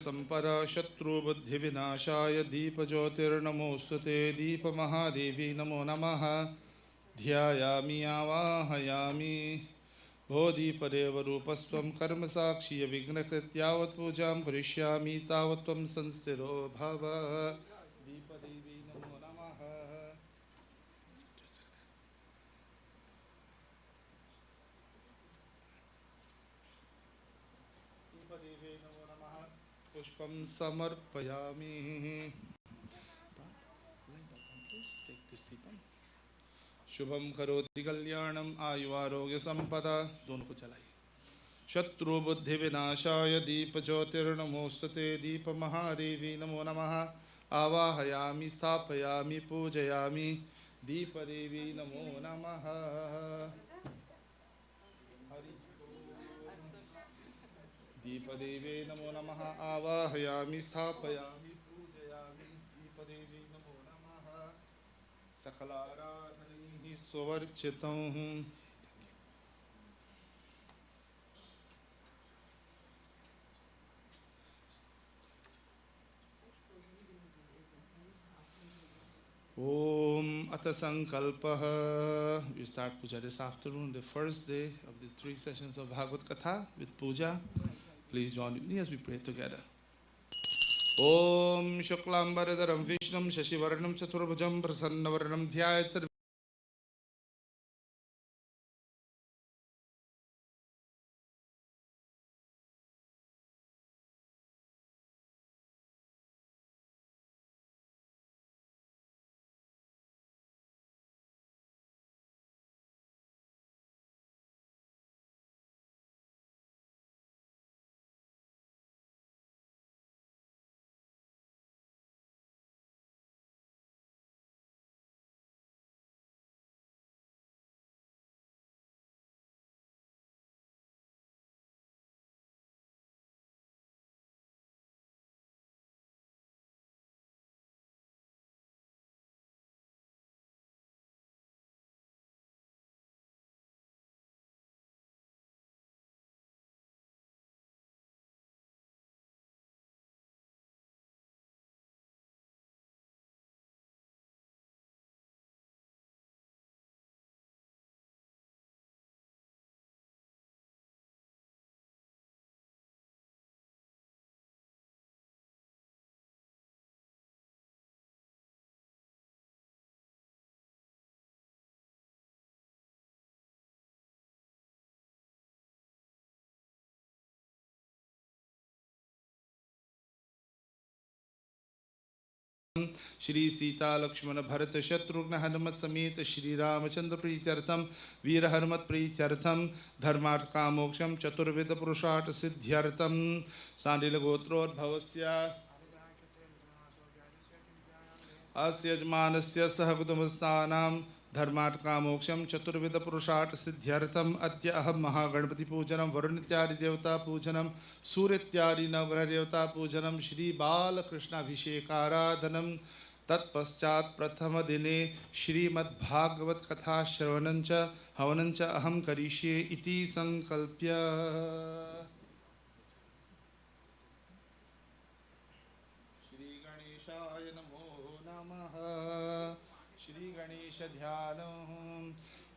संपरा शत्रुबुद्धिविनाशाय दीपज्योतिर्नमोऽस्तुते दीपमहादेवी नमो नमः। ध्यायामि आवाहयामि बोधिपदेवरूपस्त्वं कर्मसाक्षी विघ्नकृत् यावत् पूजां करिष्यामि तावत् त्वं संस्थितो भव। दीपदेवी नमो नमः। दीपदेवी नमो नमः। पुष्पं समर्पयामि। शुभम करोति कल्याणम आयुआरोग्य संपदा। दोनों को चलाइए। शत्रु बुद्धि विनाशाय दीप ज्योतिर्नमोस्तुते दीप महादेवी नमो नमः। आवाहयामि स्थापयामि पूजयामि दीप देवी नमो नमः। दीप देवी नमो नमः। आवाहयामि स्थापयामि पूजयामि दीप देवी नमो नमः। सकलाराधनैः स्ववर्चितं। Om Atha Sankalpah. We start puja this afternoon, the first day of the 3 sessions of Bhagavat Katha with puja. Please join me as we pray together. Om Shuklambaradaram Vishnum Shashivarnam Chaturbhujam Prasannavarnam Dhyayat Sarva Shri Sita Lakshmana Bharata Shatrugna Hanumat Sameta Shri Ramachandra Prityartham Veera Hanumat Prityartham Dharmarth Kamoksham Chaturveda Purusharth Siddhyartham Sandila Gotrod Bhavasya Asyajmanasya Sahakutumastanam Dharmarth Kamoksham Chaturveda Purusharth Siddhyartham Adya Aham Mahaganapati Pujanam Varunityadi Devata Pujanam Surityadi Navgraha Devata Pujanam Shri Bala Krishna Abhishekaradhanam तत्पश्चात प्रथम दिने श्रीमद् भागवत कथा श्रवणंच हवनंच अहम करिष्ये इति संकल्प्य श्री गणेशाय नमो नमः। श्री गणेश ध्यानम्।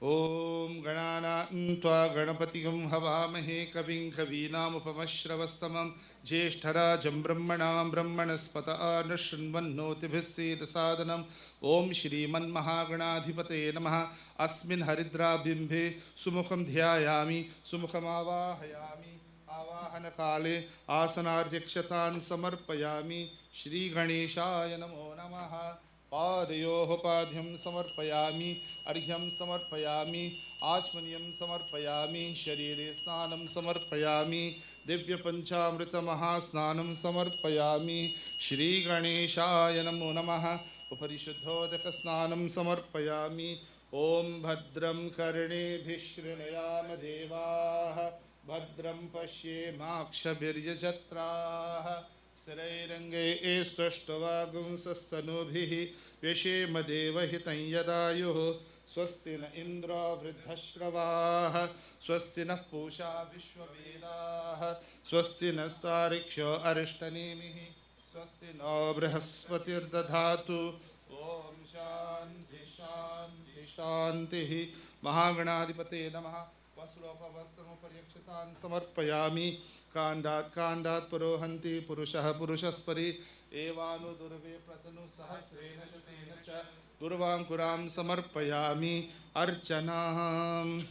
ओम गणानां त्वा गणपतिगं हवामहे कविं कवीनामुपमश्रवस्तमं ज्येष्ठराजं ब्रह्मणां ब्रह्मणस्पत आनशृण्वन्नोतिभिः सीदसादनम्। ओम श्रीमन्महागणाधिपतये नमः। अस्मिन् हरिद्राबिम्बे सुमुखं ध्यायामि सुमुखमावाहयामि। आवाहनकाले आसनाध्यक्षतां समर्पयामि। श्रीगणेशाय नमो नमः। पादयोः पाद्यं समर्पयामि। अर्घ्यं समर्पयामि। आचमनीयं समर्पयामि। शरीरे स्नानं समर्पयामि। दिव्यपञ्चामृतमहास्नानं समर्पयामि। श्रीगणेशाय नमो नमः। उपरिशुद्धोदकस्नानं समर्पयामि। ॐ भद्रं कर्णेभिः शृणुयाम देवाः भद्रं पश्येमाक्षभिर्यजत्राः स्थिरैरङ्गैः स्तुष्ट्वागुंसस्तनूभिः व्यशेम देवहितं यदायुः स्वस्ति न इंद्रो वृद्धश्रवाः स्वस्ति नः पूषा विश्ववेदाः स्वस्ति नस्तारिक्ष्यो अरिष्टनेमिः स्वस्ति नो बृहस्पतिर्दधातु ओम शांति शांति शांतिः। महागणाधिपते नमः। वस्त्रोपवस्त्रमुपर्यक्षतान् समर्पयामि। काण्डात् काण्डात् पुरोहन्ति पुरुषः पुरुषस्परि एवानु दुर्वे प्रतनु सहस्रेण च तेन च दुर्वांकुरां समर्पयामि अर्चनाम्।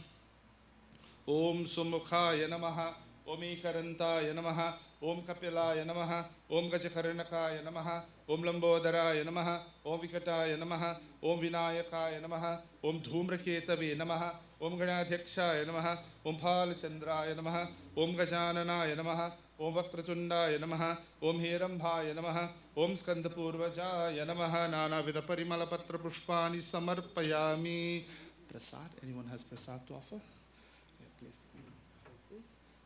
ओम सुमुखाय नमः। ओम ईकरन्ताय नमः। ओम कपिलाय नमः। ओम गजकर्णकाय नमः। ओम लंबोदराय नमः। ओम विकटाय नमः। ओम विनायकाय नमः। ओम धूम्रकेतवे नमः। ओम गणाध्यक्षाय नमः। ओम फालचंद्राय नमः। ओम गजाननाय नमः। ओम वक्रतुंडाय नमः। ओम हेरंभाय नमः। ओम स्कंदपूर्वजाय नमः। नानाविध परिमल पत्र पुष्पाणि समर्पयामि। प्रसाद, anyone has prasad to offer? Yeah, please.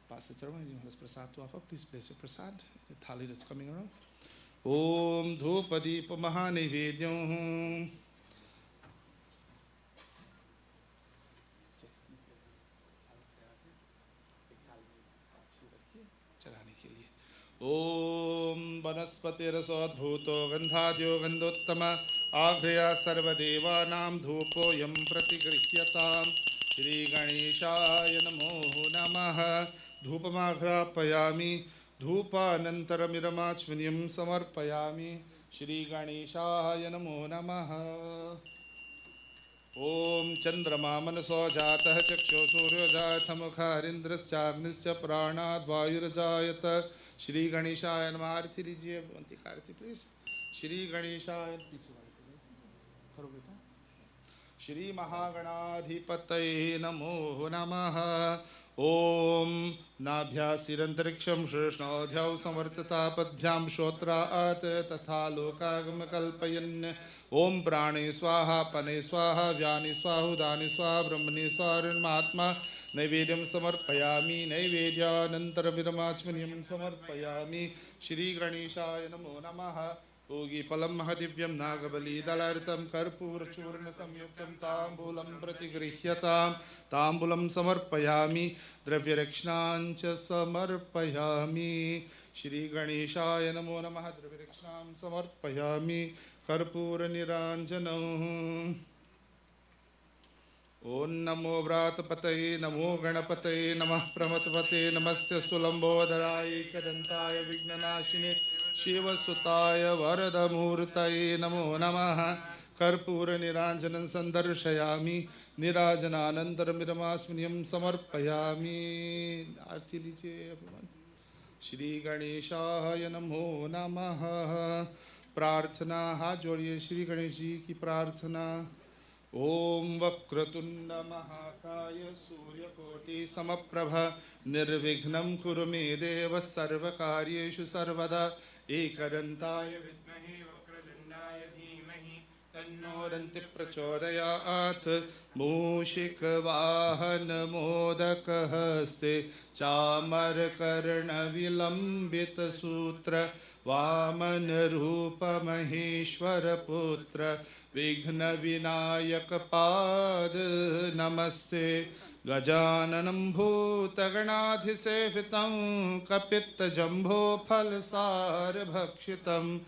Pass it around. Anyone has prasad to offer? Please place your prasad. The thali that's coming around. Om Dhupa Deepa Mahanivedyam. ओम वनस्पतिरसोद्भूतो गंधाद्यो गंधोत्तम आघ्रया सर्वदेवानां धूपोऽयं प्रतिगृह्यताम्। श्री गणेशाय नमो नमः। धूपमाघ्रापयामि। धूपानन्तरमिदमाचमनीयं समर्पयामि। श्री गणेशाय नमो नमः। ओम चंद्रमा मनसो जातः चक्षो सूर्यो जायत मुखारिंद्रश्चाग्निश्च प्राणाद् वायुर्जायत। श्री गणेशाय नमः। आरती लीजिए, भगवंती का आरती प्लीज। श्री गणेशाय श्री महागणाधिपतये नमो नमः। ओम नाभ्यासिरंतरिक्षं श्रेष्ठोऽध्यौ समवर्ततापद्भ्यां श्रोत्रात् तथा लोकागम कल्पयन्। ओम प्राणे स्वाहा पने स्वाहा व्यानि स्वाहुदानि स्वाहा ब्रह्मणि स्वाहा नैवेद्यं समर्पयामि। नैवेद्यानन्तरमिदमाचमनीयं समर्पयामि। श्री गणेशाय नमो नमः। पूगीफलं महदिव्यं नागबलीदलार्तं कर्पूरचूर्ण संयुक्तं ताम्बूलं प्रतिगृह्यतां। ताम्बूलं समर्पयामि। द्रव्यरक्षणाञ्च समर्पयामि। श्री गणेशाय नमो नमः। द्रव्यरक्षणां समर्पयामि। कर्पूरनिराञ्जनम्। ओं नमो व्रातपतये नमो गणपतये नमः प्रमथपते नमस्ते सुलंबोदराय एकदन्ताय विघ्ननाशिने शिवसुताय वरदमूर्तये नमो नमः। कर्पूरनिराञ्जनं सन्दर्शयामि। निराजनानन्तरमिदमाचमनीयं समर्पयामि। आरती लीजिए। श्री गणेशाय नमो नमः। प्रार्थना, हाथ जोड़िए श्री गणेश जी की प्रार्थना। ओम वक्रतुंड महाकाय सूर्यकोटि समप्रभ निर्विघ्नं कुरु मे देव सर्वकार्येषु सर्वदा। एकदन्ताय विद्महे वक्रतुंडाय धीमहि तन्नो दन्ति प्रचोदयात्। मूषिकवाहन मोदकहस्ते चामरकर्णविलम्बित सूत्र वामन रूप महेश्वर पुत्र विघ्न विनायक पाद नमस्ते। गजाननं भूतगणाधिसेवितं कपित्तजम्बो फलसारभक्षितम्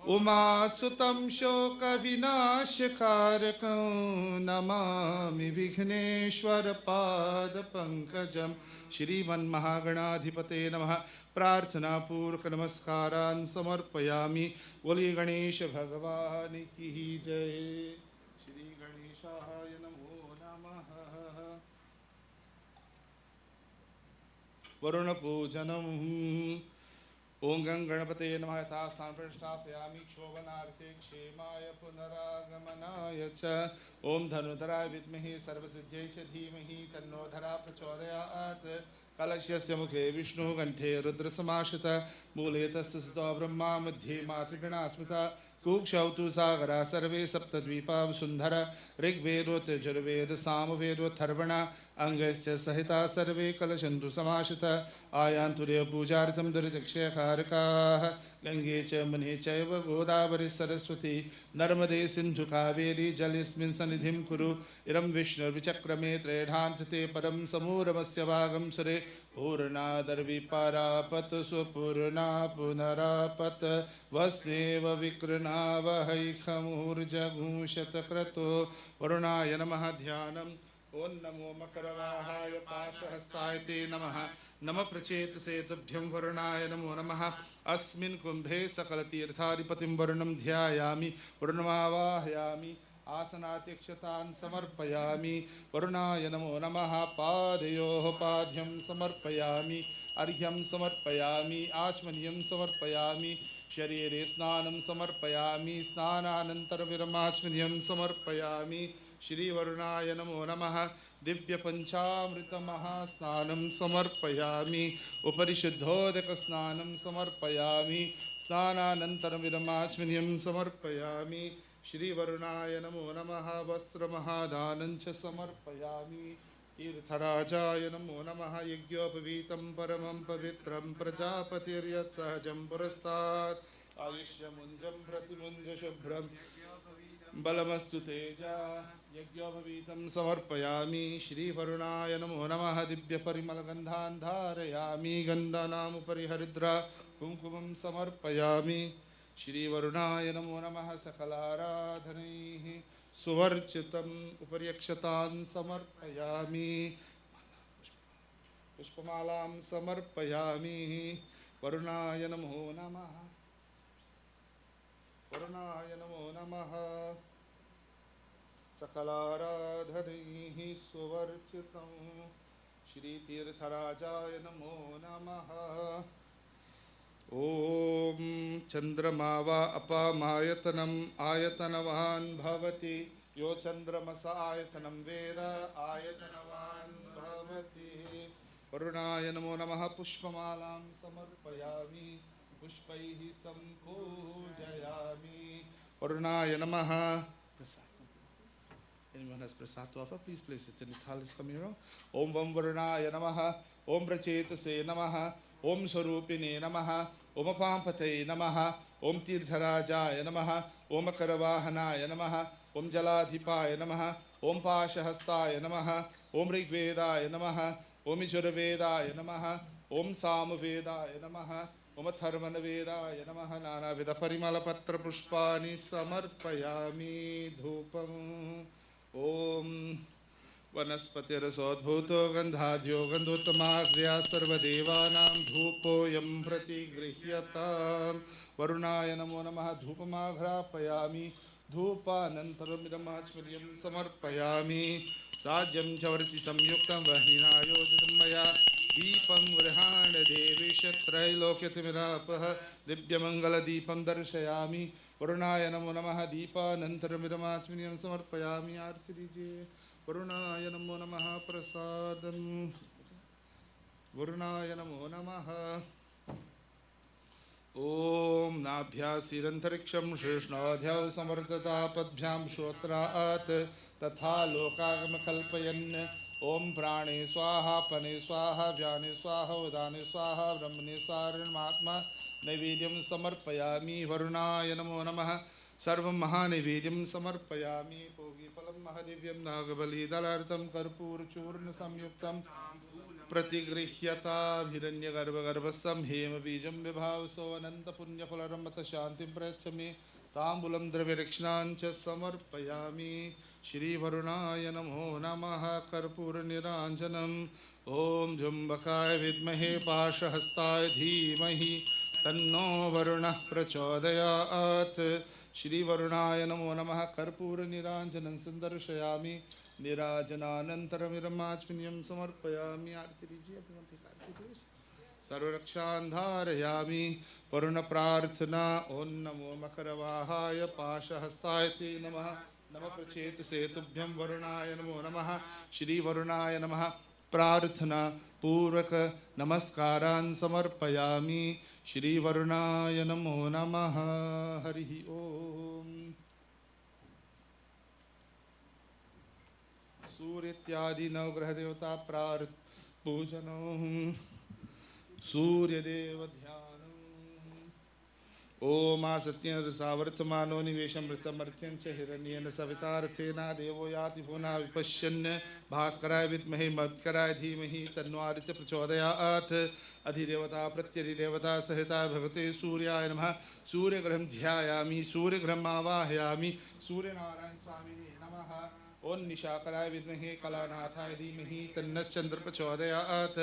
उमासुतं शोकविनाशकारकं नमामि विघ्नेश्वर पादपङ्कजं। श्रीमन्महागणाधिपते नमः। प्रार्थना पूर्वक नमस्कारान् समर्पयामि। बोलिए गणेश भगवान की जय। श्री गणेशाय नमो नमः। वरुण पूजनम्। ओं गणपते नमः। यथा स्थापयामि क्षोभनार्थे क्षेमाय पुनरागमनाय च। ओं धनुधराय विद्महे सर्वसिद्ध्यै च धीमहि तन्नो धरा प्रचोदयात्। कलशस्य मुखे विष्णु कंठे रुद्रसमाश्रित मूले तस्य सुतो ब्रह्मा मध्ये मातृगणा स्मृता। कुक्षौ तु सागरा सर्वे सप्तद्वीपा वसुन्धरा। ऋग्वेदोऽथ यजुर्वेद सामवेदोऽथर्वण अंगश्च सहिता सर्वे कलशन्तु समाश्रिता आयान्तु पूजार्थं दुरितक्षयकारकाः गंगे च मुने चैव गोदावरी सरस्वती नर्मदे सिन्धु कावेरी जलेऽस्मिन् सन्निधिं कुरु इरं विष्णुर्विचक्रमे त्रयढांसते परं समूरमस्य भागं सुरे पूर्णादर्विपारापत स्वपूर्णा पुनरापत वस्नेव विकृणावहै खमुर्जगुंशतक्रतो वरुणाय नमः ध्यानम् ओं नमो मकरवाहाय पाशहस्ताय ते नमः नमः प्रचेतसे तुभ्यं वरुणाय नमो नमः अस्मिन् कुम्भे सकलतीर्थाधिपतिं वरुणं ध्यायामि वरुणमावाहयामि आसनात्यक्षतान् समर्पयामि वरुणाय नमो नमः पादयोः पाद्यं समर्पयामि अर्घ्यं समर्पयामि आचमनीयं समर्पयामि शरीरे स्नानं समर्पयामि स्नानानन्तरविरमाचमनीयं समर्पयामि श्रीवरुणाय नमो नमः दिव्यपञ्चामृतमहास्नानं समर्पयामि उपरिशुद्धोदकस्नानं समर्पयामि स्नानानन्तरमिदमाचमनीयं समर्पयामि श्रीवरुणाय नमो नमः वस्त्रमहादानं च समर्पयामि तीर्थराजाय नमो नमः यज्ञोपवीतं परमं पवित्रं प्रजापतिर्यत्सहजं पुरस्तात् आयुष्यमुञ्जं प्रतिमुञ्जशुभ्रं बलमस्तु तेजा यज्ञोपवीतं समर्पयामि श्रीवरुणाय नमो नमः दिव्यपरिमलगन्धान् धारयामि गन्धानामुपरि हरिद्रा कुङ्कुमं समर्पयामि श्रीवरुणाय नमो नमः सकलाराधनैः सुवर्चितम् उपर्यक्षतान् समर्पयामि पुष्पमालां समर्पयामि वरुणाय नमो नमः वरुणाय नमो नमः सकलाराधनैः सुवर्चितं श्रीतीर्थराजाय नमो नमः ॐ चन्द्रमा वा अपामायतनम् आयतनवान् भवति यो चन्द्रमस आयतनं वेद आयतनवान् भवति वरुणाय नमो नमः पुष्पमालां समर्पयामि पुष्पैः सम्पूजयामि वरुणाय नमः Anyone has prasad to offer, please place it in the thalis coming around. Om Vam Varunaya Namaha, Om Prachetase Namaha, Om Swarupine Namaha, Om Apampate Namaha, Om Tirtharajaya Namaha, Om Akaravahanaya Namaha, Om Jaladhipaya Namaha, Om Pashahastaya Namaha, Om Rigvedaya Namaha, Om Ijuravedaya Namaha, Om Samvedaya Namaha, Om Atharvanavedaya Namaha, Nana Vida Parimala Patra Pushpani Samarpayami Dhupam. ओम वनस्पतिरसोद्भूतो गन्धाद्यो गन्धोत्तमाग्र्या सर्वदेवानां धूपोऽयं प्रतिगृह्यताम् वरुणाय नमो नमः धूपमाघ्रापयामि धूपानन्तरमिदमाचमनीयं समर्पयामि साज्यं च वर्चि संयुक्तं वह्निना योजितं मया दीपं गृहाण देवेश त्रैलोक्यतिमिरापः दिव्यमङ्गलदीपं दर्शयामि वरुणाय नमो नमः दीपानन्तरमिदमाचमनीयं समर्पयामि आरती दीजिए वरुणाय नमो नमः प्रसादं वरुणाय नमो नमः ओम नाभ्यासीरंतरिक्षं शेषणाध्यौ समर्तता पद्भ्यां श्रोत्रात् तथा लोकागम कल्पयन् ओम प्राणे स्वाहा पने स्वाहा व्याने स्वाहा उदाने स्वाहा ब्रह्मणे सारणमात्मा नैवेद्यं समर्पयामि वरुणाय नमो नमः सर्वं महानैवेद्यं समर्पयामि भोगिफलं महदिव्यं नागबलिदलार्थं कर्पूरचूर्ण संयुक्तं प्रतिगृह्यताभिरण्यगर्भगर्भस्थं हेमबीजं विभावसो अनन्तपुण्यफलरमत शान्तिं प्रयच्छमि ताम्बूलं द्रव्यरक्षणां च समर्पयामि श्रीवरुणाय नमो नमः कर्पूरनिराञ्जनम् ॐ जुम्बकाय विद्महे पाशहस्ताय धीमहि तन्नो वरुणः प्रचोदयात् श्रीवरुणाय नमो नमः कर्पूरनिराञ्जनं सन्दर्शयामि निराजनानन्तरमिदमाचमनीयं समर्पयामि आरती दीजिए सर्वरक्षान् धारयामि वरुणप्रार्थना ॐ नमो मकरवाहाय पाशहस्ताय ते नमः नमः प्रचेतसे तुभ्यं वरुणाय नमो नमः श्रीवरुणाय नमः प्रार्थना पूर्वक नमस्कारान् समर्पयामि श्रीवरुणाय नमो नमः हरि ओम सूर्यादि नवग्रह देवता प्रार्थ पूजनम सूर्यदेव ध्यानम ओम सत्यं सावर्तमानो निवेशमृतमर्त्यं च हिरण्येन सवितार्थेना देवो याति भुवना विपश्यन् भास्कराय विद्महे मत्कराय धीमहि तन्नो आदित्यः प्रचोदयात् अधिदेवता प्रत्यधिदेवता सहिता भगवते सूर्याय नमः सूर्यग्रहं ध्यायामि सूर्यग्रहम् आवाहयामि सूर्यनारायण स्वामिने नमः ओं निशाकराय विद्महे कलानाथाय धीमहि तन्नश्चंद्र प्रचोदयात्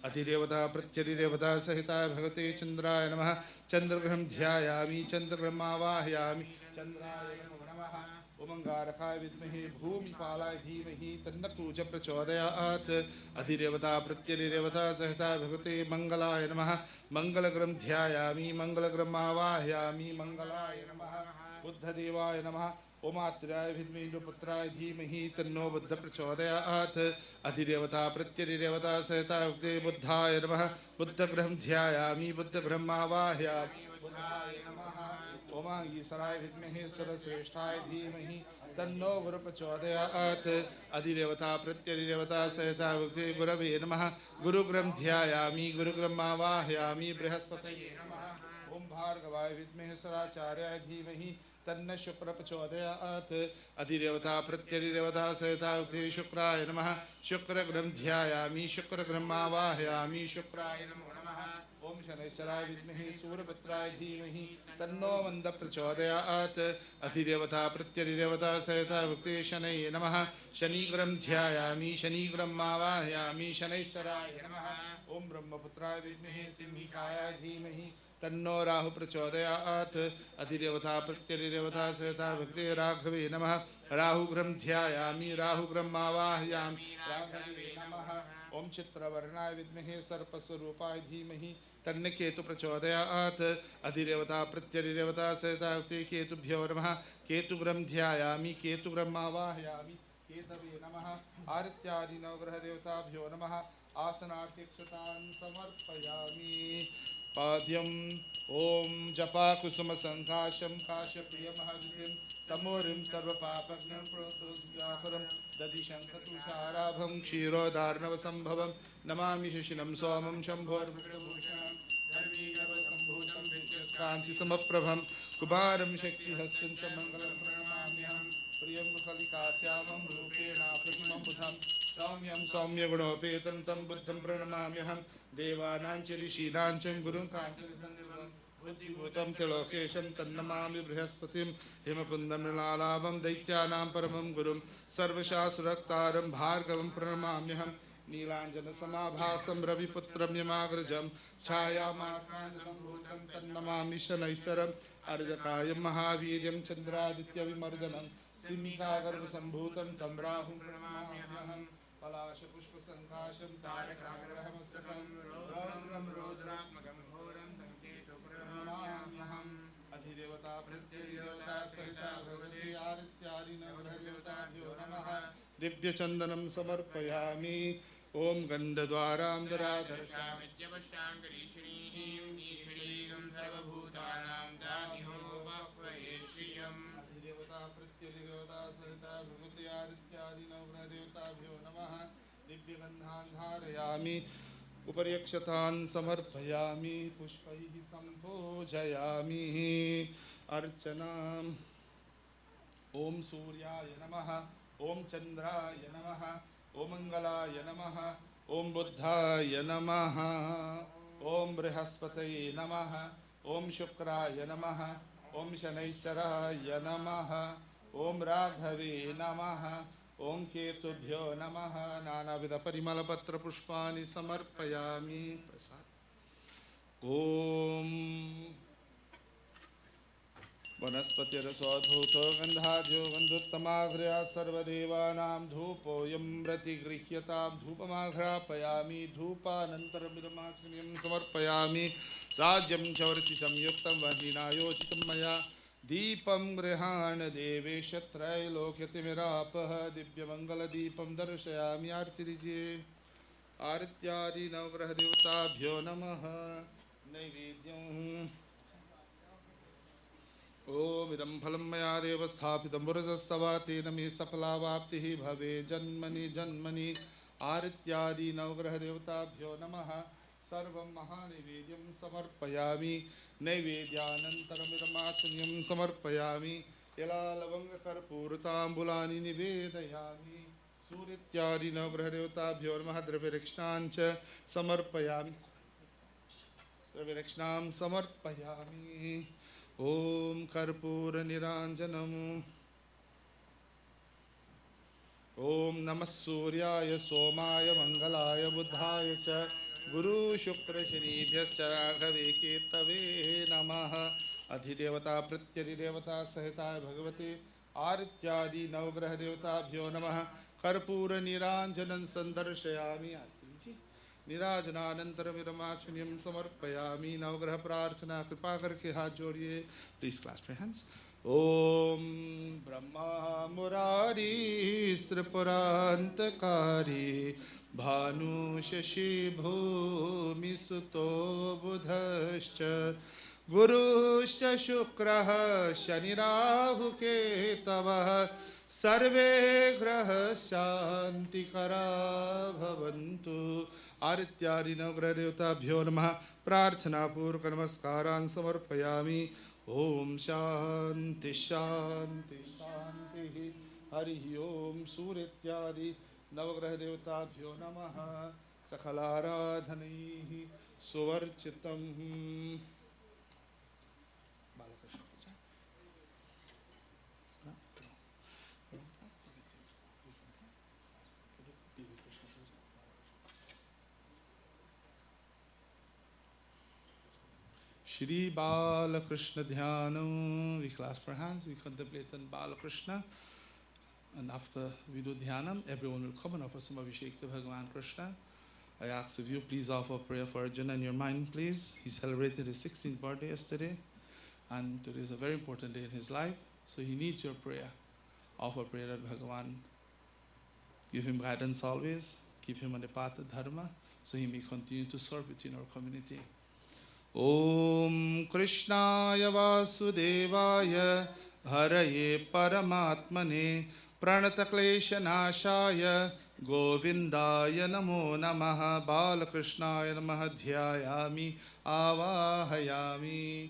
अधिदेवता प्रत्यधिदेवता सहिताय भगवते चंद्राय नमः चंद्रग्रहं ध्यायामि चंद्रग्रहम् आवाहयामि चंद्राय नमः ओमंगारकाय विद्महे भूमिपालाय धीमहि तन्नकूज प्रचोदयात् अधिदेवता प्रत्यधिदेवता सहिताय भगवते मंगलाय नमः मंगलग्रहं ध्यायामि मंगलग्रहम् आवाहयामि मंगलाय नमः बुद्धदेवाय नमः ओमात्र्याय विद्महे इंद्रपुत्राय धीमहि तन्नो बुद्ध प्रचोदयात् अधिदेवता प्रत्यधिदेवता सहिता भगवते बुद्धाय नमः बुद्धग्रहं ध्यायामि बुद्धग्रहम् आवाहयामि बुद्धाय नमः ओमांगीसराय विद्महे सुरश्रेष्ठाय धीमहि तन्नो गुरु प्रचोदयात् अधिदेवता प्रत्यधिदेवता सहिता भगवते गुरवे नमः गुरुग्रहं ध्यायामि गुरुग्रहम् आवाहयामि बृहस्पतये नमः ओम भार्गवाय विद्महे सुराचार्याय धीमहि तन्न शुक्र प्रचोदयात् अधिदेवता प्रत्यधिदेवता सहिता भगवते शुक्राय नमः शुक्रग्रहं ध्यायामि शुक्रग्रहम् आवाहयामि शुक्राय नमो नमः ओम शनैश्चराय विद्महे सूर्यपुत्राय धीमहि तन्नो मन्दः प्रचोदयात् अधिदेवता प्रत्यधिदेवता सहिता भगवते शनये नमः शनिग्रहं ध्यायामि शनिग्रहम् आवाहयामि शनैश्चराय नमः ओम ब्रह्मपुत्राय विद्महे सिंहिकाय धीमहि तन्नो राहु प्रचोदयात् अधिदेवता प्रत्यधिदेवता सहिता भगवते राघवे नमः राहुग्रहं ध्यायामि राहुग्रहम् आवाहयामि राघवे नमः ओम चित्रवर्णाय विद्महे सर्पस्वरूपाय धीमहि तन्न केतु प्रचोदयात् अधिदेवता प्रत्यधिदेवता सहिता भगवते केतुभ्यो नमः केतुग्रहं ध्यायामि केतुग्रहम् आवाहयामि केतवे नमः आदित्यादि नवग्रह देवताभ्यो नमः आसनाध्यक्षतां समर्पयामि पाद्यम ओम जपा कुसुम संकाशम काश्यप्रियमहविद्यं तमोरिं सर्वपापघ्नं प्रणतोऽस्म्यापरं दधिशङ्खतुषाराभं क्षीरोदार्णवसम्भवं नमामि शशिनं सोमं शम्भोर्भुजभूषणं धर्मीगर्भसम्भूतं विद्युत्कान्तिसमप्रभं कुमारं शक्तिहस्तं च मङ्गलं प्रणमाम्यहं प्रियं कुशलिकाश्यामं रूपेण प्रतिमं बुधं सौम्यं सौम्यगुणोपेतं तं बुद्धं प्रणमाम्यहं देवानां च ऋषीणां च गुरुं काञ्चनसन्निभं बुद्धिभूतं त्रिलोकेशं तन्नमामि बृहस्पतिं हिमकुन्दं मृणालाभं दैत्यानां परमं गुरुं सर्वशास्त्ररक्तारं भार्गवं प्रणमाम्यहं नीलाञ्जनसमाभासं रविपुत्रं यमाग्रजं छायामाकाशसम्भूतं तन्नमामि शनैश्चरम् अर्धकायं महावीर्यं चन्द्रादित्यविमर्दनं सिंहिकागर्भसम्भूतं तं राहुं प्रणमाम्यहं पलाशपुष्पसङ्काशं तारकाग्रहमस्तकं रौद्रं रौद्रात्मकं घोरं तं केतुप्रणमाम्यहम् अधिदेवता प्रत्यधिदेवता सहिता भगवते आदित्यादि नवग्रहदेवताभ्यो नमः दिव्यचन्दनं समर्पयामि ओम गन्धद्वारां दराधर्षामित्यवष्टां गरीषिणीं नीषिणीं सर्वभूतानां दानिहोपक्वये श्रियम् अधिदेवता प्रत्यधिदेवता सहिता भगवते आदित्यादि नवग्रहदेवताभ्यो नमः दिव्यगन्धान् धारयामि उपर्यक्षतान् समर्पयामि पुष्पैः सम्पूजयामि अर्चनाम् ओम सूर्याय नमः ओम चंद्राय नमः ओम मंगलाय नमः ओम बुद्धाय नमः ओम बृहस्पतये नमः ओम शुक्राय नमः ओम शनैश्चराय नमः ओम राघवे नमः ओम केतुभ्यो नमः नानाविध परिमलपत्र पुष्पाणि समर्पयामि प्रसाद ओम वनस्पतिरसोधूतो गन्धाद्यो गन्धोत्तमाघ्र्या सर्वदेवानां धूपोऽयं प्रतिगृह्यतां धूपमाघ्रापयामि धूपानन्तरमिदमाचमनीयं समर्पयामि साज्यं चौरचि संयुक्तं वह्निनायोचितं मया दीपं गृहाण देवेश त्रैलोक्यतिमिरापः दिव्यमङ्गलदीपं दर्शयामि आरती दीजिए आरत्यादि नवग्रहदेवताभ्यो नमः नैवेद्यम् ओम इदं फलं मया देव स्थापितं पुरतस्तव तेन मे सफलावाप्तिः भवे जन्मनि जन्मनि आरित्यादि नवग्रहदेवताभ्यो नमः सर्वं महानैवेद्यं समर्पयामि नैवेद्यानन्तरमिदमाचम्यं समर्पयामि यलालवङ्गकर्पूरताम्बूलानि निवेदयामि सूर्यत्यादि नवग्रहदेवताभ्यो नमः द्रव्यरक्षणाञ्च समर्पयामि द्रव्यरक्षणां समर्पयामि ॐ कर्पूरनिराञ्जनम् ॐ नमः सूर्याय सोमाय मङ्गलाय बुधाय च गुरुशुक्रशनीभ्यश्च राघवे केतवे नमः अधिदेवता प्रत्यधिदेवता सहिताय भगवते आदित्यादि नवग्रहदेवताभ्यो नमः कर्पूरनिराञ्जनं सन्दर्शयामि निराजनानन्तरमिदमाचम्यं समर्पयामि नवग्रह प्रार्थना कृपा करके हाथ जोड़िए प्लीज क्लास्प योर हैंड्स ओम ब्रह्मा मुरारी श्रीपुरांतकारी भानु शशि भूमि सुतो बुधश्च गुरुश्च शुक्रः शनिराहु केतवः सर्वे ग्रह शांतिकरा भवन्तु आदित्यादि नवग्रहदेवताभ्यो नमः प्रार्थना पूर्वक नमस्कारान् समर्पयामि ओम शांति शांति शांति हरि ओम सूर्यत्यादि नवग्रहदेवताभ्यो नमः सकलाराधनैः सुवर्चितम् Shri Balakrishna Dhyanam. We clasp our hands, we contemplate on Balakrishna. And after we do Dhyanam, everyone will come and offer some Abhishek to Bhagavan Krishna. I ask of you, please offer prayer for Arjuna in your mind, please. He celebrated his 16th birthday yesterday. And today is a very important day in his life. So he needs your prayer. Offer prayer that Bhagavan give him guidance always. Keep him on the path of Dharma. So he may continue to serve within our community. Om Krishnaya Vasudevaya Haraye Paramatmane Pranatakleshanashaya Govindaya Namo Namaha Balakrishnaya Namaha Dhyayami Avahayami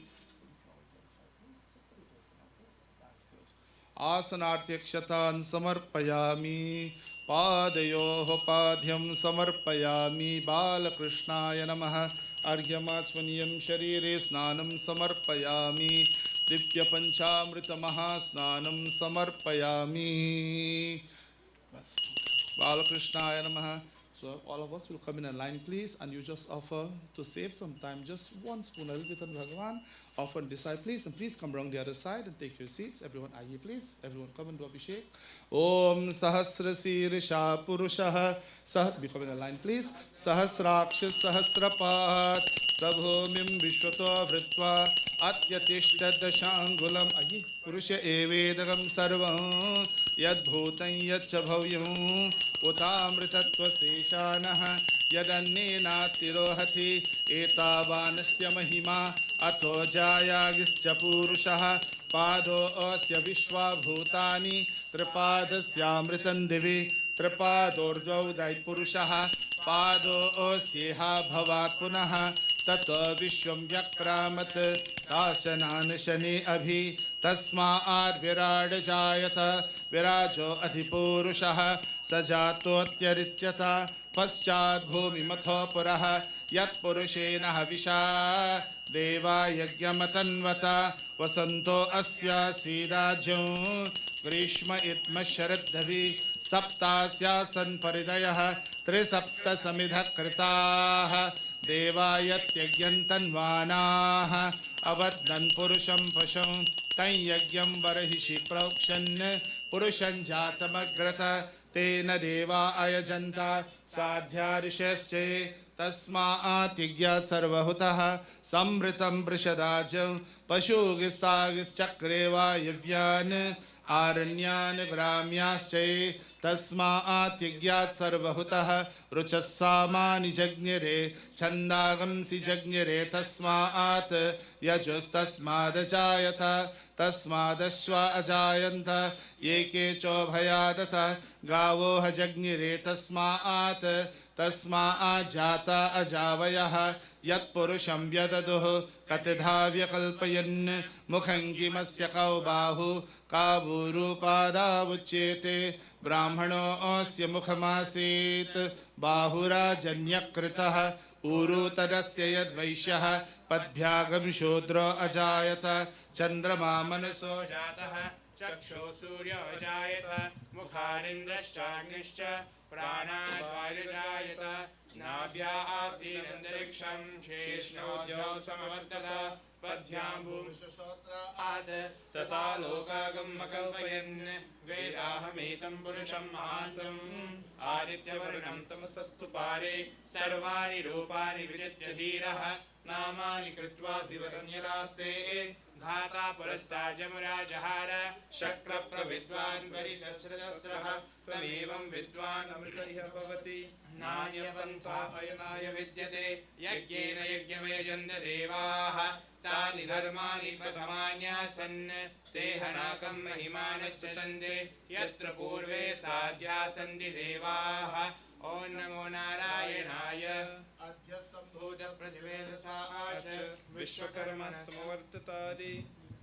Asanartyakshatan Samarpayami Padayoho Padhyam Samarpayami Balakrishnaya Namaha Argyamachmaniyam Sharire Snanam Samarpayami Divya Panchamrita Mahasnanam Samarpayami Balakrishnaya Namaha. So all of us will come in a line, please, and you just offer to save some time, just one spoon, a little bit on Bhagavan. Offer and decide, please, and please come around the other side and take your seats. Everyone, aye, please. Everyone, come and do Abhishek. Om Sahasra Sirisha Purushaha. Become in a line, please. Sahasrakshas Sahasrapat. Sabhomim Vishwato Vritva. Atyatishta Dashangulam. Aye. Purusha Evedagam Sarvam. Yad Bhutan Yad Chabhavyam. Utamritatva Seshanaha. Yadannena Tirohati. Etavanasya Mahima. Ato Jayagisya Purushaha. Pado Asya Vishwa Bhutani. Tripadasya Divi. Tripadorjau Dai Purushaha. Pado Osyeha Bhavat Punaha. Tato Vishwam Vyakramat. Sasanan Shani Abhi. Tasmaad Virad Jayata. Virajo Adhipurushaha. Sajatotyarityata. Paschad Bhumi Mathopuraha. Yat Purushena Havisha. Deva Yagyamatanvata. Vasanto Asya Sidajam. Grishma Itma Sharadhavi. Saptasya Sanparidayah. Trisapta Samidha Kritaha. Deva Yatyagyantanvanaha. Avadnan Purusham Pasham. Tan Yagyam Varahishi Praukshan. Purushan Jatamagrata. Tena Deva Ayajanta. Sadhyarishasche. Tasmaatigya sarvahutaha samritam prishadajam pashugistagis chakreva yavyan aranyan gramyasche तस्मात् यज्ञात् सर्वहुतः रुचः सामानि जज्ञिरे छन्दागंसि जज्ञिरे तस्मात् यजुस्तस्मादजायत तस्मादश्वा अजायन्त एके चोभयादथ गावो हजज्ञिरे तस्मात् तस्माज्जाता अजावयः यत्पुरुषं व्यददुः कतिधा व्यकल्पयन् मुखं किमस्य कौ बाहु काबूरूपादावुच्येते ब्राह्मणोऽस्य मुखमासीत् बाहुराजन्यकृतः ऊरूतरस्य यद्वैश्यः पद्भ्यागं शूद्रो अजायत चन्द्रमा मनसो जातः चक्षुः सूर्यो अजायत मुखानिन्द्रश्चाग्निश्च प्राणाद्वायुजायत नाभ्या आसीदन्तरिक्षं शेषणोऽद्यौ समवर्तत पद्भ्यां भूमिश्रोत्रात् तथा लोकागमकल्पयन् वेदाहमेतं पुरुषं महान्तम् आदित्यवर्णं तमसस्तु पारे सर्वाणि रूपाणि विजित्य धीरः नामानि कृत्वा दिवरन्यलास्ते धाता पुरस्ताजमुराजहार शक्रप्रविद्वान् परिशस्रदस्रः त्वमेवं विद्वान् अमृत इह भवति नान्यपन्था अयनाय विद्यते यज्ञेन यज्ञमयजन्त देवाः तानि धर्माणि प्रथमान्यासन् ते हनाकं महिमानस्य चन्दे यत्र पूर्वे साध्यासन्ति देवाः ॐ नमो नारायणाय अद्य सम्भूत प्रतिवेदसा आच विश्वकर्म समवर्ततादि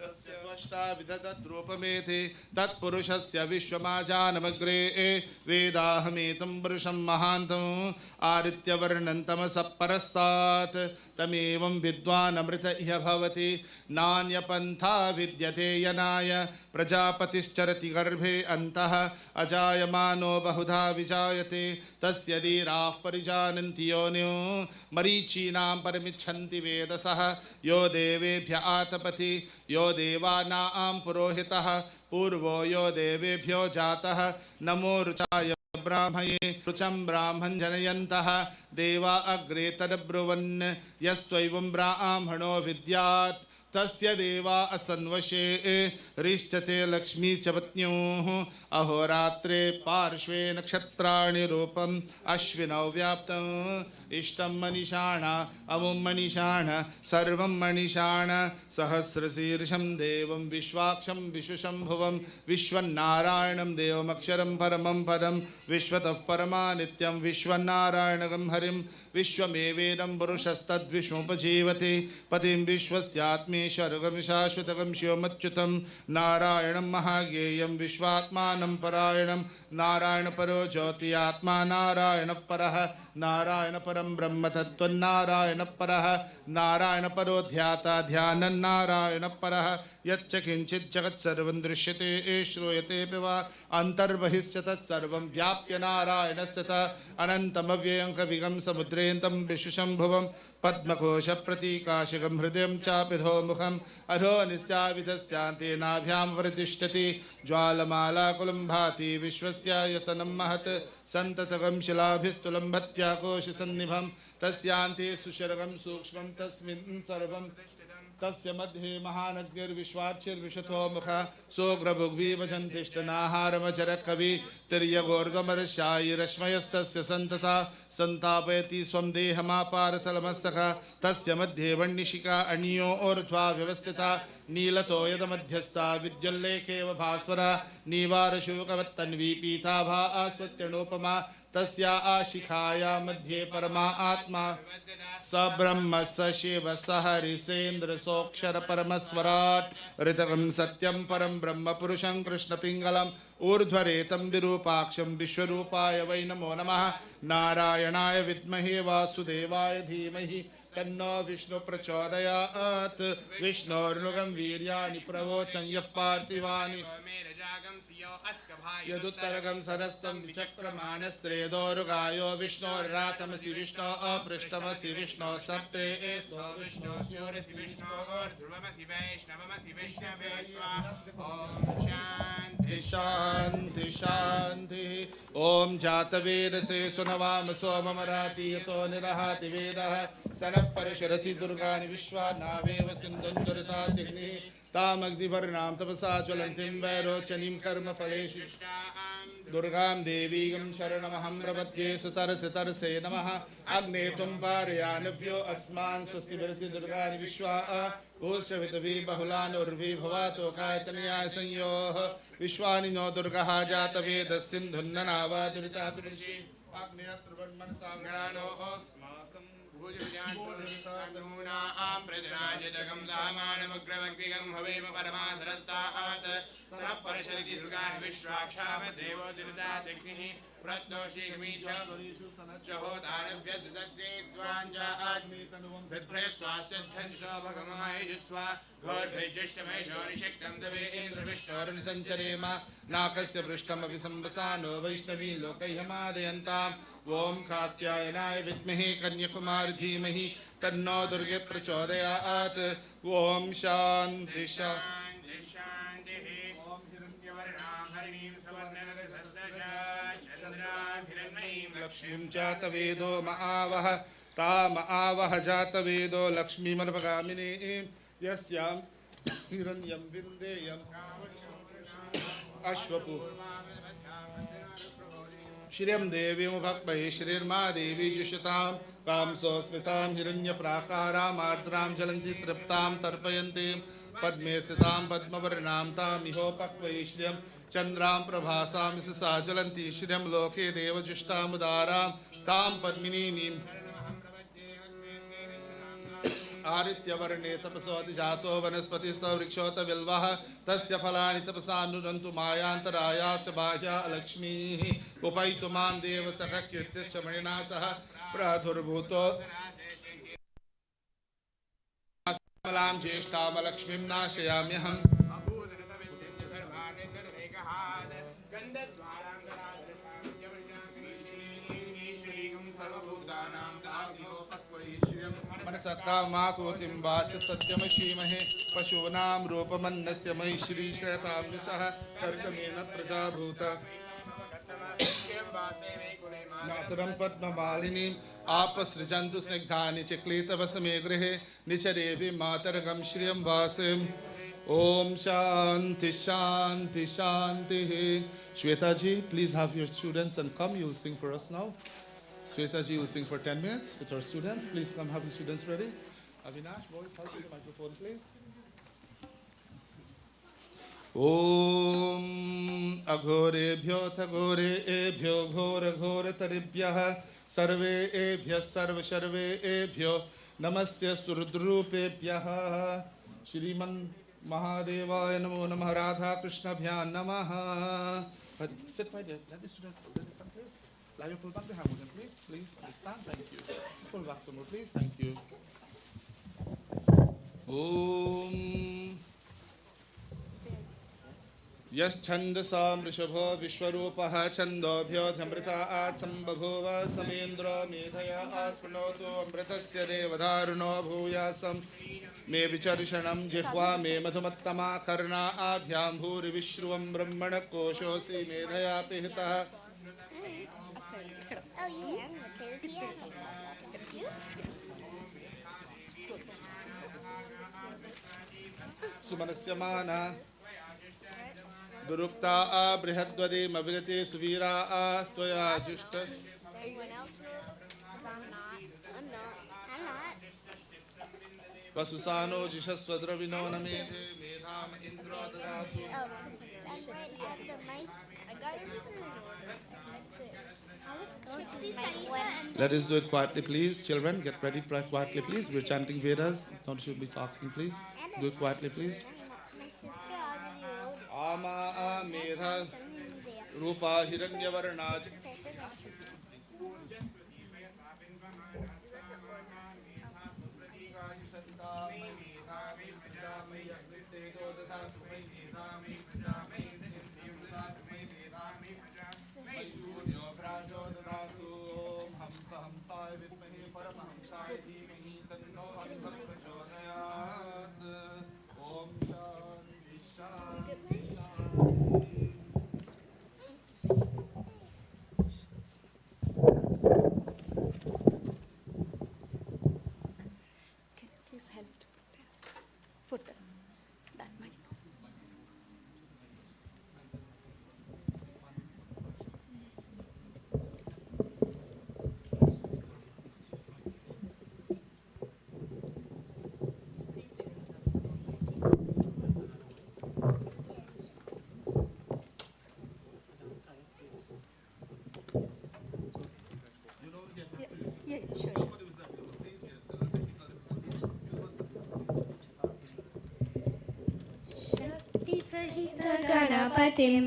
तस्य त्वष्टा विदधद्रूपमेति तत्पुरुषस्य विश्वमाजानमग्रे वेदाहमेतं पुरुषं महान्तम् आदित्यवर्णं तमसः परस्तात् तमेवं विद्वान् अमृत इह भवति नान्यपन्था विद्यते यनाय प्रजापतिश्चरति गर्भे अन्तः अजायमानो बहुधा विजायते तस्य धीराः परिजानन्ति योनिं मरीचीनां परमिच्छन्ति वेदसः यो देवेभ्य आतपति यो देवानां पुरोहितः पूर्वो यो देवेभ्यो जातः नमो रुचाय ब्राह्मये रुचं ब्राह्मं जनयन्तः देवा अग्रे तद्ब्रुवन् यस्त्वैवं ब्राह्मणो विद्यात् तस्य देवा असन्वशे रिष्यते लक्ष्मी च पत्न्योः अहोरात्रे पार्श्वे नक्षत्राणि रूपम् अश्विनौ व्याप्तम् इष्टं मनीषाण अमुं मनीषाण सर्वं मनीषाण सहस्रशीर्षं देवं विश्वाक्षं विश्वशम्भुवं विश्वनारायणं देवमक्षरं परमं पदं विश्वतः परमा नित्यं विश्वनारायणगं हरिं विश्वमेवेदं पुरुषस्तद्विष्णुपजीवति पतिं विश्वस्यात्मेश्वरगं शाश्वतगं शिवमच्युतं नारायणं महाज्ञेयं विश्वात्मानं परायणं नारायणपरो ज्योतिरात्मा नारायणपरः नारायणपरं ब्रह्म तत्त्वन्नारायणपरः नारायणपरो ध्याता ध्यानं नारायणपरः यच्च किञ्चित् जगत्सर्वं दृश्यते श्रूयते वा अन्तर्बहिश्च तत्सर्वं व्याप्य नारायणस्य त अनन्तमव्ययं कविगं समुद्रेन्तं विश्वशम्भुवं पद्मकोशप्रतीकाशिकं हृदयं चापिधोमुखम् अधो निस्याविधस्यान्ते नाभ्यां प्रतिष्ठति ज्वालमालाकुलं भाति विश्वस्यायतनं महत् सन्ततगं शिलाभिस्तुलम्भत्याकोशसन्निभं तस्यान्ते सुशरगं सूक्ष्मं तस्मिन् सर्वं तस्य मध्ये महानग्निर्विश्वाक्षिर्विशतो मुख सोग्रभुग्भीवचन्तिष्ठनाहारमचरकवि तिर्यगोर्गमरशायिरश्मयस्तस्य सन्तता सन्तापयति स्वं देहमापारतलमस्तक तस्य मध्ये वह्निशिखा अणियो ऊर्ध्वा व्यवस्थिता नीलतो यदमध्यस्था विद्युल्लेखेव भास्वरा नीवारशोकवत्तन्वी पीताभा आस्वत्यणोपमा तस्या आशिखाया मध्ये परमा आत्मा स ब्रह्म स शिव स हरिसेन्द्र सोक्षर परमस्वराट् ऋतकं सत्यं परं ब्रह्म पुरुषं कृष्णपिङ्गलम् ऊर्ध्वरेतं विरूपाक्षं विश्वरूपाय वै नमो नमः नारायणाय विद्महे वासुदेवाय धीमहि तन्नो विष्णु प्रचोदयात् विष्णोर्नुगं वीर्याणि प्रवोचं यः पार्थिवानि यदुत्तरगं सरस्तं विचक्रमाणस्त्रेदोरुगायो विष्णोर्रातमसि विष्णो अपृष्ठमसि विष्णो सप्ते विष्णो स्योरसि विष्णो ध्रुवमसि वैष्णवमसि वैष्णवे शान्ति शान्ति शान्तिः ॐ जातवेदसे सुनवाम सोममराति यतो निरहाति वेदः सनः परिशरति दुर्गानि विश्वा नावेव सिन्धुं दुरितातिग्निः तामग्निवर्णां तपसा ज्वलन्तीं वैरोचनीं कर्मफलेषु दुर्गां देवीं शरणमहं प्रपद्ये सुतरसे तरसे नमः अग्ने त्वं पारयानभ्यो अस्मान् स्वस्ति वरति दुर्गाणि विश्वा ओषवितवी बहुलानुर्वी भवातो कायतनया संयोः विश्वानि नो दुर्गः जातवेदस्सिन्धुन्ननावादुरिताभिरुचि अग्नेयत्रुवन्मनसाग्राणोः भूजविद्यान् प्रजनाय जगं सामानमुग्रमग्निगं हवेम परमासरस्सात् सपरशरिति दुर्गाः विश्वाक्षाव देवो दुरिता दग्निः नाकस्य पृष्ठमपि संवसानो वैष्णवी लोकैहमादयन्ताम् ओम कात्यायनाय विद्महे कन्याकुमारी धीमहि तन्नो दुर्गे प्रचोदयात् ओम शांति शांति शांति ओम हिरण्यवर्णां हरिणीं सुवर्णरजतचन्द्राभिरण्मयीं लक्ष्मीं जातवेदो महावह तामआवह जातवेदो लक्ष्मीमर्पगामिनीं यस्यां हिरण्यं विन्देयं अश्वपु श्रियं देवीं भक्महे श्रीर्मा देवी जुषतां कांसो स्मितां हिरण्यप्राकाराम् आर्द्रां ज्वलन्ति तृप्तां तर्पयन्तीं पद्मे स्थितां पद्मवर्णां तामिहोपक्वये श्रियं चन्द्रां प्रभासां सा ज्वलन्ति श्रियं लोके देवजुष्टामुदारां तां पद्मिनीं आदित्यवर्णे तपसोऽधिजातो वनस्पतिस्तव वृक्षोत बिल्वः तस्य फलानि तपसानुरन्तु मायान्तरायाश्च बाह्या लक्ष्मीः उपैतु मां देवसखः कीर्तिश्च मणिना सह प्रादुर्भूतो कमलां ज्येष्ठामलक्ष्मीं नाशयाम्यहम् मनसकामाकोतिं वाच सत्यमशीमहे पशूनां रूपमन्नस्य मयि श्रीशताम्यसः कर्कमेन प्रजाभूत मातरं पद्ममालिनीम् आपसृजन्तु स्निग्धानि चिक्लितवसमे गृहे निचरेवि मातरगं श्रियं वासिम् ओम शांति शांति शांति. Shweta ji, please have your students and come. You will sing for us now. Shweta ji will sing for 10 minutes with our students. Please come have the students ready. Avinash, boy, help with the microphone, please. Om Aghorebhyo Thagorebhyo Ghora Ghora Taribhyah Sarve Ebhyah Sarva Sharve Ebhyo Namastya Surudrupebhyah. Shriman Mahadevaya Namo Namah Radha Krishna Bhyan Namaha. Sit right there. Let the students come, please. Lie your pull back the harmonium, please. Please stand. Thank you. Just pull back some more, please. Thank you. Om Yaschandasam Rishabho Vishwarupah Chandobhyo Dhamrita Sambhava Samendra Medhaya Aspranoto Amritasya Devadharuno Bhuyasam मे विचर्षणं जिह्वा मे मधुमत्तमा कर्णा आभ्यां भूरि विश्रुवं ब्रह्मण कोशोऽसि मेधया पिहितः सुमनस्य माना दुरुक्ता बृहद्वदीमविरते सुवीरा त्वया जुष्ट वसुसानो जिषस्वद्रविनो नमेधे मेधाम इंद्रो ददातु. Let us do it quietly, please. Children, get ready quietly, please. We're chanting Vedas. Don't you be talking, please. Do it quietly, please. Ama medha rupa hiranyavarnaj. Put that mic. गणपतिं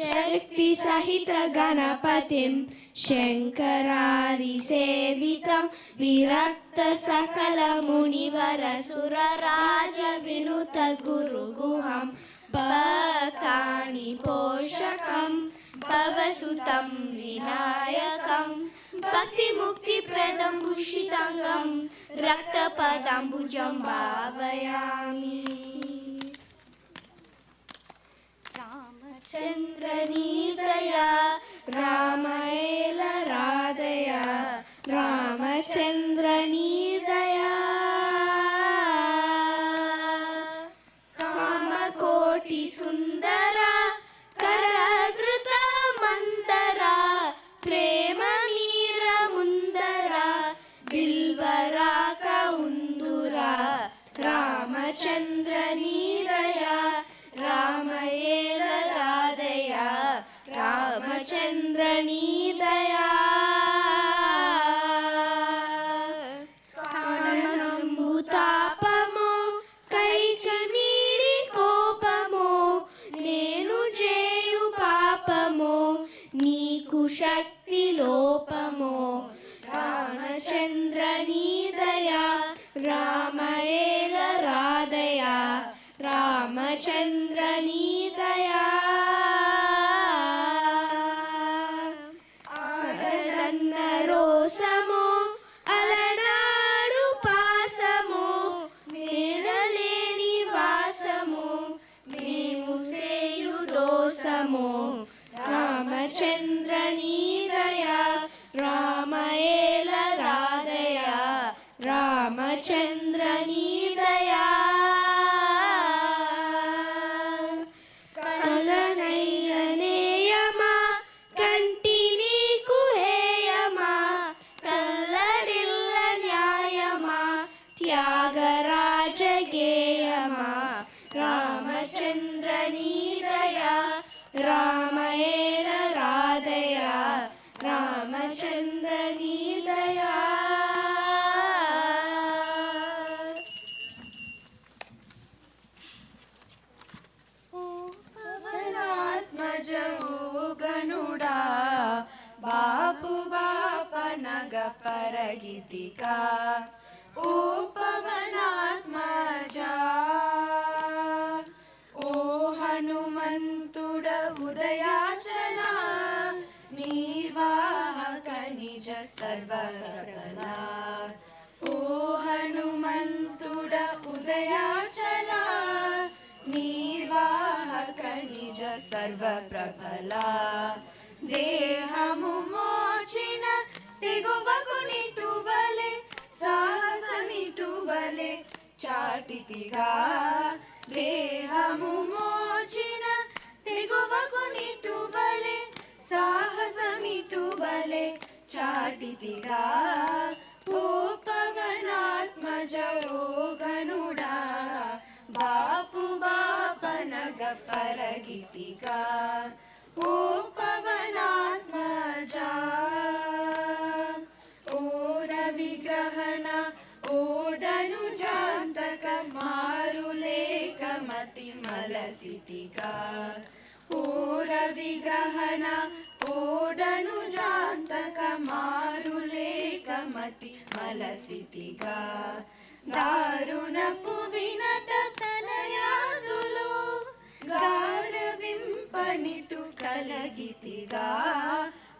शक्ति सहित गणपतिं शंकरादिसेवितं विरक्त सकल मुनिवर सुरराज विनुत गुरुगुहं भक्तानि पोषकं भवसुतं विनायकं भक्ति मुक्ति प्रदं भूषितांगं रक्तपदाम्बुजं भावयामि। रामचन्द्रनी दया रामायण राधया रामचन्द्रनी दया कामकोटि सुन्दरा करधृत मन्दरा प्रेम मीर मुन्दरा बिल्वराक उन्दुरा रामचन्द्रनी दया रामयेल राधया रामचन्द्रनी दया कारणंबुतापमो कैकमीरि कोपमो नेनु जेयु पापमो नीकु शक्ति लोपमो रामचन्द्रनी दया रामयेल राधया रामचन्द्रनी दया आडदन्न रोसमो अलनाडु पासमो मेललेनि वासमो मेमु सेयु दोसमो रामचन्द्रनी दया रामयेल राधया रामचन्द्रनी दया रामचन्द्रनी दया रामयेल राधया रामचन्द्रनी दया पवनात्मज गनुडा बापु बापनग परगितिका ओ पवनात्मजा ओ हनुमंतुड उदयाचला निर्वाहक निज सर्वप्रबला ओ हनुमंतुड उदयाचला निर्वाहक निज सर्वप्रबला देहमु मोचिन तेगुवगुनिटुवले साहसमिटुवले चाटितिगा देहमु मोचिन तेगुवगुनिटुवले साहसमिटुवले चाटितिगा ओ पवनात्मज ओ गनुडा बापु बापनग परगितिगा ओ पवनात्मजा ओ रविग्रहण ओडनु जान्तक मारुलेकमति मलसिटिगा ओ रविग्रहण ओडनु जान्तक मारुलेकमति मलसिटिगा दारुणपु विनट तनयादुलो गारविंपनिटु कलगितिगा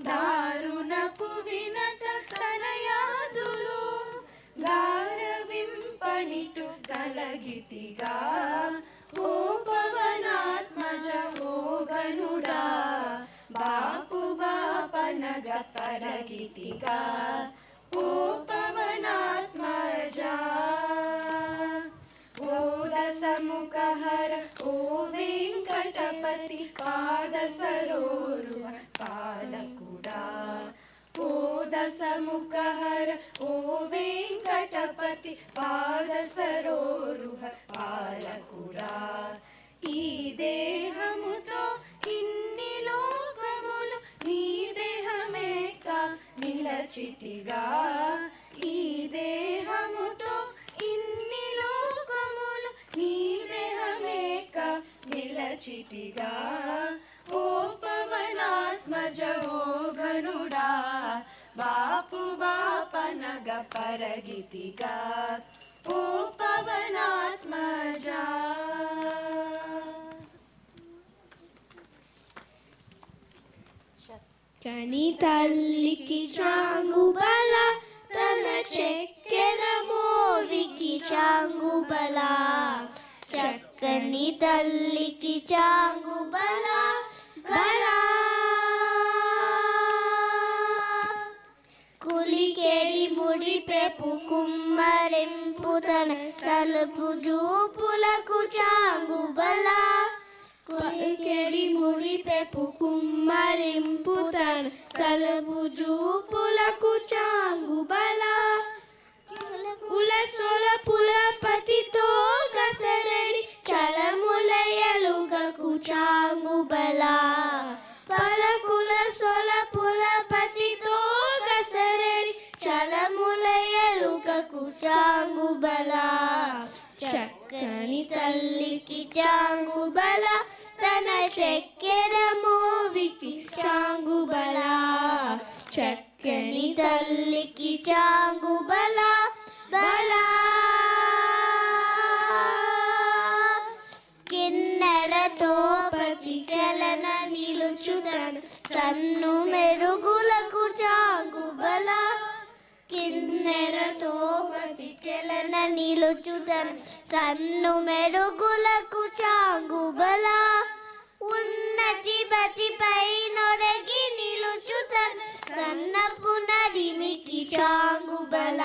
दारुणपु विनट तनयादुलो गारविंपनिटु कलगितिगा ओ पवनात्मज ओ गनुडा बापु बापनग परगितिगा ओ पवनात्मजा ओ दशमुखहर ओ वेंकटपति पादसरोरुह पालकुडा ओ दशमुखहर ओ वेंकटपति पादसरोरुह पालकुडा ఈ దేహముతో ఇన్ని లోకములు నీ దేహమేక నిలచితిగా ఈ దేహముతో ఇన్ని లోకములు నీ నిలచిటిగా ఓ పవనాత్మజ ఓ గనుడా బాపు బాపనగ పరగితిగా ఓ పవనాత్మజ. చక్కని తల్లికి చాంగుబల తన చక్కెర మోవికి చాంగుబల. చక్కని తల్లికి చాంగుబల బల. కులికెడి ముడిపెపు కుమ్మరింపు తన సలుపు జూపులకు చాంగుబల. కులికెడి ముడిపెపు కుమ్మరింపు తన సలుపు జూపులకు చాంగుబల. కులసొల పులపతితో గసరడి చలములయలుగకు చాంగుబల. పలకుల సొల పులపతితో గసరడి చలములయలుగకు చాంగుబల. చక్కని తల్లికి చాంగుబల తన చక్కెర మోవికి చాంగుబల. చక్కని తల్లికి చాంగుబల బల. కిన్నెరతో పతికెలన నిలుచుతను సన్ను మెరుగులకు చాంగుబల. కిన్నెరతో పతికెలన నిలుచుతను సన్ను మెరుగులకు చాంగుబల. ఉన్నతి బతిపై నొరగి నిలుచుతను సన్నపు నడిమికి చాంగుబల.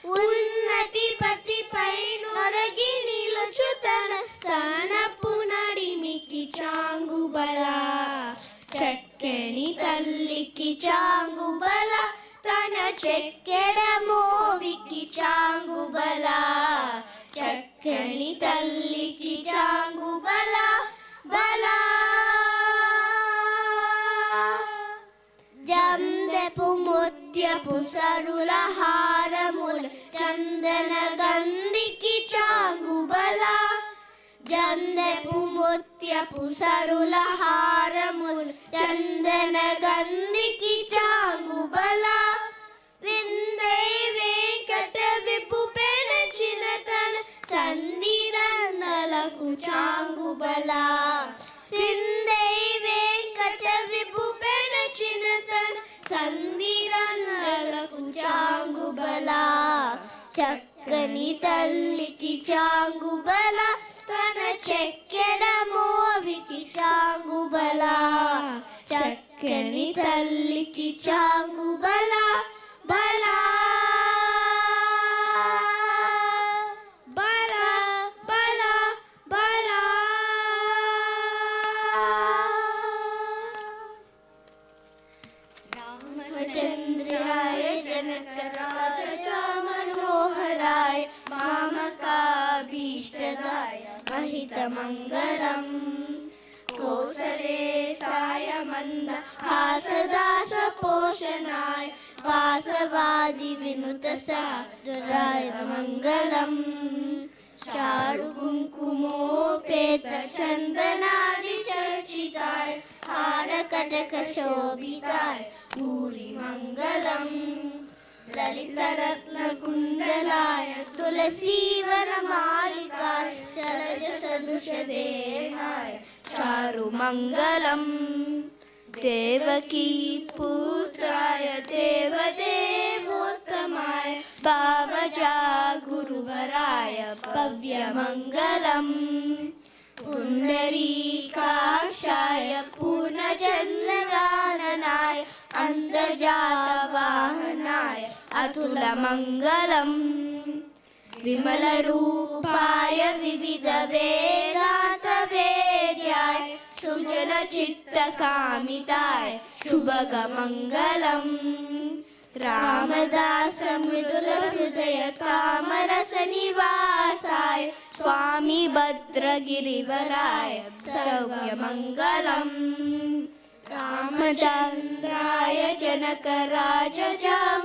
ఉన్నతి పతిపై నొరగి నిలుచుతను సన్నపు నడిమికి చాంగుబల. చక్కని తల్లికి చాంగుబల తన చక్కెర మోవికి చాంగుబల. చక్కని తల్లికి చాంగుబల బల. జందెపు ముత్యపు సరుల హారముల చందన గంధికి చాంగుబల. జందెపు ముత్యపు సరుల హారముల చందన గంధికి చాంగుబల. విందై వెంకట విపు పెనచిన తన సంధిదనలకు చాంగుబల. విందై వెంకట విపు పెనచిన తన సంధిదనలకు చాంగుబల. చక్కని తల్లికి చాంగుబల తన చక్కెర మోవికి చాంగుబల. చక్కని తల్లికి చాంగుబల బల. బల బల బల. రామచంద్రాయ జనకరాజ మనోహరాయ మామకాభీష్టదాయ महितमङ्गलम्. कोसलेशाय मन्दहासदास पोषणाय वासवादि विनुत सादराय मङ्गलम्. चारु कुङ्कुमोपेत चन्दनादि चर्चिताय हारकटक शोभिताय भूरि मङ्गलम्. ललितरत्नकुण्डलाय तुलसीवनमालिकाय जलजसदृशदेहाय चारुमङ्गलम्. देवकी पुत्राय देवदेवोत्तमाय भावजा गुरुवराय भव्यमङ्गलम्. पुण्डरीकाक्षाय पूर्णचन्द्रकाननाय अन्तर्जातवाहनाय अतुलमङ्गलम्. विमलरूपाय विविधवेदान्तवेद्याय सुजनचित्तकामिताय शुभगमङ्गलम्. रामदास मृदुलहृदय तामरसनिवासाय स्वामी भद्रगिरिवराय सौम्यमङ्गलम्. रामचन्द्राय Janakraj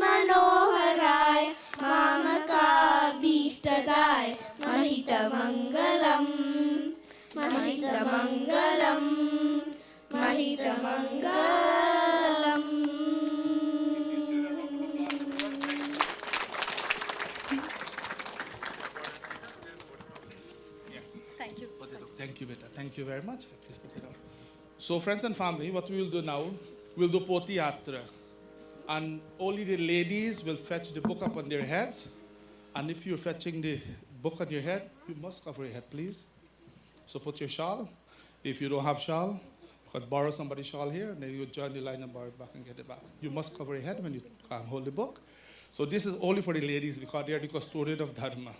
Manoharrai मामकाभीष्टदाय महितमङ्गलम्. महितमङ्गलम् महितमङ्गलम्. Thank you, beta. Thank you very much. Please put it on. So, friends and family, what we will do now, we'll do Poti Yatra. And only the ladies will fetch the book up on their heads. And if you're fetching the book on your head, you must cover your head, please. So put your shawl. If you don't have shawl, you can borrow somebody's shawl here, and then you join the line and borrow it back and get it back. You must cover your head when you can't hold the book. So this is only for the ladies because they are the custodian of Dharma.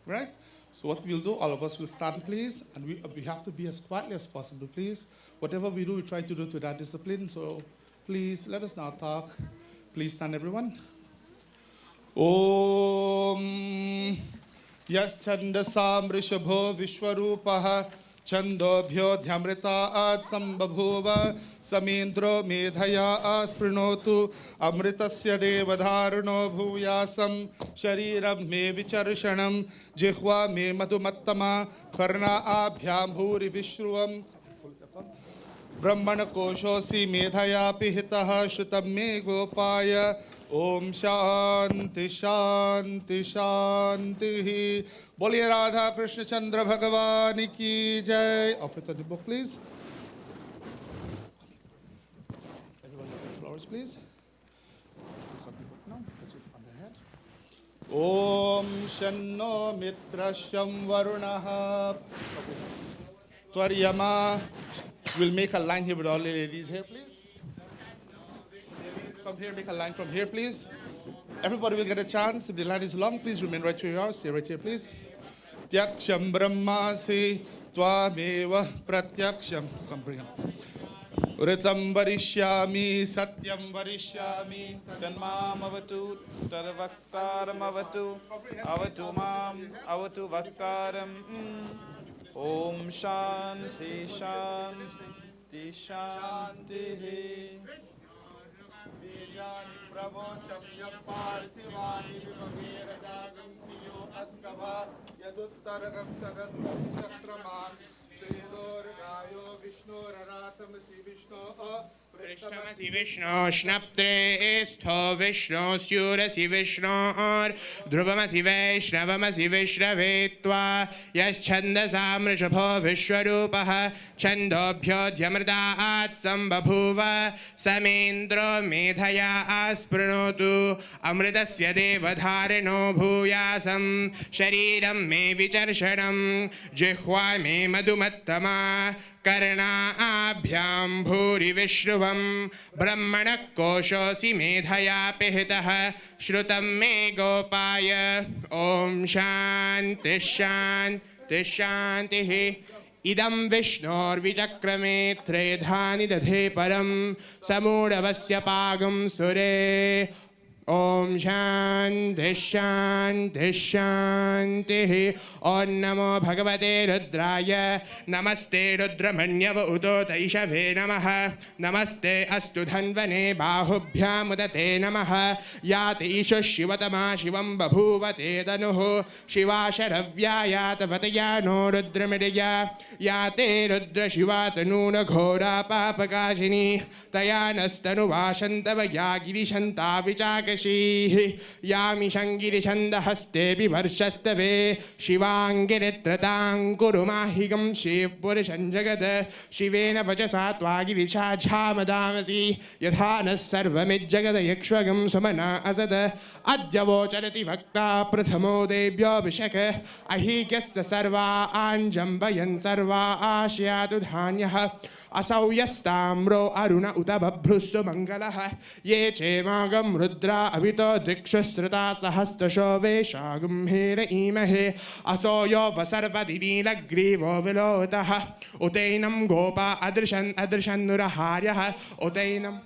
Right? So what we'll do, all of us will stand, please, and we have to be as quietly as possible, please. Whatever we do, we try to do it with that discipline. So please, let us not talk. Please stand, everyone. Om Yaschandasam Rishabho Vishwarupaha Chandobhyo Dhyamritaat Sambabhuva Samindro Medhaya Asprinotu Amritasya Devadharano Bhuyasam Shariram Me Vicharshanam Jihva Me Madhumattama Karna Abhyam Bhuri Vishruvam Brahmana Koshosi Medhaya Pihitaha Shrutam Me Gopaya Om Shanti Shanti Shanti. Boliye Radha Krishna Chandra Bhagavani ki jai. Offer it on the book, please. Everyone look at the flowers, please. Look at the book now. Put it on the head. Om Shanno Mitra Sham Varunaha Tvaryama. We'll make a line here with all the ladies here, please. Come here, make a line from here, please. Everybody will get a chance. If the line is long, please remain right where you are. Stay right here, please. Tyaksham brahmasi tvameva pratyaksham. Come bring him. Ritam varishyami satyam varishyami Tanmam avatu tarvaktaram avatu avatu mam avatu vaktaram. Om Shanti Shanti Shanti. Viryani pravochamya partivani vivavera jagam siyo askava yaduttaragam sagastam sakraman Sridor gayo Vishnuraratam si Vishnu Krishnamasi Vishnu Shnaptre Estho Vishnu Syurasi Vishnu Dhruvamasi Vaishnavamasi Vishravetva Yaschandasam Rishabho Vishwarupaha Chandobhyo Dhyamritaat Sambabhuva Samindro Medhaya Asprinotu Amritasya Devadharino Bhuyasam Shariram Me Vicharshanam Jihva Me Madhumattama Karna Abhyam Bhuri Vishruvam Brahmana Koshosi Medhaya Pihitaha Shrutam Me Gopaya Om Shanti Shanti Shanti. Idam Vishnor Vichakrame Tredhani Dadhe Param Samudavasya Pagam Sure. Om Shanti Shanti Shanti. Om Namo Bhagavate Rudraya. Namaste Rudramanyava Udota Ishave Namaha. Namaste Astu Dhanvane Bahubhyam Udate Namaha. Yati Isha Shivatama Shivam Babhuvate Danuhu. Shiva Sharavyaya Tavatayano Rudramidya. Yate Rudra Shivatanuna Ghora Papakashini. Tayanastanu Vashantavaya Girishanta Vichaka Yami Shangiri Shanda Haste Bivarshastave Shivangiritratam Kurumahigam Shiv Purishan Jagada Shivena Vachasatva Girisha Jhamadamasi Yathanas Sarvamid Jagada Yakshwagam Samana Asada Adjavo Charati Vakta Prathamo Debhyo Vishaka Ahikyasya Sarva Anjambayan Sarva Ashyatu Dhanyaha Asauyastamro Aruna Utababhrusu Mangalaha Ye Chemagam Rudra Avito Dikshasrata Sahastasho Veshagam Hera Imahe Asoyo Vasarvadinila Grivo Velotaha Utainam Gopa Adrishan Nuraharyaha Utainam.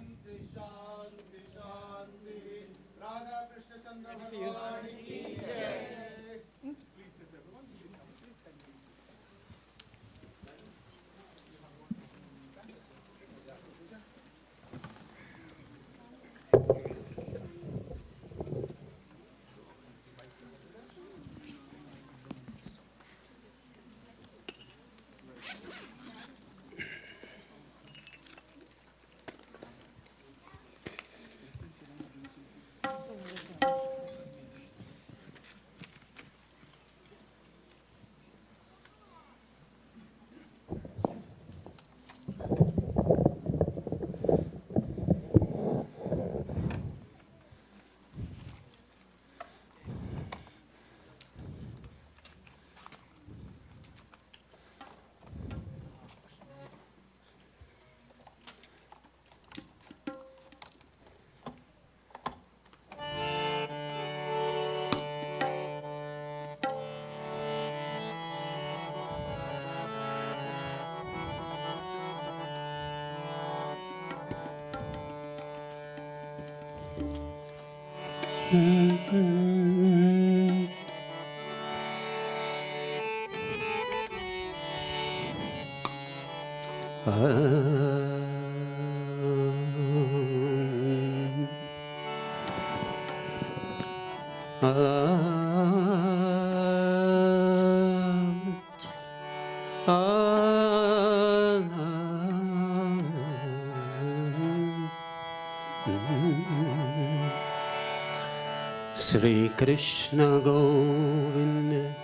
Shri Krishna Govinda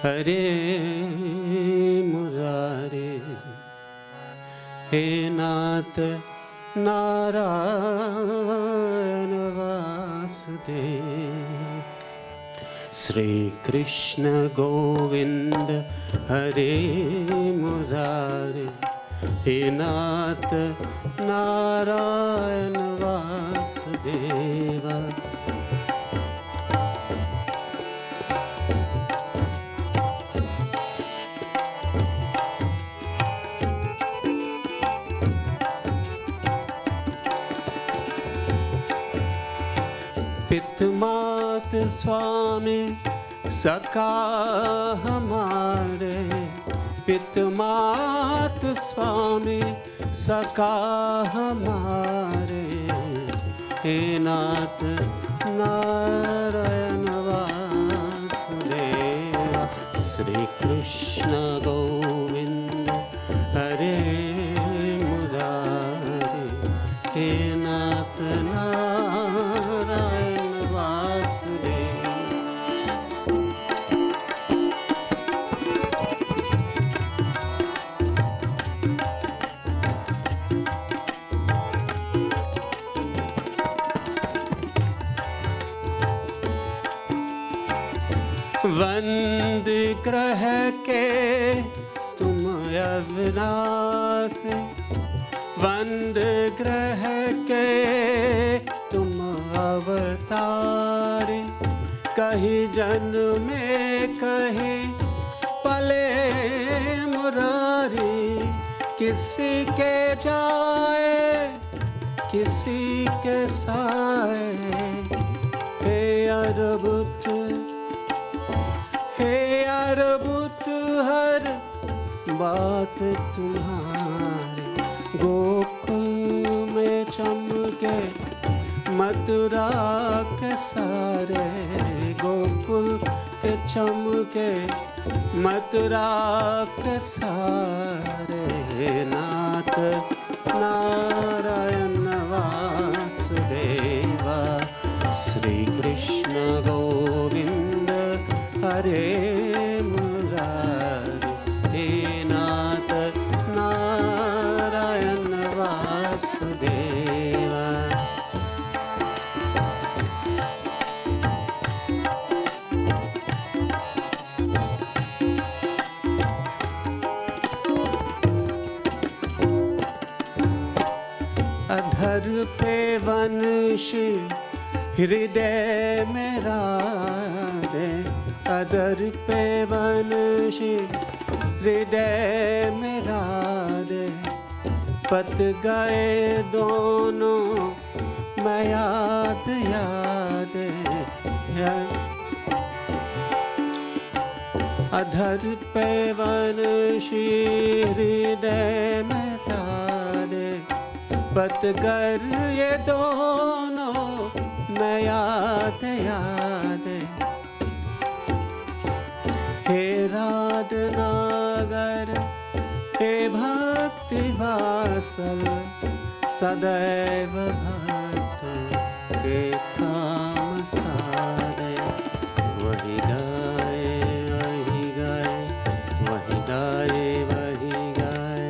Hare Murare He Nath Narayana Vasudeva Shri Krishna Govinda Hare Murare He Nath Narayana Vasudeva पितमात स्वामी सखा हमारे पितमात स्वामी सखा हमारे हे नाथ नारायण वासुदेव श्री कृष्ण गोविंद हरे मुरारे हे नाथ Narayan one ग्रह के तुम अविनाशी one ग्रह के तुम अवतारी कहीं जन्मे कहीं पले मुरारी किसी के जाए किसी के साए हे अद्भुत हर बात तुम्हारी गोकुल में चमके मथुरा के सारे गोकुल के चमके मथुरा के सारे नाथ नारायण वासुदेवा श्री कृष्ण गोविंद हरे मुरारी हे नाथ नारायण वासुदेवा अधर पे वंशी हृदय मेरा दे अधर पे वंशी हृदय मेरा दे पत गए दोनों मैं याद याद अधर पे वंशी हृदय मेरा दे पत गर ये दोनों मैं याद याद हे राध नागर हे भक्ति वासल सदैव भक्त के काम सारे वही गाए वही गाए वही गाए वही गाए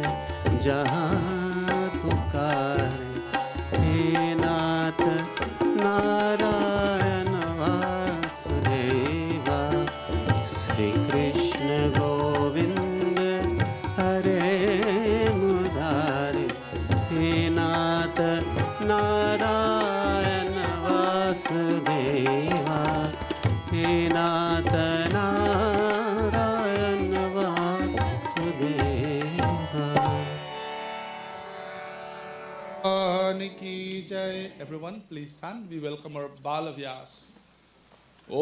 जहाँ नारायण वासुदेवा श्री कृष्ण गोविंद हरे मुरारे हे नाथ नारायण वासुदेवा हे नाथ नारायण वासुदेवा की जय। Everyone, please stand. We welcome our Balavyas. Om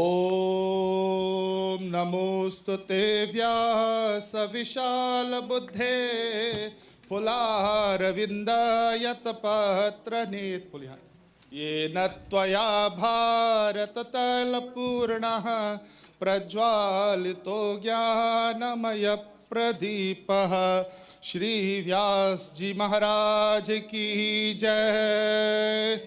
Namostute Vyasa Vishal Buddhe Pularavinda Patra Net Yena Tvaya Bharatala Purnaha Prajwalito Jnanamaya Pradipaha Shri Vyas Ji Maharaj Ki Jai.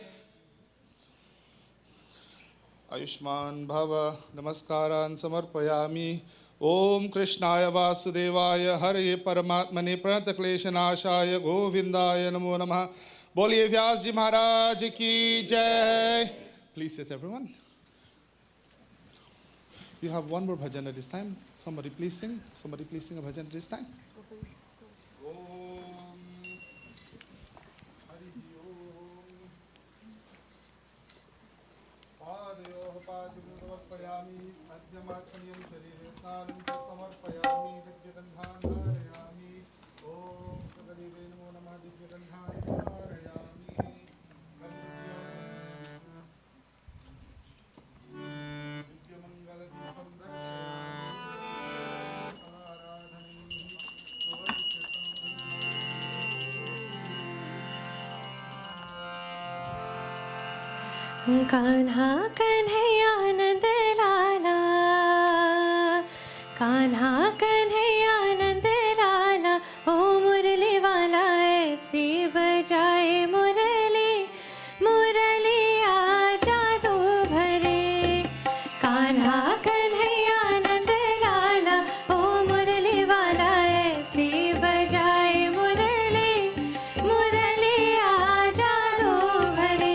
Ayushman Bhava Namaskaran Samarpayami. Om Krishnaya Vasudevaya Hare Paramatmane Pranatakleshanashaya Govindaya Namo Namaha. Boliye Vyas Ji Maharaj Ki Jai. Please sit, everyone. You have one more bhajan at this time. Somebody please sing. Somebody please sing a bhajan at this time. Kanha Kanhaiya नंद लाला, कान्हा कन्हैया नंद लाला, ओ मुरली वाला ऐसी बजाए मुरली, मुरली आजा दो भरे। कान्हा कन्हैया नंद लाला, ओ मुरली वाला ऐसी बजाए मुरली, मुरली आजा दो भरे।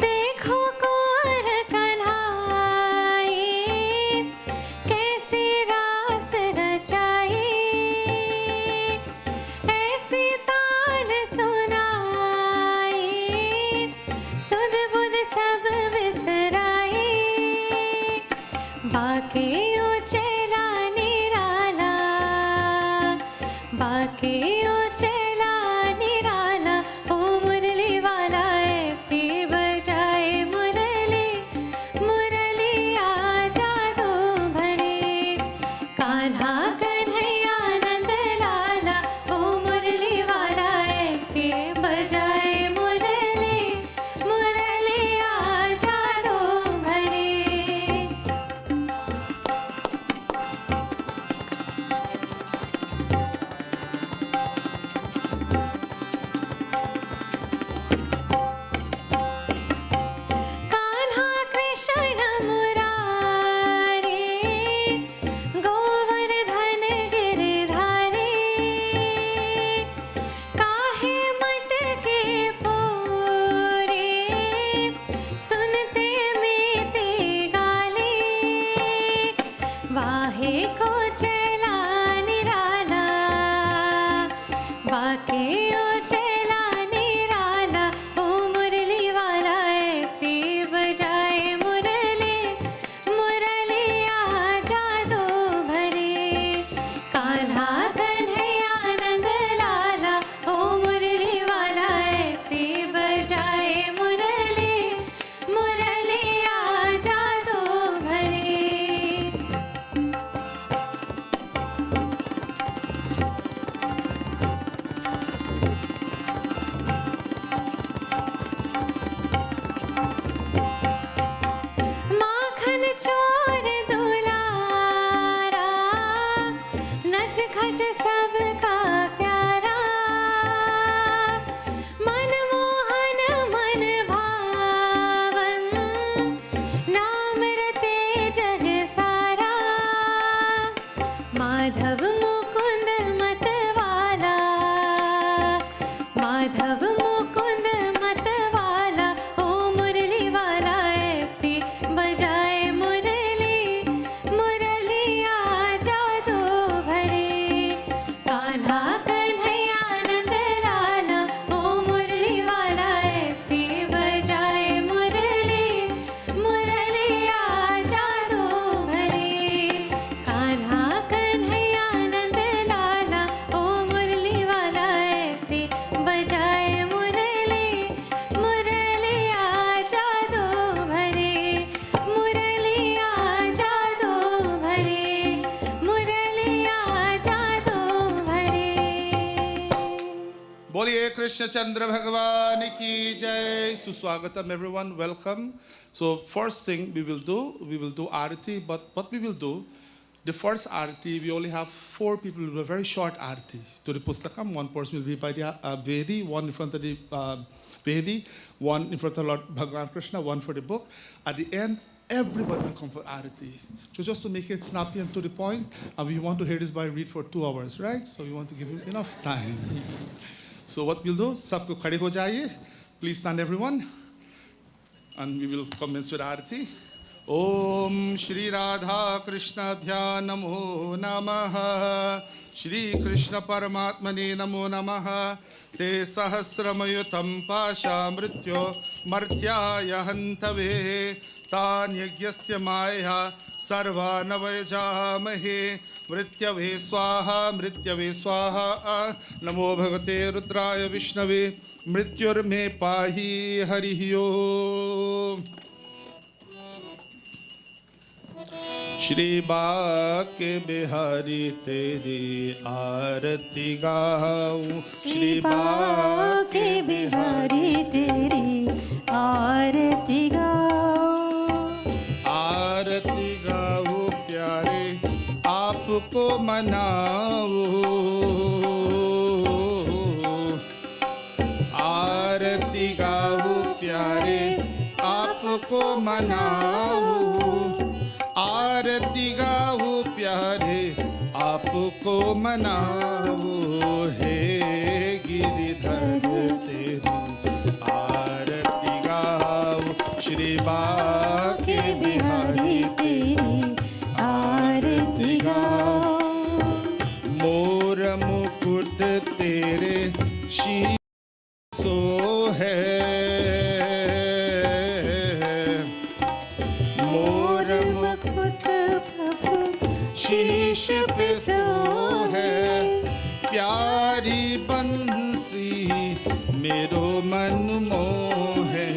देखो कुंवर कन्हाई, कैसी रास रचाई, ऐसी तान सुनाई, सुध बुध सब बिसराई। बाकी उचेला निराला, बाकी उचेला निराला, ओ मुरली वाला ऐसी बजाए मुरली, मुरली आजा दो भरे। कान्हा कन्हैया नंद लाला, ओ मुरली वाला ऐसी बजाए मुरली, मुरली आजा दो भरे। कान्हा कृष्ण मुरारी, गोवर्धन गिरधारी, काहे मटके पूरे, सुनते मीते गाली। वाहे को चला निराला, बाकी ओ चला निराला, ओ मुरली वाला ऐसी बजाए मुरली, मुरली आजा दो भरे। कान्हा कन्हैया नंद लाला, ओ मुरली वाला ऐसी बजाए मुरली, मुरली आजा दो भरे। माखन चोर दुलारा, नटखट सबका प्यारा, मनमोहन मन भावन, नाम रते जग सारा। माधव मुकुंद मतवाला, माधव मुकुंद मतवाला, ओ मुरली वाला ऐसी बजाए मुरली, मुरली आजा दो भरे। कान्हा बोलिए कृष्ण चंद्र भगवान की जय. Suswagatam everyone, welcome. So first thing we will do aarti, but what we will do, the first aarti, we only have 4 people with a very short aarti. To the pustakam, one person will be by the Vedi, one in front of the Vedi, one in front of Lord Bhagavan Krishna, one for the book. At the end, everybody will come for aarti. So just to make it snappy and to the point, and we want to hear this by read for 2 hours, right? So we want to give you enough time. So what we'll do, sabko khade ho jaiye. Please stand everyone. And we will commence with aarti. Om Shri Radha Krishna Bhya Namo Namaha. Shri Krishna Paramatmane Namo Namaha. Te Sahasramayutam Pasha Mrityo Martyaya Hantave. Tanyagyasya Maya Sarva Navajamahe. Mrityave Swaha Namo Bhagavate Rudraya Vishnave Mrityur me pahi Harihi Om. Shri Bhake Bihari Teri Aarti Gaun. Shri Bhake Bihari Teri Aarti Gaun. Aarti Gaun Pyare Aapko Manaun. Aarti Gaun Pyare Aapko Manaun. आरती गाओ प्यारे आपको मनाओ हे गिरिधर तेरी आरती गाओ श्री बाके बिहारी तेरी आरती गाओ मोर मुकुट तेरे शीसो है शीश पे सो है प्यारी बंसी मेरो मन मोहे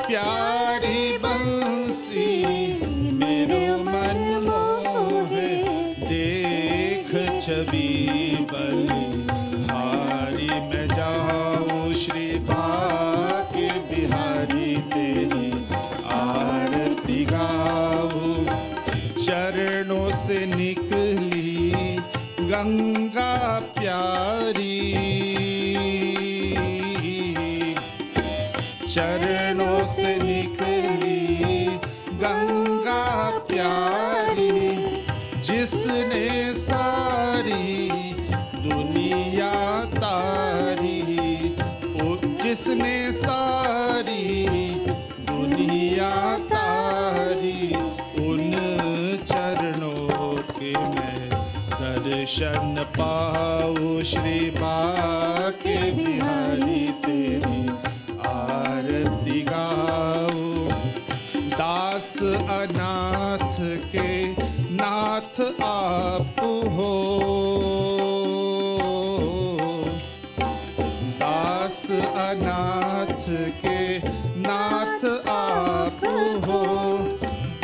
प्यारी बंसी मेरो मन मोहे देख छवि बलिहारी मैं जाऊं श्री बाके बिहारी तेरी आरती गाऊं चरणों से निकली गंगा प्यारी चरणों से निकली गंगा प्यारी जिसने सारी दुनिया तारी जिसने सारी दुनिया तारी उन चरणों के मैं दर्शन पाऊं श्री बाके बिहारी तेरी आरती गाऊं दास अनाथ के नाथ आप हो दास अनाथ के नाथ आप हो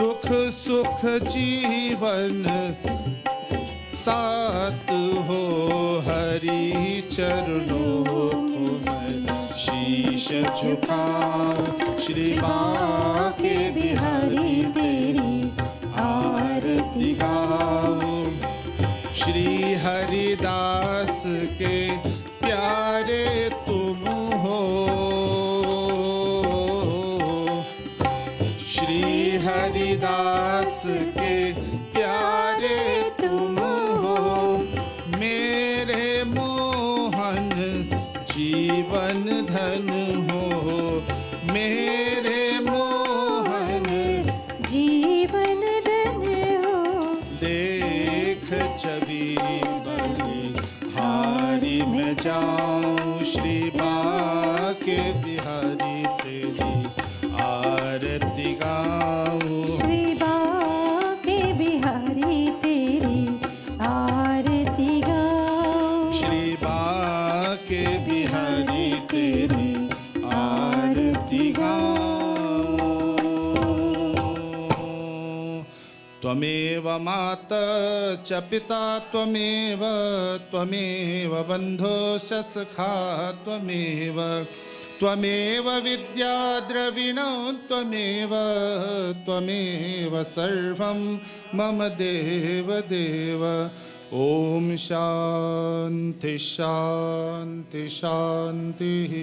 दुख सुख जीवन साथ हो हरि चरणों को मैं शीश झुकाऊं श्री बाके बिहारी तेरी आरती गाऊं श्री हरिदास के प्यारे तुम हो श्री हरिदास के प्यारे तुम हो मेरे मोहन जीवन धन हो मेरे मोहन जीवन धन हो देख छवि बलिहारी में जाऊं श्री बाके बिहारी तेरी आरती गाऊं श्री बाके बिहारी तेरी आरती गाऊं श्री बाके बिहारी तेरी आरती गाऊं त्वमेव माता च पिता त्वमेव त्वमेव बन्धुश्च सखा त्वमेव त्वमेव विद्या द्रविणो त्वमेव त्वमेव सर्वं मम देव देव ॐ शान्ति शान्ति शान्तिः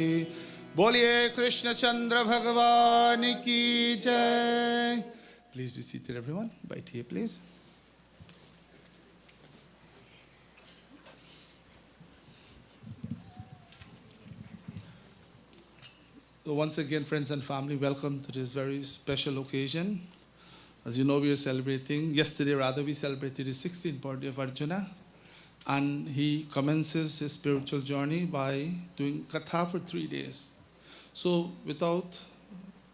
बोलिए कृष्णचंद्र भगवान की जय. Please be seated, everyone. Right here, please. So once again, friends and family, welcome to this very special occasion. As you know, we are celebrating, yesterday rather, we celebrated the 16th birthday of Arjuna. And he commences his spiritual journey by doing Katha for 3 days. So without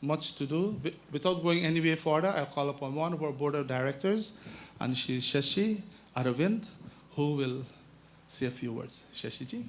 much to do, without going any way further, I call upon one of our board of directors, and she is Shashi Aravind, who will say a few words. Shashi ji.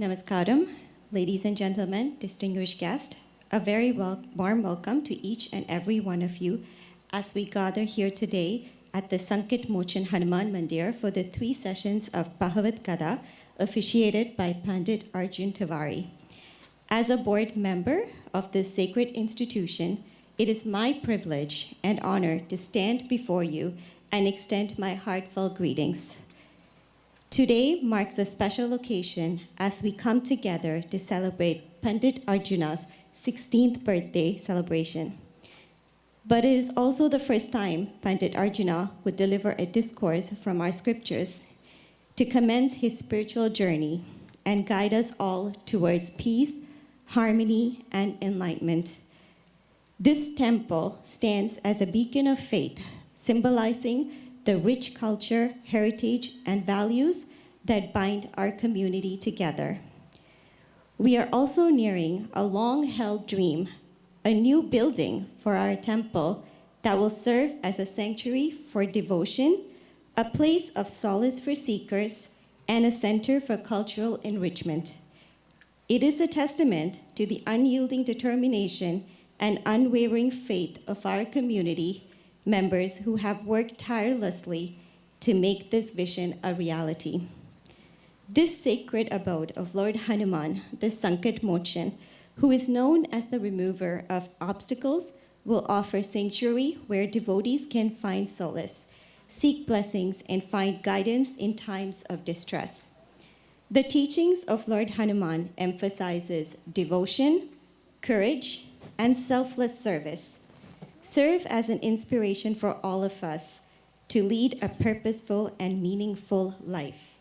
Namaskaram, ladies and gentlemen, distinguished guests. A very warm welcome to each and every one of you as we gather here today at the Sanket Mochan Hanuman Mandir for the 3 sessions of Bhagavat Katha officiated by Pandit Arjun Tiwari. As a board member of this sacred institution, it is my privilege and honor to stand before you and extend my heartfelt greetings. Today marks a special occasion as we come together to celebrate Pandit Arjuna's 16th birthday celebration. But it is also the first time Pandit Arjuna would deliver a discourse from our scriptures to commence his spiritual journey and guide us all towards peace, harmony, and enlightenment. This temple stands as a beacon of faith, symbolizing the rich culture, heritage, and values that bind our community together. We are also nearing a long-held dream, a new building for our temple that will serve as a sanctuary for devotion, a place of solace for seekers, and a center for cultural enrichment. It is a testament to the unyielding determination and unwavering faith of our community members who have worked tirelessly to make this vision a reality. This sacred abode of Lord Hanuman, the Sanket Mochan, who is known as the remover of obstacles, will offer sanctuary where devotees can find solace, seek blessings, and find guidance in times of distress. The teachings of Lord Hanuman emphasizes devotion, courage, and selfless service. Serve as an inspiration for all of us to lead a purposeful and meaningful life.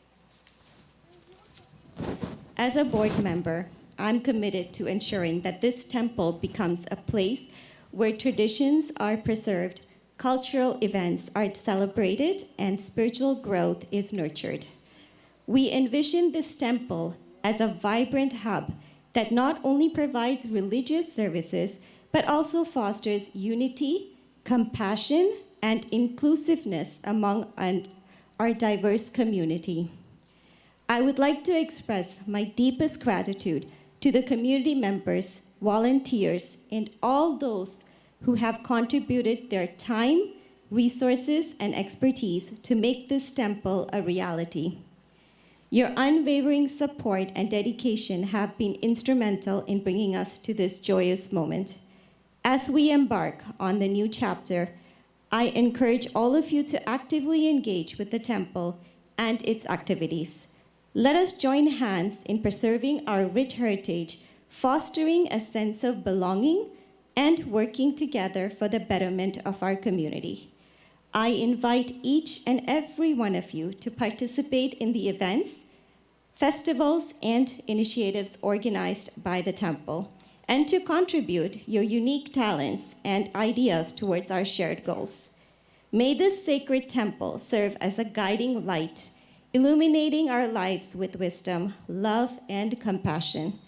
As a board member, I'm committed to ensuring that this temple becomes a place where traditions are preserved, cultural events are celebrated, and spiritual growth is nurtured. We envision this temple as a vibrant hub that not only provides religious services, but also fosters unity, compassion, and inclusiveness among our diverse community. I would like to express my deepest gratitude to the community members, volunteers, and all those who have contributed their time, resources, and expertise to make this temple a reality. Your unwavering support and dedication have been instrumental in bringing us to this joyous moment. As we embark on the new chapter, I encourage all of you to actively engage with the temple and its activities. Let us join hands in preserving our rich heritage, fostering a sense of belonging, and working together for the betterment of our community. I invite each and every one of you to participate in the events, festivals, and initiatives organized by the temple, and to contribute your unique talents and ideas towards our shared goals. May this sacred temple serve as a guiding light illuminating our lives with wisdom, love, and compassion.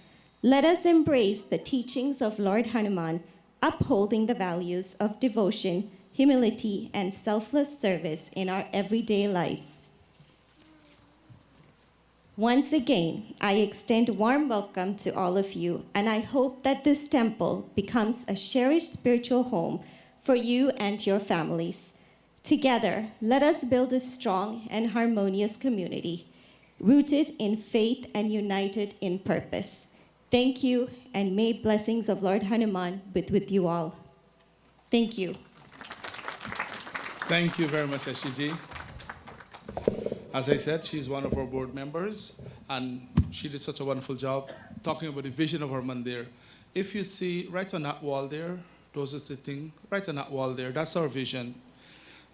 Let us embrace the teachings of Lord Hanuman, upholding the values of devotion, humility, and selfless service in our everyday lives. Once again, I extend warm welcome to all of you, and I hope that this temple becomes a cherished spiritual home for you and your families. Together, let us build a strong and harmonious community, rooted in faith and united in purpose. Thank you, and may blessings of Lord Hanuman be with you all. Thank you. Thank you very much, Ashiji. As I said, she's one of our board members, and she did such a wonderful job talking about the vision of our mandir. If you see right on that wall there, those are sitting right on that wall there, that's our vision.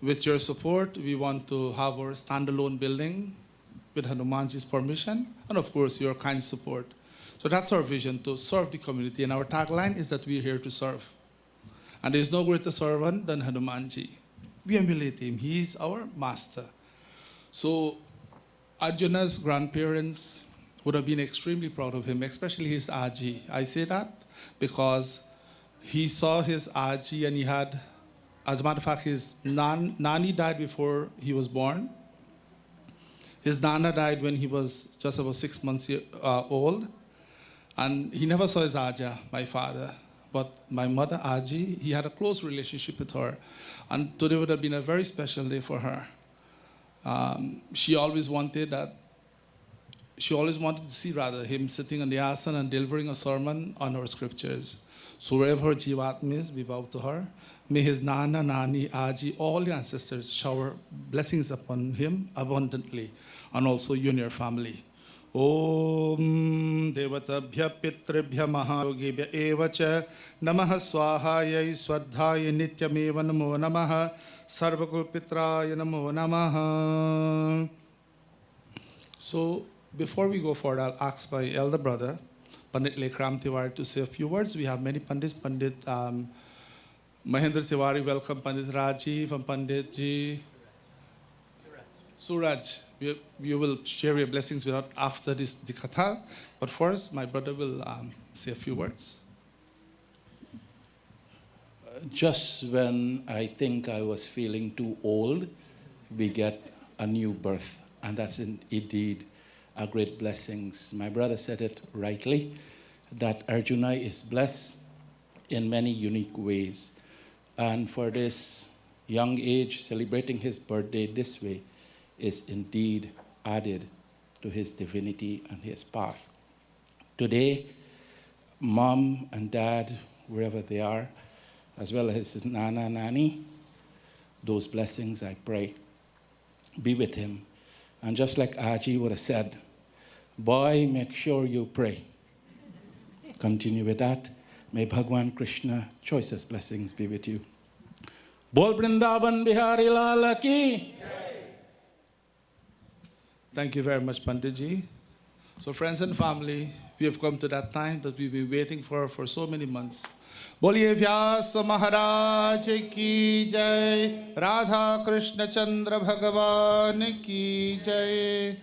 With your support, we want to have our standalone building with Hanumanji's permission, and of course, your kind support. So that's our vision, to serve the community, and our tagline is that we're here to serve. And there's no greater servant than Hanumanji. We emulate him, he's our master. So Arjuna's grandparents would have been extremely proud of him, especially his Aji. I say that because he saw his Aji and he had, as a matter of fact, his Nani died before he was born. His Nana died when he was just about 6 months old. And he never saw his Aja, my father. But my mother, Aji, he had a close relationship with her. And today would have been a very special day for her. She always wanted to see him sitting on the asana and delivering a sermon on our scriptures. So wherever her Jivatma is, we bow to her. May his Nana, Nani, Aji, all the ancestors shower blessings upon him abundantly, and also you and your family. Om Devatabhya Pitribhya Mahayogibhya Evacha Namaha Swahaya Swadhaya Nityameva Namo Namaha Sarvakulpitraya Namo Namaha. So before we go forward, I'll ask my elder brother, Pandit Lekram Tiwari, to say a few words. We have many Pandits. Pandit Mahendra Tiwari, welcome. Pandit Rajiv and Pandit Ji. Suraj, you will share your blessings with us after the Katha. But first, my brother will say a few words. Just when I think I was feeling too old, we get a new birth. And that's indeed a great blessing. My brother said it rightly, that Arjuna is blessed in many unique ways. And for this young age, celebrating his birthday this way is indeed added to his divinity and his path. Today, mom and dad, wherever they are, as well as his Nana, Nani, those blessings, I pray, be with him. And just like Aji would have said, boy, make sure you pray. Continue with that. May Bhagwan Krishna choicest blessings be with you. Bol Vrindavan Bihari Lal ki. Thank you very much, Panditji. So friends and family, we have come to that time that we've been waiting for so many months. Boliye Vyasa Maharaj ki jai, Radha Krishna Chandra Bhagavan ki jai.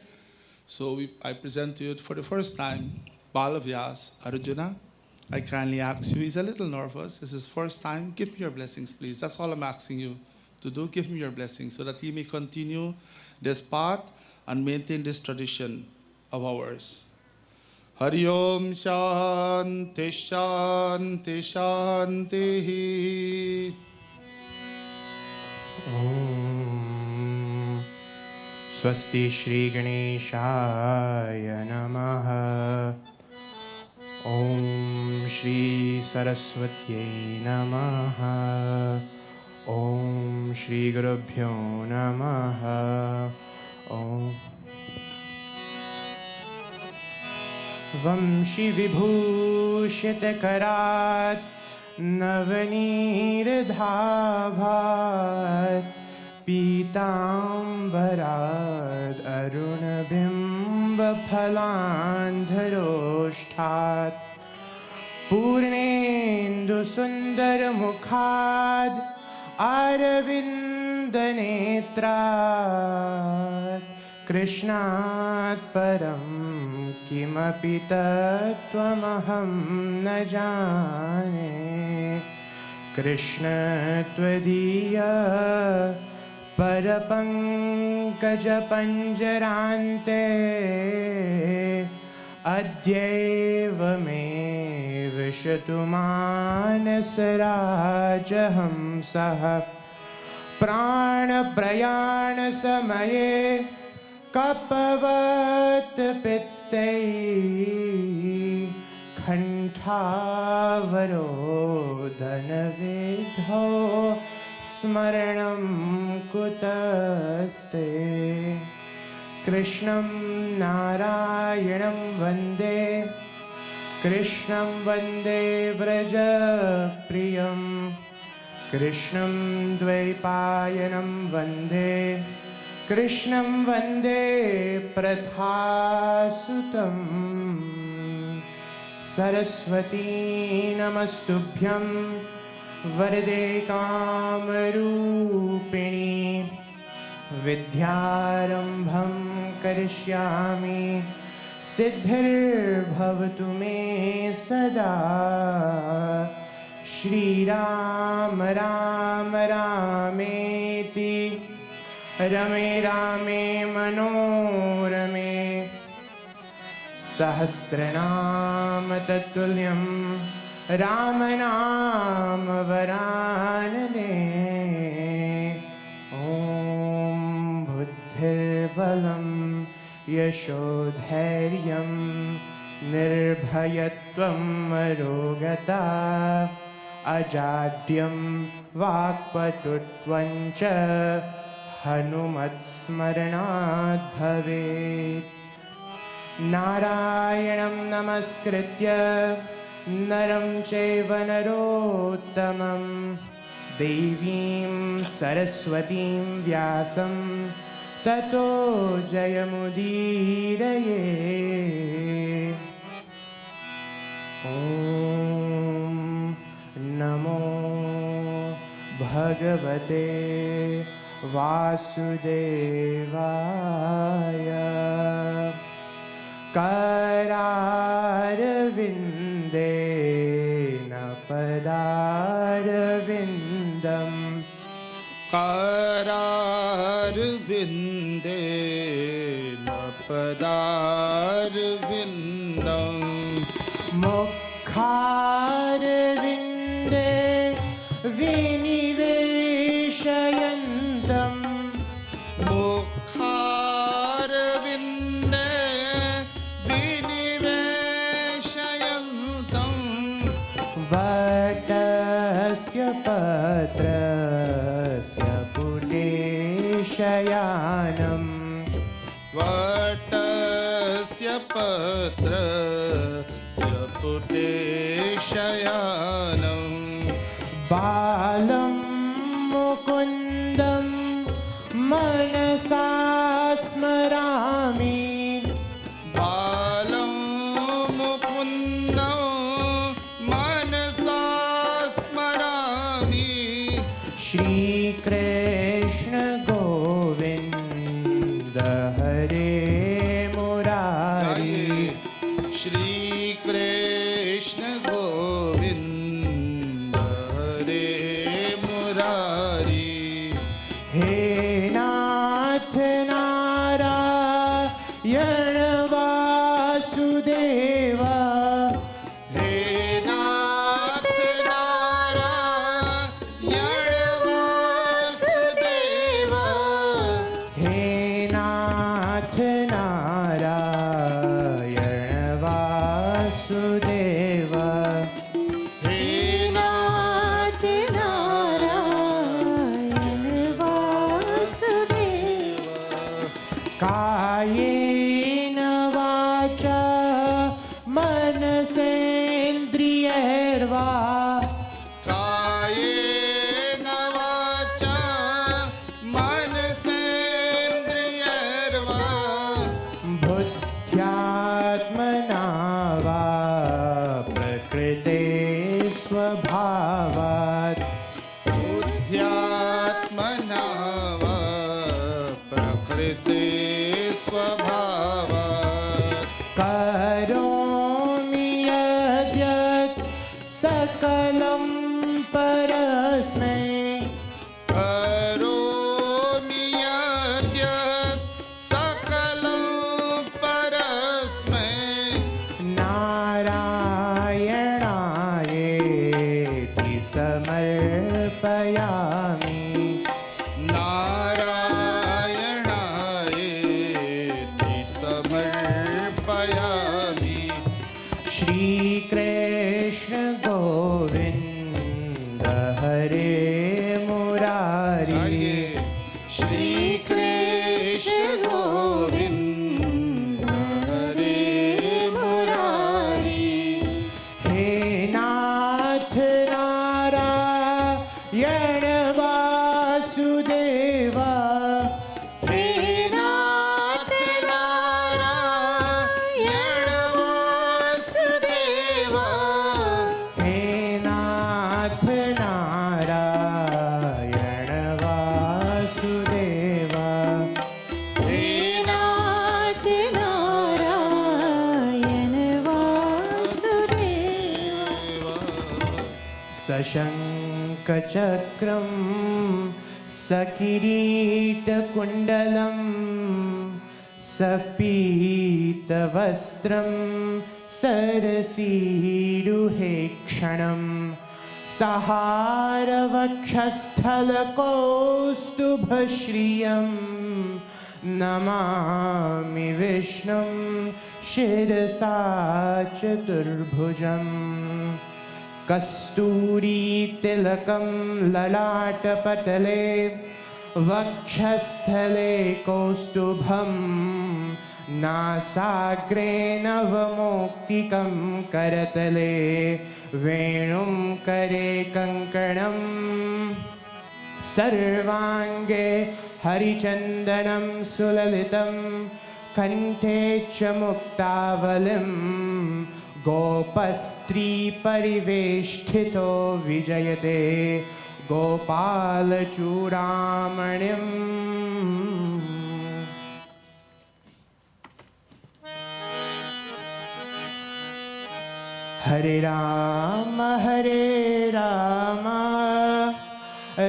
So I present to you for the first time, Bala Vyas, Arjuna. I kindly ask you, he's a little nervous. This is his first time. Give me your blessings, please. That's all I'm asking you to do. Give me your blessings so that he may continue this path and maintain this tradition of ours. Hari Om Shanti Shanti Shanti. Om Swasti Shri Ganeshaya Namaha. Om Shri Saraswatyai Namaha. Om Shri Gurubhyo Namaha. Om Vamshi Vibhushit Karat Navanir Dhabhat Pitambarad Arunabimba Phalandharoshthat Purnendu Sundar Mukhad Aravinda Netrat कृष्णात् परं किमपि तत्त्वमहं न जाने कृष्ण त्वदीय परपङ्कजपञ्जरान्ते अद्यैव मे विशतु मानसराजहंसः प्राणप्रयाणसमये कपवत् पित्तैः कण्ठावरोधनविद्धो स्मरणं कुतस्ते कृष्णं नारायणं वन्दे कृष्णं वन्दे व्रजप्रियं कृष्णं द्वैपायनं वन्दे कृष्णं वन्दे प्रथासुतं सरस्वती नमस्तुभ्यं वरदे कामरूपिणी विद्यारम्भं करिष्यामि सिद्धिर्भवतु मे सदा श्रीराम राम रामेति रमे रामे मनोरमे सहस्रनाम तत्तुल्यं रामनाम वरानने ॐ बुद्धिर्बलं यशोधैर्यं निर्भयत्वं अरोगता अजाड्यं वाक्पटुत्वं च हनुमत्स्मरणात् भवेत् नारायणं नमस्कृत्य नरं चैव नरोत्तमं देवीं सरस्वतीं व्यासं ततो जयमुदीरये ॐ नमो भगवते वासुदेवाय करारविन्देन पदारविन्दम् करारविन्देन पदारविन्दम् मुखारविन्दे विनिवेशयन्तम् मुखारविन्दे विनिवेशयन्तम् वटस्य पत्रस्य पुटेशयानम् वटस्य पत्रस्य पुटेशयानम् बालं मुकुन्दं मनसा स्मरामि बालं मुकुन्दं मनसा स्मरामि श्रीकृष्ण गोविन्द हरे मुरारी श्रीकृष्ण गोविन्द हरे मुरारी हे नाथ नारायण वासुदेव हे नाथ नारायण वासुदेव हे नाथ नारायण वासुदेव हे नाथ नारायण वासुदेव कायेन वाचा मनसेन्द्रियैर्वा कायेन वाचा मनसेन्द्रियैर्वा बुद्ध्यात्मना वा प्रकृते स्वभावात् बुद्ध्यात्मना वा प्रकृते समर्पयामि नारायणायेति समर्पयामि श्रीकृष्ण गोविन्द हरे मुरारी श्री कृष्ण गोविंद हरे मुरारी हे नाथ नारायण वासुदेवा हे नाथ नारायण वासुदेवा हे नाथ नारायण वासुदेवा हे नाथ नारायण वासुदेवा सशङ्खचक्रं सकिरीटकुण्डलं सपीतवस्त्रं सरसीरुहेक्षणं सहारवक्षस्थलकौस्तुभश्रियं नमामि विष्णुं शिरसा चतुर्भुजम् कस्तूरीतिलकं ललाटपटले वक्षस्थले कौस्तुभं नासाग्रे नवमौक्तिकं करतले वेणुं करे कङ्कणं सर्वाङ्गे हरिचन्दनं सुललितं कण्ठे च मुक्तावलिं गोपस्त्रीपरिवेष्टितो विजयते गोपालचूडामणिम् हरे राम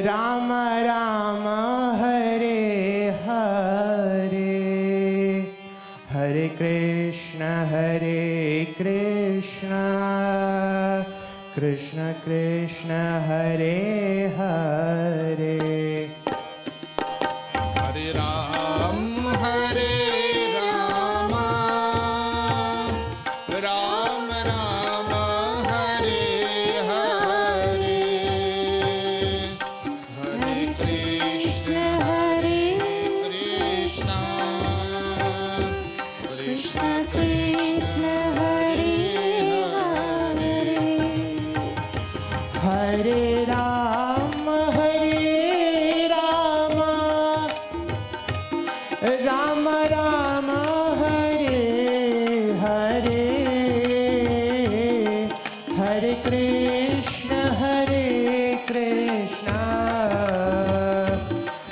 राम राम हरे हरे हरे कृष्ण कृष्ण कृष्ण हरे हरे हरे राम राम राम हरे हरे हरे कृष्ण कृष्ण कृष्ण हरे हरे हरे राम राम राम हरे हरे हरे कृष्ण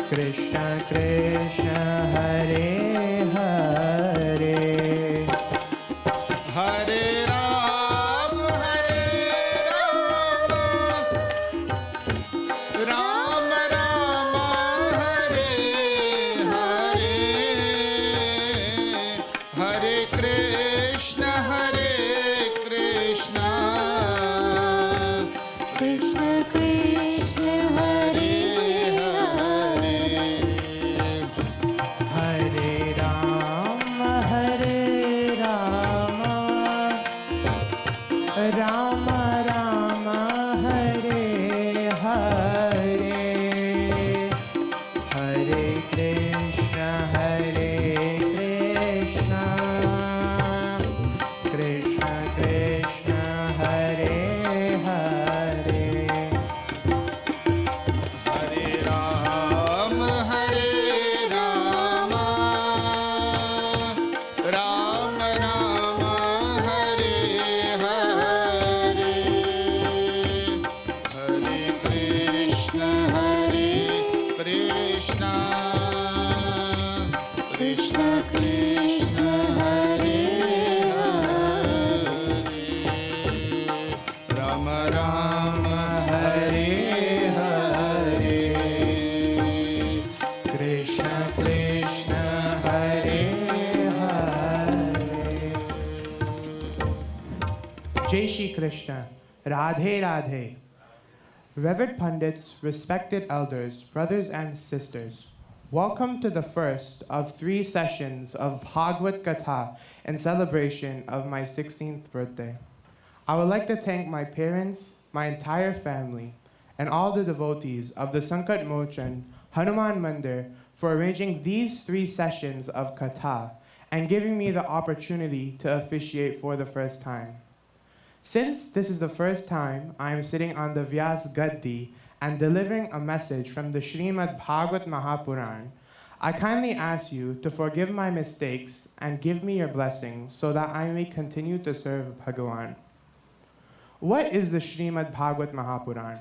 कृष्ण कृष्ण हरे हरे हरे राम राम राम हरे हरे हरे कृष्ण कृष्ण कृष्ण कृष्ण हरे हरे हरे राम राम राम हरे हरे हरे कृष्ण कृष्ण कृष्ण हरे हरे हरे राम राम राम हरे हरे हरे कृष्ण कृष्ण कृष्ण हरे हरे राम राम हरे हरे कृष्ण कृष्ण हरे हरे जय Shri Krishna Radhe Radhe Revered Pandits, respected elders, brothers and sisters, welcome to the first of 3 sessions of Bhagavat Katha in celebration of my 16th birthday. I would like to thank my parents, my entire family, and all the devotees of the Sankat Mochan Hanuman Mandir for arranging these 3 sessions of Katha and giving me the opportunity to officiate for the first time. Since this is the first time I am sitting on the Vyas Gaddi and delivering a message from the Shrimad Bhagavat Mahapuran, I kindly ask you to forgive my mistakes and give me your blessings so that I may continue to serve Bhagavan. What is the Shrimad Bhagavat Mahapuran?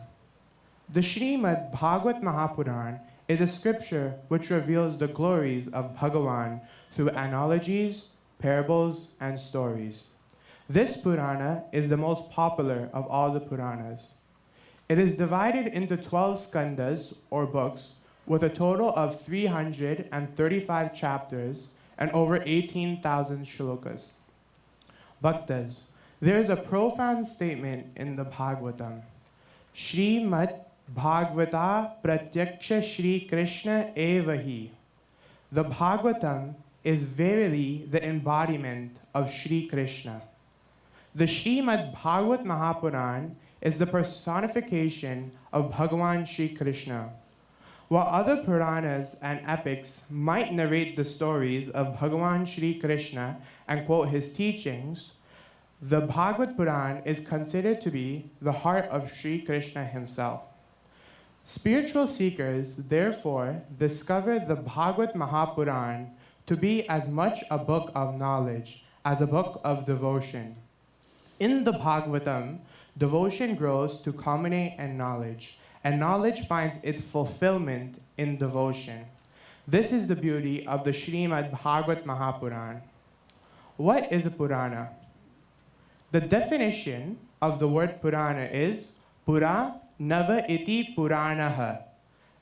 The Shrimad Bhagavat Mahapuran is a scripture which reveals the glories of Bhagavan through analogies, parables, and stories. This Purana is the most popular of all the Puranas. It is divided into 12 skandhas or books with a total of 335 chapters and over 18,000 shlokas. Bhaktas, there is a profound statement in the Bhagavatam. Shrimad Bhagavata Pratyaksha Shri Krishna Evahi. The Bhagavatam is verily the embodiment of Shri Krishna. The Shrimad Bhagavat Mahapuran is the personification of Bhagavan Shri Krishna. While other Puranas and epics might narrate the stories of Bhagavan Shri Krishna and quote his teachings, the Bhagavat Puran is considered to be the heart of Shri Krishna himself. Spiritual seekers, therefore, discover the Bhagavat Mahapuran to be as much a book of knowledge as a book of devotion. In the Bhagavatam, devotion grows to culminate in knowledge, and knowledge finds its fulfillment in devotion. This is the beauty of the Shrimad Bhagavat Mahapuran. What is a Purana? The definition of the word Purana is Pura Nava iti Puranaha.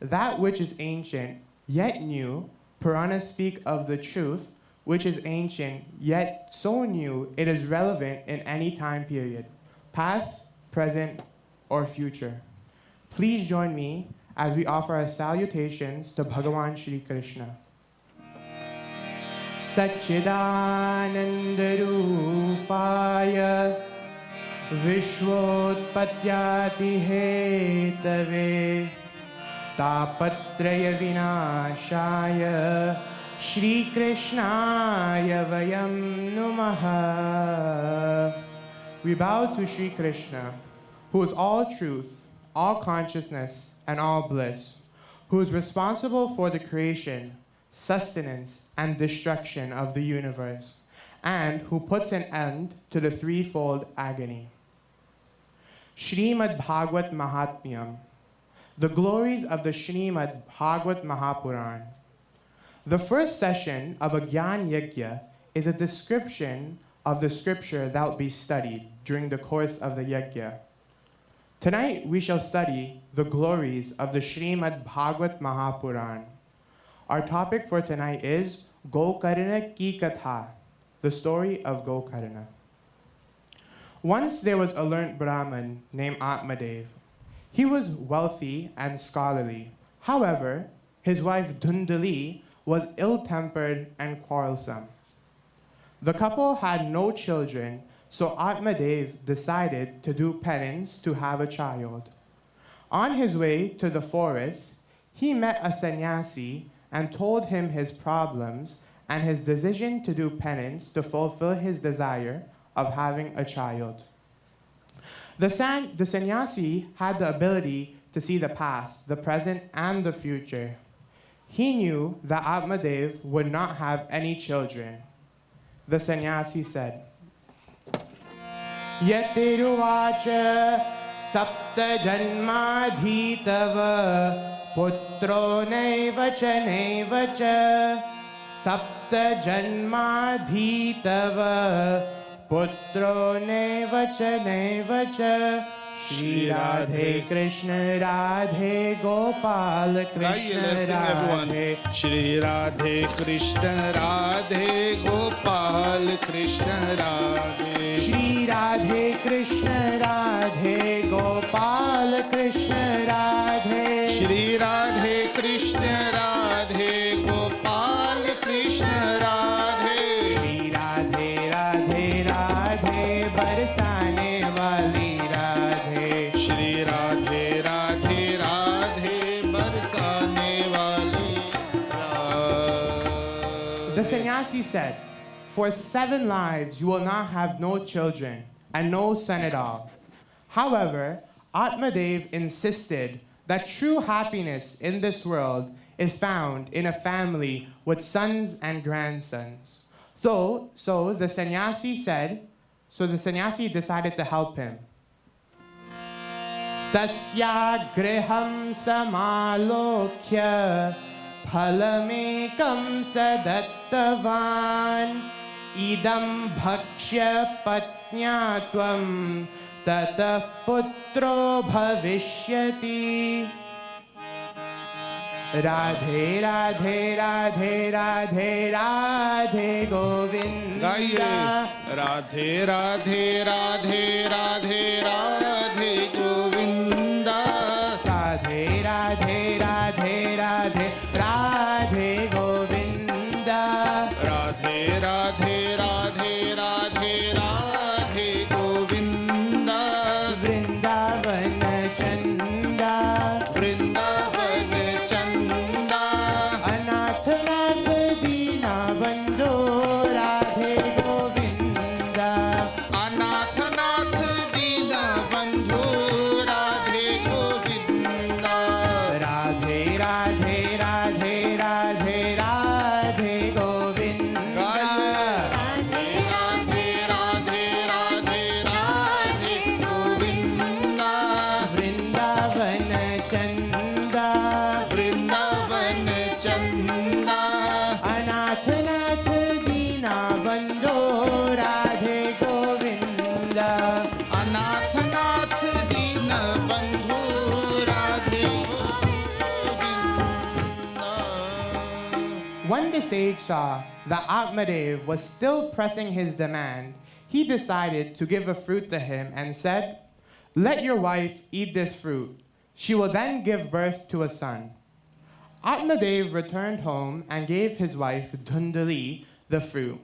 That which is ancient, yet new. Puranas speak of the truth, which is ancient, yet so new it is relevant in any time period, past, present, or future. Please join me as we offer our salutations to Bhagavan Shri Krishna. Satchidanandarupaya Vishvotpatyati hetave Tapatraya vinashaya Shri Krishnaya vayam numaha. We bow to Shri Krishna, who is all truth, all consciousness, and all bliss, who is responsible for the creation, sustenance, and destruction of the universe, and who puts an end to the threefold agony. Shrimad Bhagavat Mahatmyam, the glories of the Shrimad Bhagavat Mahapuran. The first session of a Gyan Yajna is a description of the scripture that will be studied during the course of the Yajna. Tonight we shall study the glories of the Shrimad Bhagavat Mahapuran. Our topic for tonight is Gokarna Ki Katha, the story of Gokarna. Once there was a learned Brahmin named Atmadev. He was wealthy and scholarly. However, his wife Dhundali was ill-tempered and quarrelsome. The couple had no children, so Atmadev decided to do penance to have a child. On his way to the forest, he met a sannyasi and told him his problems and his decision to do penance to fulfill his desire of having a child. The sannyasi had the ability to see the past, the present, and the future. He knew that Atmadev would not have any children. The sannyasi said, Yatiruvacha sapta janmadhitava putro naivacha sapta janmadhitava putro naivacha Shri Radhe Krishna Radhe Gopal Krishna Radhe Shri Radhe Krishna Radhe Gopal Krishna Radhe Shri Radhe Krishna Radhe Gopal Krishna Radhe Shri Radhe Krishna Radhe Gopal Krishna Radhe Shri Radhe Radhe Radhe Barsane Wali Radhe Shri Radhe Radhe Radhe Barsane Wali Radhe. The sannyasi said, "For 7 lives you will not have no children and no son at all." However, Atmadev insisted that true happiness in this world is found in a family with sons and grandsons. So the sannyasi decided to help him. Tasya griham samalokya phalamekam sadattavan idam bhakshya patnyatvam tatah putro bhavishyati. Radhe Radhe Radhe Radhe Radhe Govinda. गाइए Radhe Radhe Radhe Radhe Radhe Govinda Radhe Radhe Radhe Radhe Radhe Govinda. Radhe Radhe Radhe Radhe Radhe Govinda Vrindavan Chanda Vrindavan चंदा Anath Nath Dina Bandho Radhe Govinda. अनाथ नाथ दीन बंधु Radhe Govinda Radhe Radhe Radhe Radhe Radhe Govinda. Radhe Radhe Radhe Radhe Radhe Govinda Vrindavan Chanda Vrindavan चंदा Anath Nath Dina Bandho Radhe Govinda. अनाथ नाथ दीन बंधु Radhe Govinda When the sage saw that Atmadev was still pressing his demand, he decided to give a fruit to him and said, "Let your wife eat this fruit. She will then give birth to a son." Atmadev returned home and gave his wife Dhundali the fruit.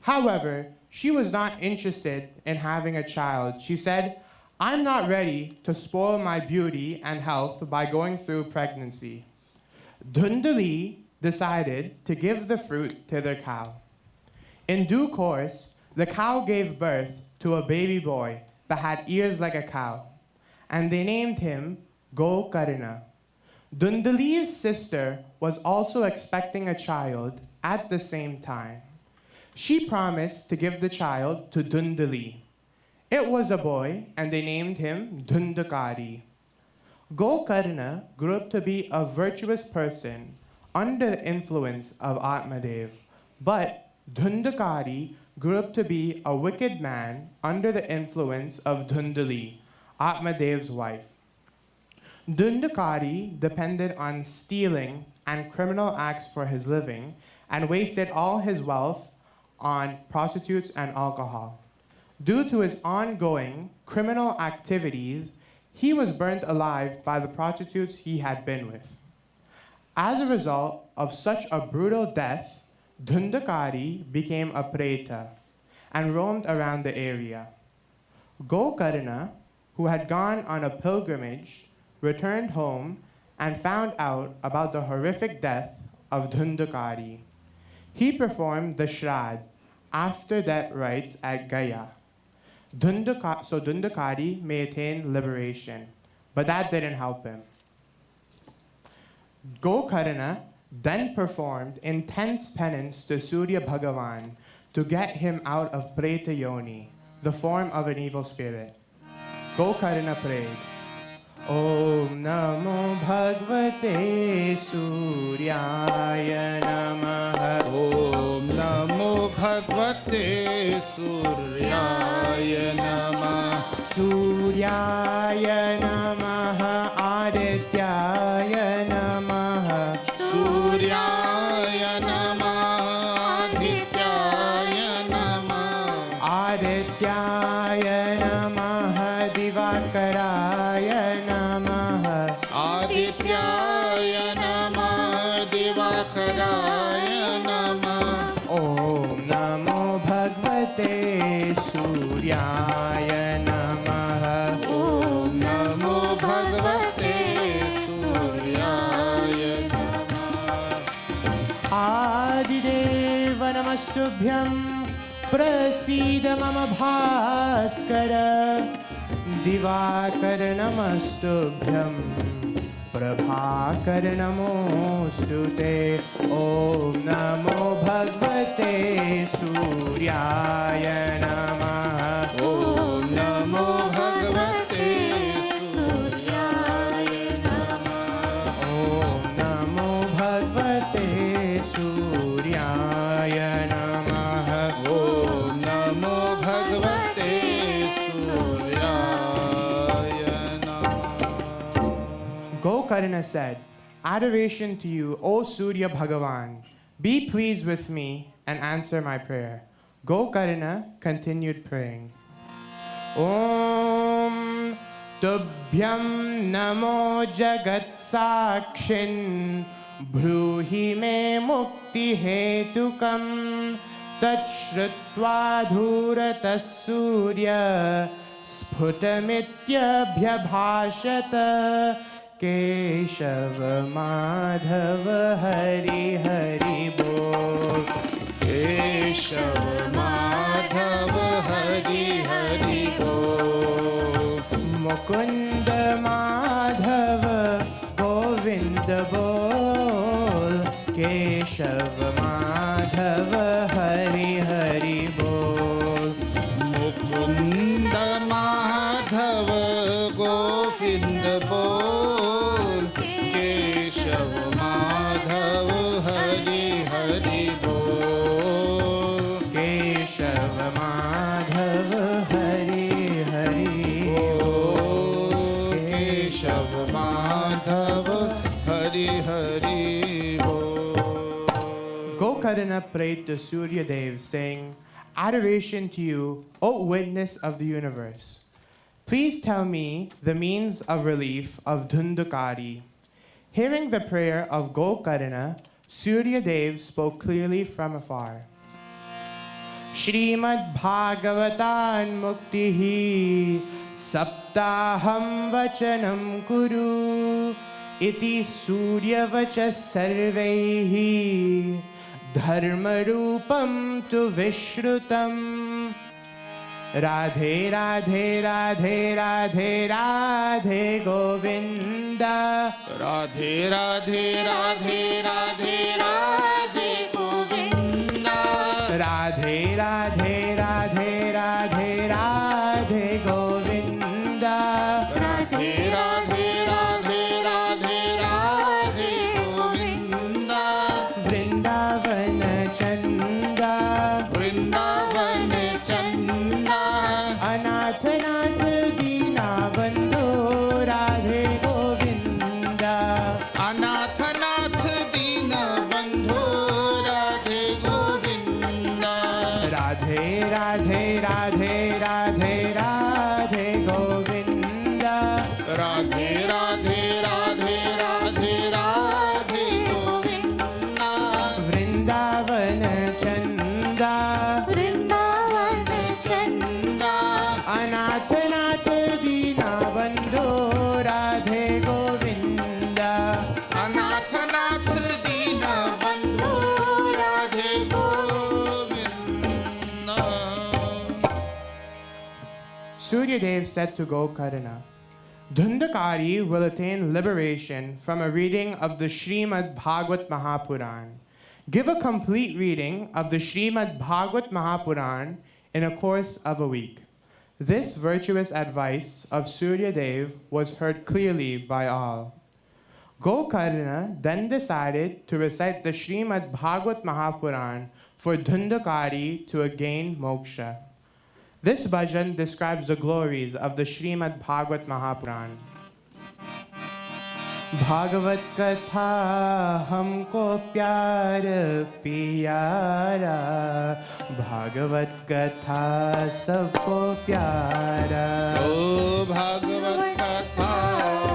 However, she was not interested in having a child. She said, "I'm not ready to spoil my beauty and health by going through pregnancy." Dhundali decided to give the fruit to their cow. In due course, the cow gave birth to a baby boy that had ears like a cow, and they named him Gokarna. Dhundali's sister was also expecting a child at the same time. She promised to give the child to Dhundali. It was a boy, and they named him Dhundakari. Gokarna grew up to be a virtuous person under the influence of Atmadev, but Dhundakari grew up to be a wicked man under the influence of Dhundali, Atmadev's wife. Dhundakari depended on stealing and criminal acts for his living and wasted all his wealth on prostitutes and alcohol. Due to his ongoing criminal activities, he was burnt alive by the prostitutes he had been with. As a result of such a brutal death, Dhundakari became a preta and roamed around the area. Gokarna, who had gone on a pilgrimage, returned home and found out about the horrific death of Dhundakari. He performed the Shrimad, after-death rites at Gaya. So Dhundakari may attain liberation, but that didn't help him. Gokarna then performed intense penance to Surya Bhagavan to get him out of Preta Yoni, the form of an evil spirit. Gokarna prayed, "Om Namo Bhagavate Suryaya Namaha." Om Namo Bhagavate Suryaya Namah Suryaya Namaha Adityaya Namaha Suryaya Namah Adityaya Namah Adityaya आदित्याय नमः दिवाकराय नमः ॐ नमो भगवते सूर्याय नमः ॐ नमो भगवते सूर्याय नमः आदिदेव नमस्तुभ्यं प्रसीद मम भास्कर दिवाकर नमस्तुभ्यं प्रभाकर नमोऽस्तु ते ॐ नमो भगवते सूर्याय नमः ॐ नमो भगवते सूर्याय नमः ॐ नमो भगवते सूर्याय नमः ॐ नमो भगवते सूर्याय नमः Gokarna said, "Adoration to you, O Surya Bhagavan. Be pleased with me and answer my prayer." Gokarna continued praying. Om Tubhyam Namo Jagat Sakshin Bhruhi Me Mukti Hetukam Tachrutva Dhurata Surya Sputamityabhyabhashata Keshav Madhav Hari Hari बोल केशव माधव हरि हरि बोल मुकुंद माधव गोविंद बोल केशव माधव हरि हरि बोल मुकुंद माधव गोविंद बोल केशव माधव हरि हरि बोल केशव माधव हरि हरि बोल केशव माधव हरि हरि बोल Gokarna prayed to Surya Dev, saying, "Adoration to you, O witness of the universe. Please tell me the means of relief of Dhundukari." Hearing the prayer of Gokarna, Surya Dev spoke clearly from afar. Shrimad Bhagavatam Muktihi Saptaham Vachanam Kuru Iti Surya Vachas Sarvehi Dharma Rupam Tu Vishrutam. Radhe Radhe Radhe Radhe Radhe Govinda Radhe Radhe Radhe Radhe Radhe Govinda Radhe Radhe Radhe Radhe Radhe Govinda Radhe Radhe Radhe Radhe Radhe Govinda Vrindavana Chanda Vrindavan Chanda Anath Nath Dina Bandhu Radhe Govinda Anath Nath Dina Bandhu Radhe Govinda Radhe Radhe Radhe Radhe Radhe Govinda Radhe Radhe Radhe Radhe Radhe Govinda Vrindavana Chanda Vrindavan Chanda Anath Nath Dina Bandhu Radhe Govinda Anath Nath Dina Bandhu Radhe Govinda Surya Dev said to Gokarna, Dhundakari will attain liberation from a reading of the Shrimad Bhagavat Mahapuran. Give a complete reading of the Shrimad Bhagavat Mahapuran in a course of a week. This virtuous advice of Surya Dev was heard clearly by all. Gokarna then decided to recite the Shrimad Bhagavat Mahapuran for Dhundakari to gain moksha. This bhajan describes the glories of the Shrimad Bhagavat Mahapuran. Bhagavat Katha humko pyar pyara Bhagavat Katha sabko pyara O Bhagavat Katha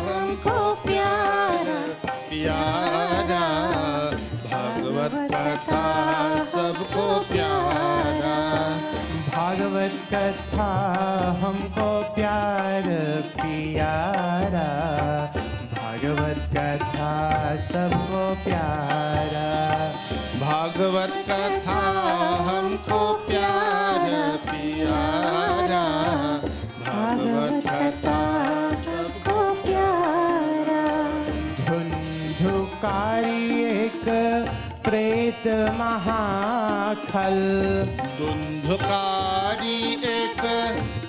हमको प्यार प्यारा, भागवत कथा सबको प्यारा। भागवत कथा हमको प्यार प्यारा, भागवत कथा सबको प्यारा। भागवत कथा हमको प्यार प्यारा, भागवत कथा सबको प्यारा। धुंधुकारी एक प्रेत महाखल, धुंधुकारी एक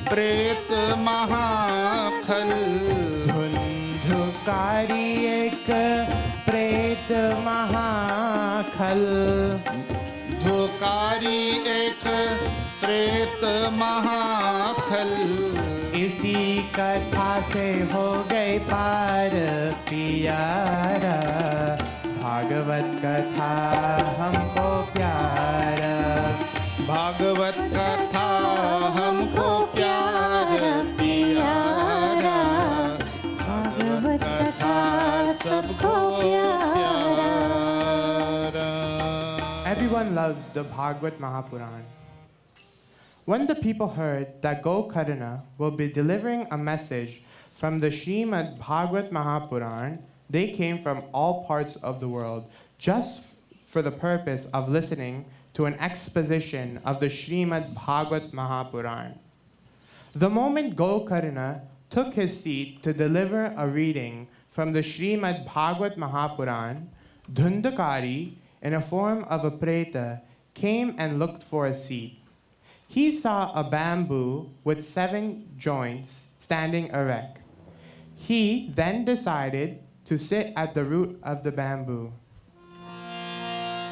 प्रेत महाखल, धुंधुकारी एक प्रेत महाखल, धुकारी एक प्रेत महाखल। इसी कथा से हो गए पार पियारा, भागवत कथा हमको प्यारा। भागवत कथा हमको प्यार प्यारा, भागवत कथा सबको प्यारा। Everyone loves the Bhagavad Mahapuran. When the people heard that Gokarna will be delivering a message from the Shrimad Bhagavat Mahapuran, they came from all parts of the world just for the purpose of listening to an exposition of the Shrimad Bhagavat Mahapuran. The moment Gokarna took his seat to deliver a reading from the Shrimad Bhagavat Mahapuran, Dhundakari, in a form of a preta, came and looked for a seat. He saw a bamboo with 7 joints standing erect. He then decided to sit at the root of the bamboo.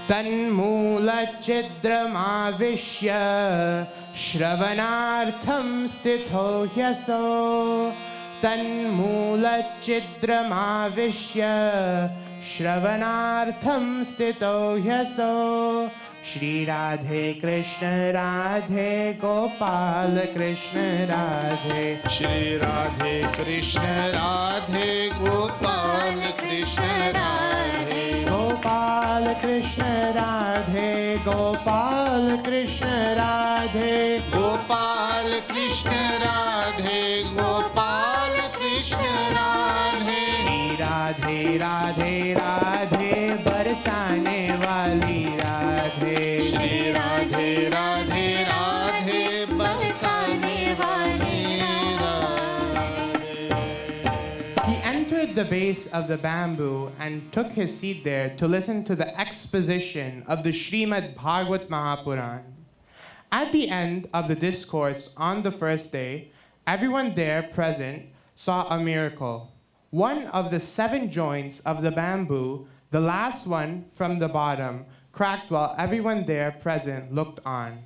Tanmula chidramavishya shravanartham stitho hyaso, Tanmula chidramavishya shravanartham stitho hyaso. Shri Radhe Krishna Radhe Gopal Krishna Radhe, Shri Radhe Krishna Radhe Gopal Krishna Radhe, Gopal Krishna Radhe, Gopal Krishna Radhe, Gopal Krishna Radhe, Gopal Krishna Radhe, Shri Radhe Radhe Radhe बरसाने वाली Radhe, Shri Radhe Radhe Radhe बरसाने वाली Radhe. He entered the base of the bamboo and took his seat there to listen to the exposition of the Shrimad Bhagavat Mahapuran. At the end of the discourse on the first day, everyone there present saw a miracle. One of the 7 joints of the bamboo, the last one from the bottom, cracked while everyone there present looked on.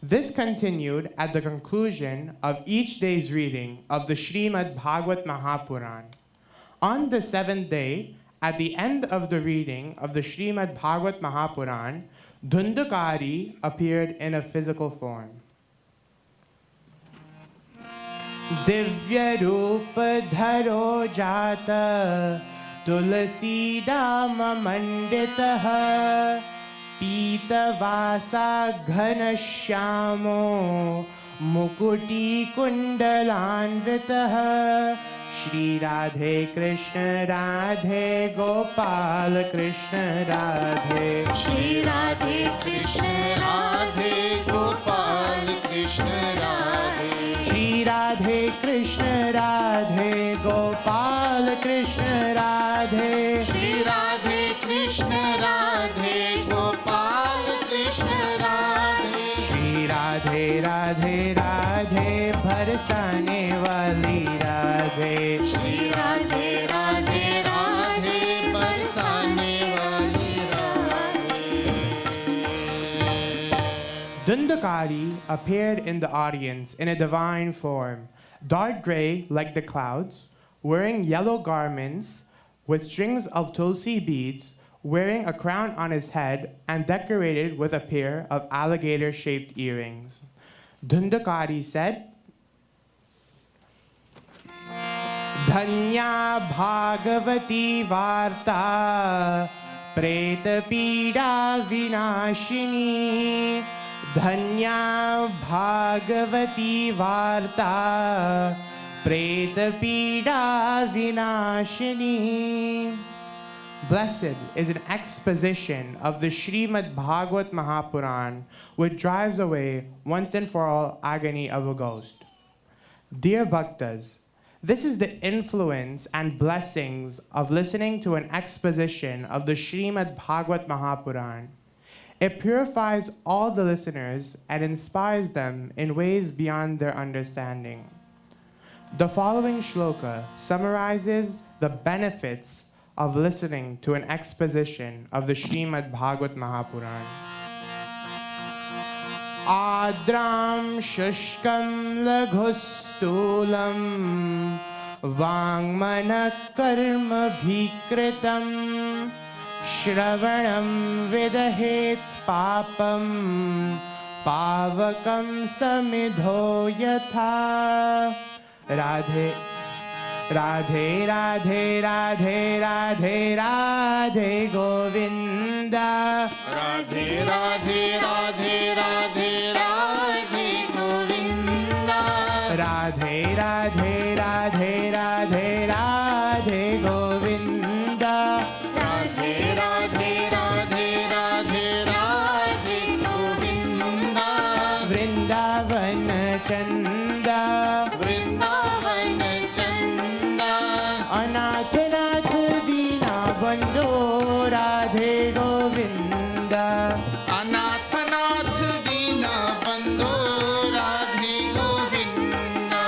This continued at the conclusion of each day's reading of the Shrimad Bhagavat Mahapuran. On the 7th day, at the end of the reading of the Shrimad Bhagavat Mahapuran, Dhundakari appeared in a physical form. Divya Rupa Dharo Jata Tulasi Dama Manditaha Pita Vasa Ghanashyamo Mukuti Kundalanvitaha Shri Radhe Krishna Radhe Gopal Krishna Radhe Shri Radhe Krishna Radhe Gopal Krishna Radhe Shri Radhe Krishna Radhe Gopal Krishna Radhe Shri Radhe Krishna Radhe Gopal Krishna Radhe Shri Radhe Radhe Radhe बरसाने वाली Radhe Shri Radhe Radhe Radhe बरसाने वाली Radhe. Dhundakari appeared in the audience in a divine form, dark gray like the clouds, wearing yellow garments with strings of tulsi beads, wearing a crown on his head and decorated with a pair of alligator-shaped earrings. Dhundakari said, धन्या भागवती वार्ता प्रेतपीडा विनाशिनी धन्या भागवती वार्ता प्रेतपीडा विनाशिनी. Blessed is an exposition of the Shrimad Bhagavat Mahapuran, which drives away once and for all agony of a ghost. Dear Bhaktas, this is the influence and blessings of listening to an exposition of the Shrimad Bhagavat Mahapuran. It purifies all the listeners and inspires them in ways beyond their understanding. The following shloka summarizes the benefits of listening to an exposition of the Shrimad Bhagavat Mahapuran. Adram shushkam laghustulam vangmana karma bhikritam shravanam vidahet papam pavakam samidho yatha. Radhe Radhe Radhe Radhe Radhe Radhe Govinda. Radhe Radhe Radhe Radhe Radhe Govinda. Radhe Radhe Radhe Radhe Radhe Govinda. Radhe Radhe Radhe Radhe Radhe Govinda. Vrindavan Chanda. Vrindavan Chanda. Anath Nath Dina Bandho. Radhe Govinda. Anath Nath Dina Bandho. Radhe Govinda.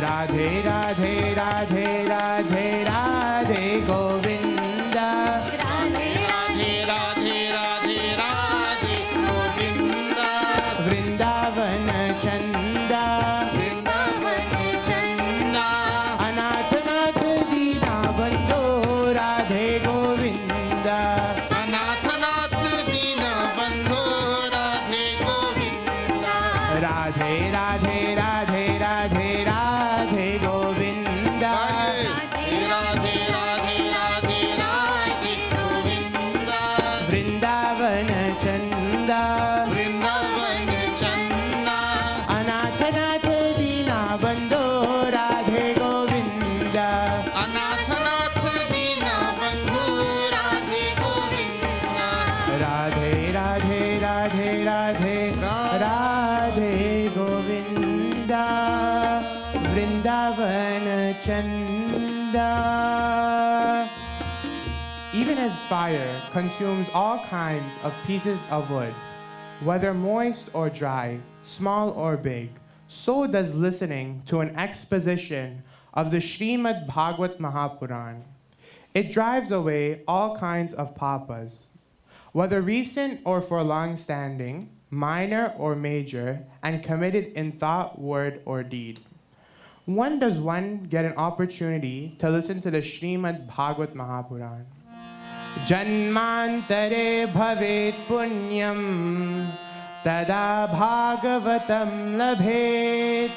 Radhe Radhe Radhe Radhe Radhe Govinda. Radhe Radhe Radhe Radhe Radhe Govinda. Vrindavan Chanda. Vrindavan Chanda. Anath Nath Dina Bandho. Radhe Govinda. Anath Nath Dina Bandho. Radhe Govinda. Radhe Radhe Radhe Radhe Radhe Govinda. Radhe Radhe Radhe Radhe Govinda. Vrindavan Chanda. Vrindavan Chanda. Anath Nath Dina Bandho. Radhe Govinda. Anath Nath Dina Bandho. Radhe Govinda. Radhe Radhe Radhe Radhe Radhe Govinda. Vrindavan Chanda. Even as fire consumes all kinds of pieces of wood, whether moist or dry, small or big, so does listening to an exposition of the Shrimad Bhagavat Mahapuran. It drives away all kinds of papas, whether recent or for long standing, minor or major, and committed in thought, word, or deed. When does one get an opportunity to listen to the Shrimad Bhagavat Mahapuran? Janmantare bhavet punyam tada bhagavatam labhet.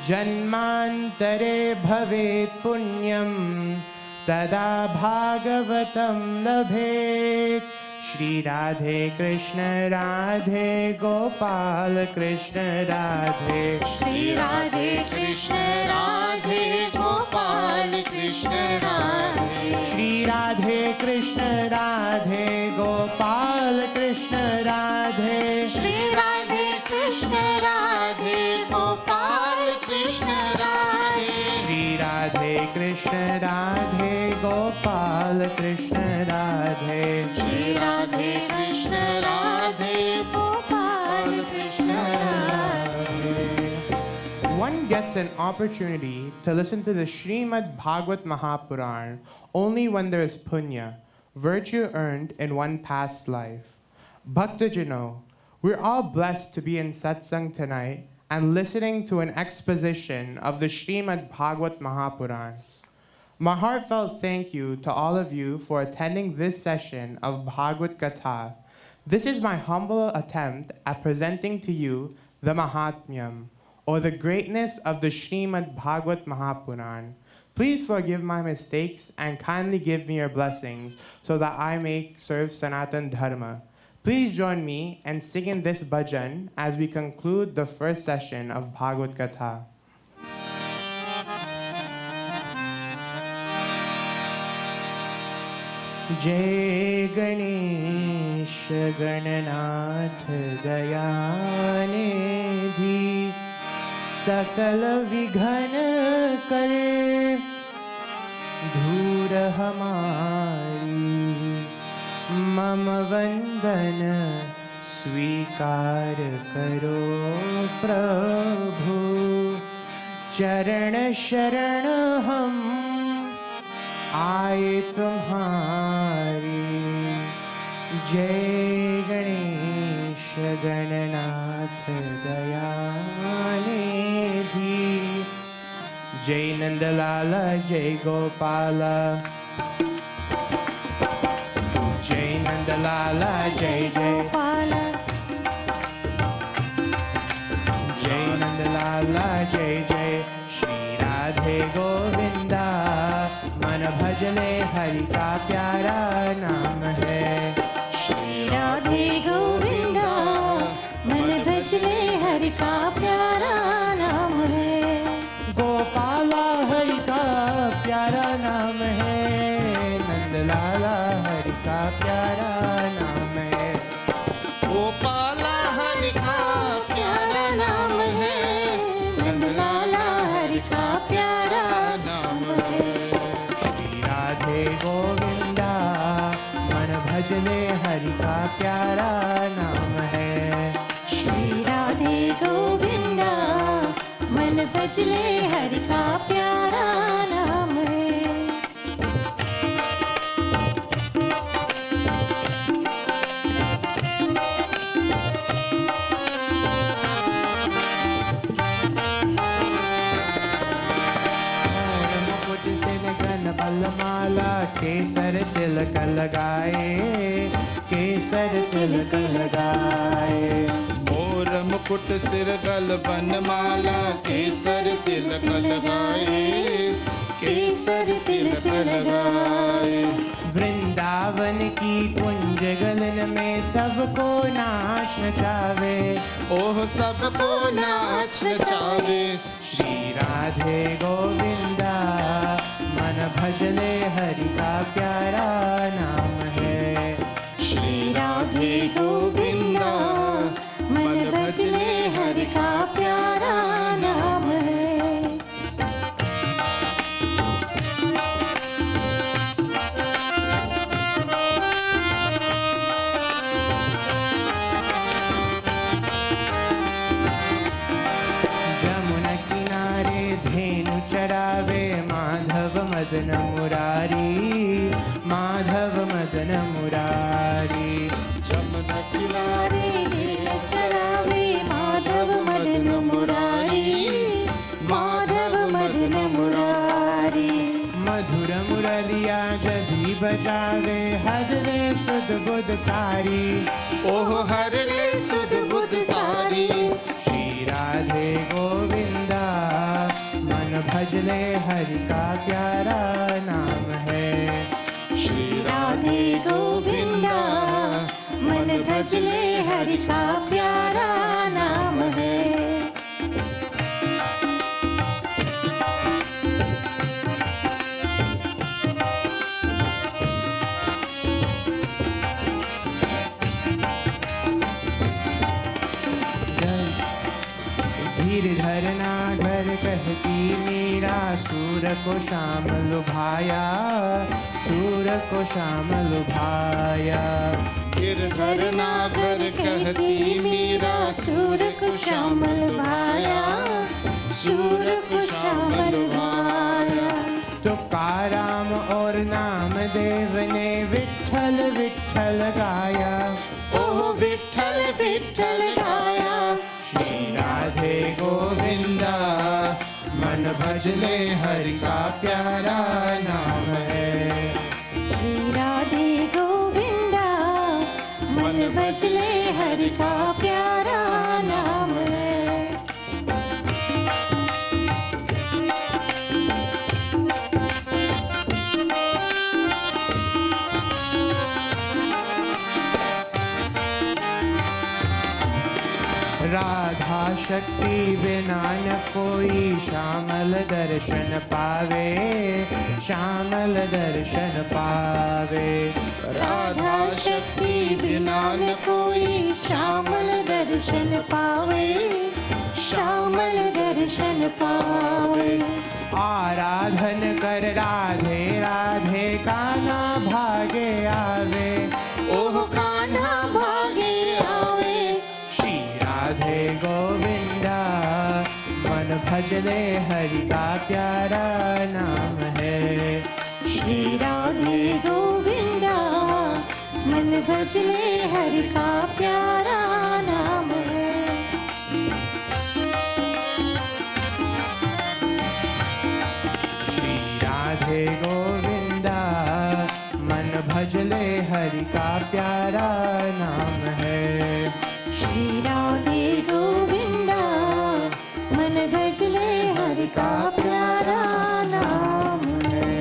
Janmantare bhavet punyam tada bhagavatam labhet. Shri Radhe Krishna Radhe Gopal Krishna Radhe. Shri Radhe Krishna Radhe Gopal Krishna Radhe. Shri Radhe Krishna Radhe Gopal Krishna Radhe. Shri Radhe Krishna Radhe Gopal Krishna Radhe. Shri Radhe Krishna Radhe Gopal Krishna Radhe. Shri Radhe Krishna Radhe Gopal Krishna Radhe. One gets an opportunity to listen to the Shrimad Bhagavat Mahapuran only when there is punya, virtue earned in one past life. Bhaktajano, we're all blessed to be in satsang tonight and listening to an exposition of the Shrimad Bhagavat Mahapuran. My heartfelt thank you to all of you for attending this session of Bhagavat Katha. This is my humble attempt at presenting to you the Mahatmyam, or the greatness of the Shrimad Bhagavat Mahapuran, Please forgive my mistakes and kindly give me your blessings so that I may serve Sanatan Dharma. Please join me in singing this bhajan as we conclude the first session of Bhagavat Katha. जय गणेश गणनाथ दयानिधि सकल विघ्न करे धूर हमारी मम वंदन स्वीकार करो प्रभु चरण शरण हम आए तुम्हारी जय गणेश गणनाथ दयानिधि जय नंदलाला जय गोपाला जय नंदलाला जय जय जय नंदलाला जय जय श्री राधे गोविंदा मन भजले हरि का प्यारा नाम है श्री राधे गोविंदा मन भजले हरि का प्यारा नाम है गोपाला हरि का प्यारा नाम है नंदलाला हरि का प्यारा नाम है गोपाला हरि का प्यारा नाम है नंदलाला हरि का प्यारा नाम है श्री राधे गोविंदा मन भजले हरि का प्यारा नाम है श्री राधे गोविंदा मन भजले हरि का प्यारा नाम है मुकुट से गन बलमाला केसर तिलक लगाए केसर तिलक लगाए मोर मुकुट सिर गल बनमाला केसर तिलक लगाए केसर तिलक लगाए वृंदावन की कुंज गलन में सबको नाच नचावे ओह सबको नाच नचावे श्री राधे गोविंदा मन भजले हरि का प्यारा नाम है श्री राधे गोविंदा मन भजले हरि का प्यारा नाम है जमुना किनारे धेनु चरावे माधव मदन मुरारी माधव मदन मुरारी जमुना किनारे चलावे माधव मदन मुरारी माधव मदन मुरारी मधुर मुरलिया जभी बजावे हरे सुध बुध सारी ओह हर ले सुध बुध सारी श्री राधे गोविंदा मन भजले हरि का प्यारा नाम है श्री राधे गोविंदा मन भजले हरि का प्यारा नाम है धीर धरना घर कहती मीरा सूर को शाम लुभाया सूर को शाम लुभाया गिरधर नागर कहती मीरा सूर को श्यामल भाया सूर को श्यामल भाया तुकाराम और नामदेव ने विठ्ठल विठ्ठल गाया ओह विठ्ठल विठ्ठल गाया श्री राधे गोविंदा मन भजले हरि का प्यारा नाम है श्री राधे गोविंदा मन भजले हरि का प्यारा नाम है राधा शक्ति बिना न कोई श्यामल दर्शन पावे, श्यामल दर्शन पावे। राधा शक्ति बिना न कोई श्यामल दर्शन पावे, श्यामल दर्शन पावे। आराधन कर राधे राधे कान्हा भागे आवे, ओह कान्हा भागे आवे। श्री राधे गोविंदा मन भजले हरि का प्यारा नाम है। श्री राधे गोविंदा मन भजले हरि का प्यारा नाम है। श्री राधे गोविंदा मन भजले हरि का प्यारा नाम है। श्री राधे गोविंदा मन भजले हरि का प्यारा नाम है।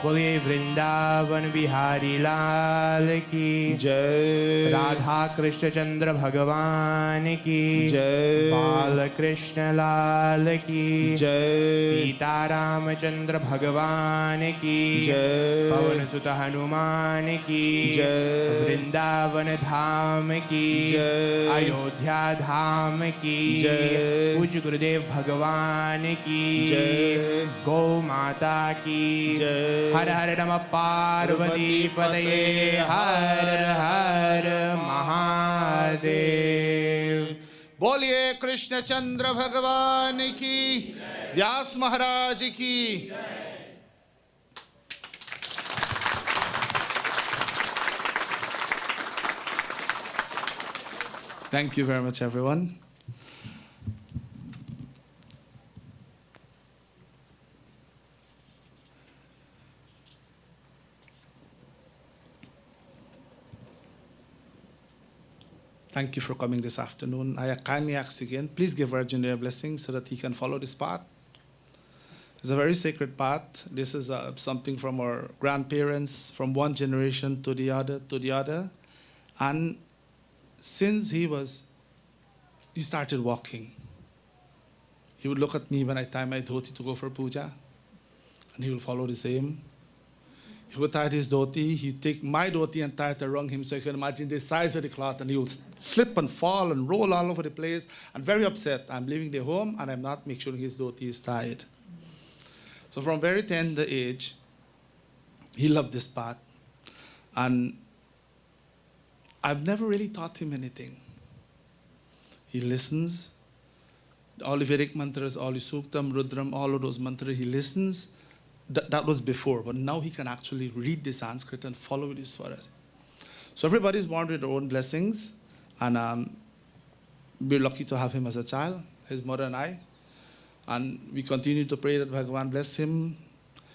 बोलिए वृंदावन बिहारी लाल की जय। राधा कृष्ण चंद्र भगवान की जय। बाल कृष्ण लाल की जय। सीताराम चंद्र भगवान की जय। पवन सुत हनुमान की जय। वृंदावन धाम की जय। अयोध्या धाम की जय। पूज्य गुरुदेव भगवान की जय। गौ माता की जय। हर हर नमः पार्वती पतये, हर हर महादेव। बोलिए कृष्ण चंद्र भगवान की, व्यास महाराज की। Thank you very much, everyone. Thank you for coming this afternoon. I kindly ask you again, please give Arjuna your blessing so that he can follow this path. It's a very sacred path. This is something from our grandparents, from one generation to the other. And since he started walking, he would look at me when I tie my dhoti to go for puja, and he will follow the same. He would tie his dhoti, he'd take my dhoti and tie it around him, so you can imagine the size of the cloth, and he would slip and fall and roll all over the place, and very upset. I'm leaving the home, and I'm not making sure his dhoti is tied. So from very tender age, he loved this path, and I've never really taught him anything. He listens. All the Vedic mantras, all the Suktam, Rudram, all of those mantras, he listens. That was before, but now he can actually read the Sanskrit and follow this for us. So everybody's born with their own blessings, and we're lucky to have him as a child, his mother and I. And we continue to pray that Bhagavan bless him.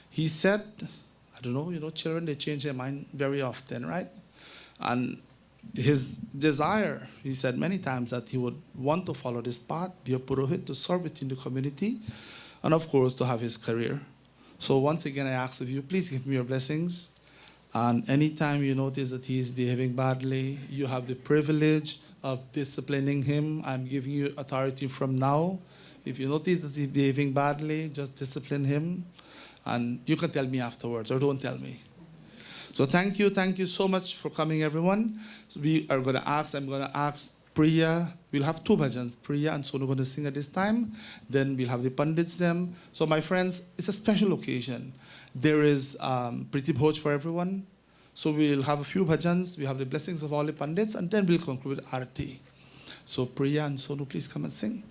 He said, I don't know, children, they change their mind very often, right? And his desire, he said many times that he would want to follow this path, be a purohit, to serve within the community, and of course to have his career. So once again, I ask of you, please give me your blessings. And anytime you notice that he is behaving badly, you have the privilege of disciplining him. I'm giving you authority from now. If you notice that he's behaving badly, just discipline him. And you can tell me afterwards, or don't tell me. So thank you so much for coming, everyone. So I'm going to ask Priya. We'll have two bhajans, Priya and Sonu going to sing at this time. Then we'll have the pandits them. So my friends, it's a special occasion. There is Priti Bhoj for everyone. So we'll have a few bhajans. We have the blessings of all the pandits, and then we'll conclude with aarti. So Priya and Sonu, please come and sing.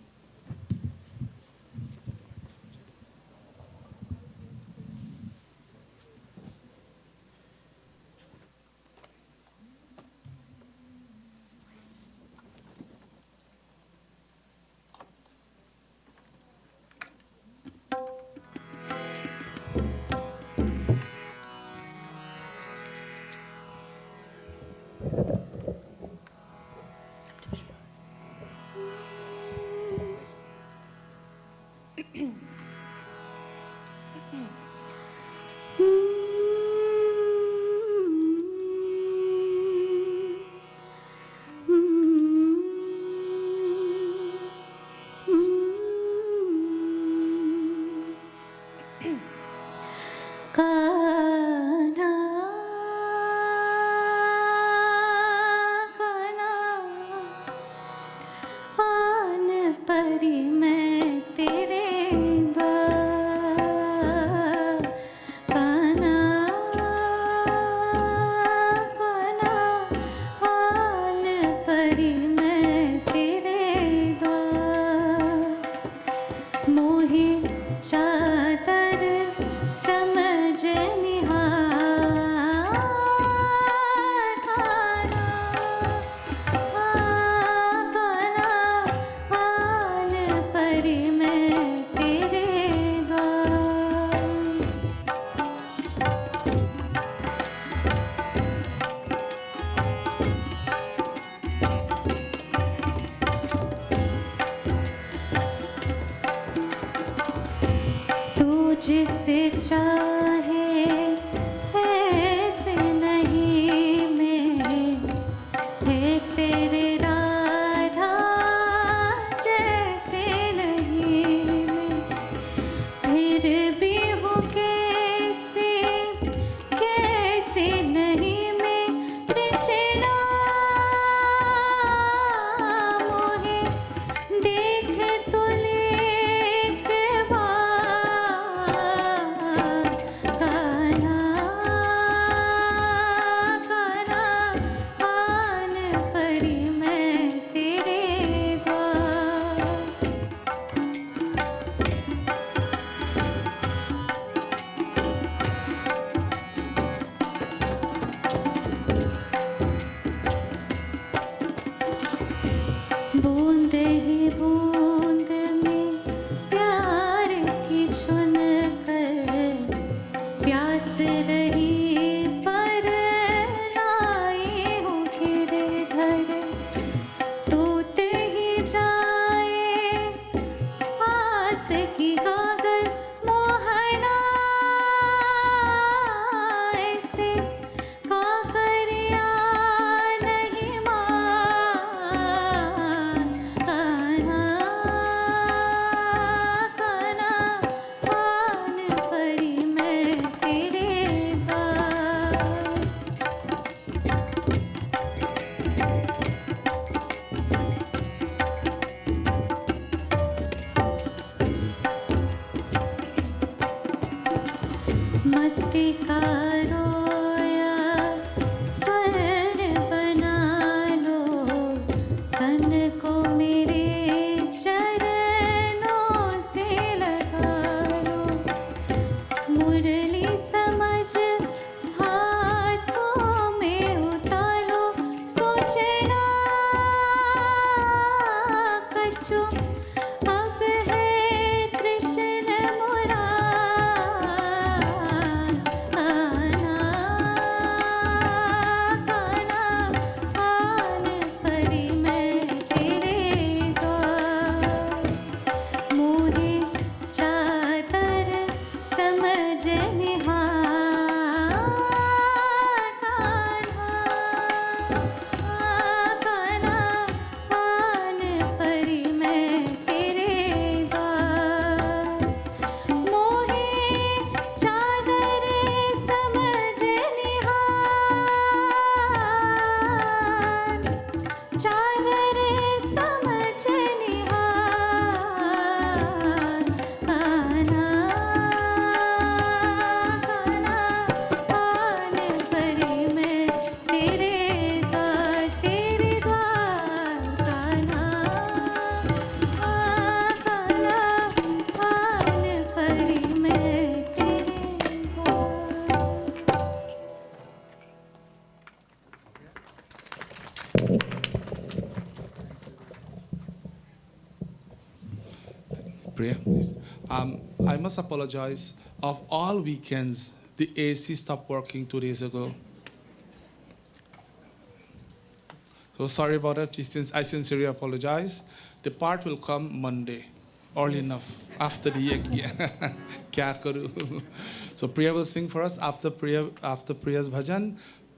चाहे ऐसे नहीं मैं, है तेरे राधा जैसे नहीं मैं, फिर भी हूँ कैसे कैसे नहीं मैं, कृष्णा मोहे देख तो लेक बार, कान्हा कान्हा आन परी मैं तेरे द्वार। बूंद ही बूंद में प्यार की चुन कर, प्यास रही पर लाई हूँ गिरधर, तोते ही जाए आस की गागर, मोहना ऐसे काकरिया नहीं मान, कान्हा कान्हा आन परी मैं तेरे द्वार। मत्ती का रोया स्वर्ण बना लो, तन को मेरे चरणों से लगा लो, मुरली समझ हाथों में उतारो, सोचना कछु अब है कृष्ण मुरार, कान्हा कान्हा आन परी मैं तेरे द्वार। मोहे चादर समझ निहार, कान्हा कान्हा आन परी मैं तेरे द्वार। मोहे चादर समझ निहार, चादर समझ निहार, कान्हा कान्हा आन परी मैं तेरे द्वार, तेरे द्वार, कान्हा कान्हा आन परी मैं तेरे द्वार। Priya, please. I must apologize. Of all weekends, the AC stopped working 2 days ago. So sorry about it. I sincerely apologize. The part will come Monday, early enough, after the yajna. Kya karu? So Priya will sing for us after Priya's bhajan.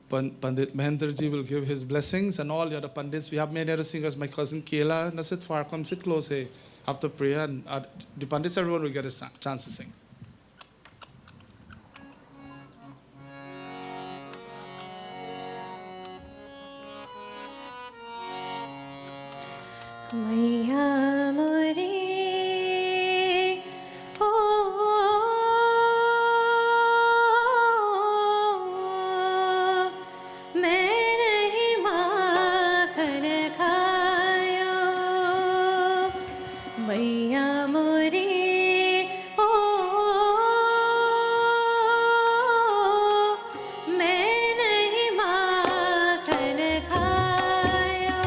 Pandit Mahendra ji will give his blessings, and all the other pandits. We have many other singers. My cousin Kela, na sit far, come sit close here. After Priya, and the pandits, everyone will get a chance to sing. मैया मोरी ओ मैं नहीं माखन खायो, मैया मोरी ओ मैं नहीं माखन खायो,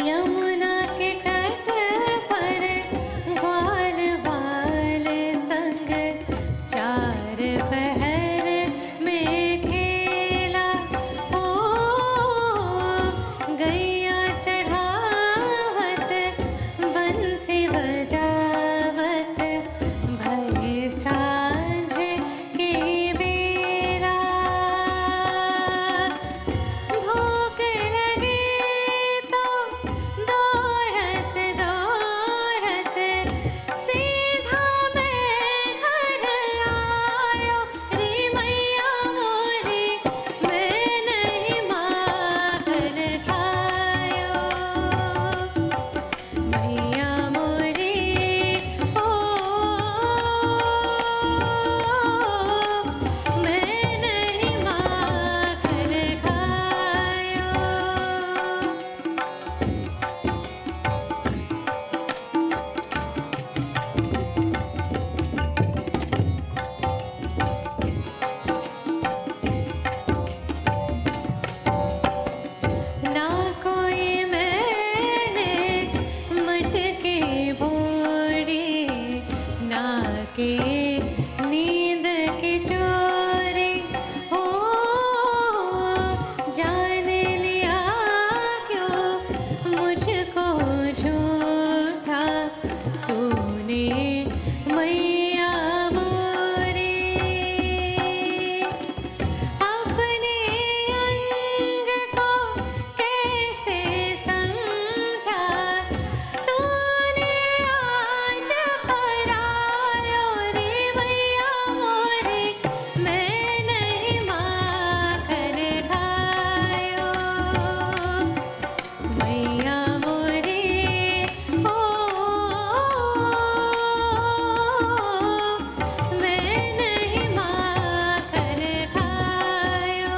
यमुना के तट पर ग्वाल बाल संग चार पहर में खेला। ओ गैया चढ़ावत बंसी बजावत भय सांझ के बेरा। भूख लगे तो दौड़त दौड़त सीधा मैं घर आयो। रे मैया मोरी मैं नहीं माखन खायो। मैया मोरी ओ मैं नहीं माखन खायो। ना कोई मैंने मटके बोड़ी ना के नींद की चोरी। हो जान लिया क्यों मुझको झूठा तूने मैया मोरी। अपने अंग को कैसे समझा तूने आज परायो। रे मैया मोरी मैं नहीं माखन खायो। मैया मोरी ओ मैं नहीं माखन खायो।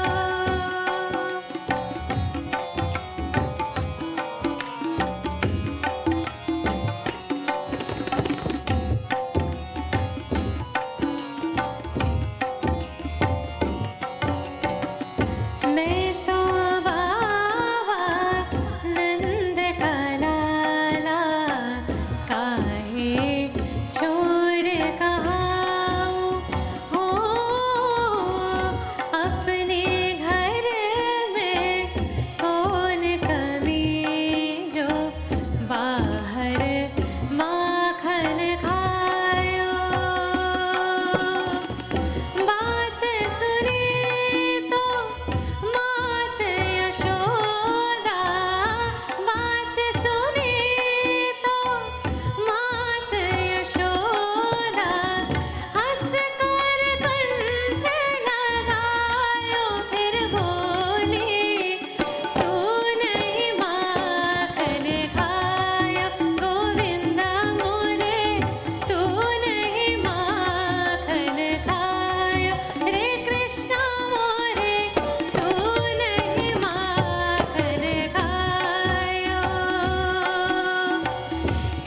मैं तो बाबा नंद का लाला काहे छोड़ कहाऊं। हो अपने घर में कौन कमी जो बाहर माखन खायो। बात सुनी तो मात यशोदा। बात सुनी तो मात यशोदा। हंस कर कंठ लगायो फिर बोली तू नहीं माखन खायो। गोविंदा मोरे तू नहीं माखन खायो। रे कृष्णा मोरे तू नहीं माखन खायो।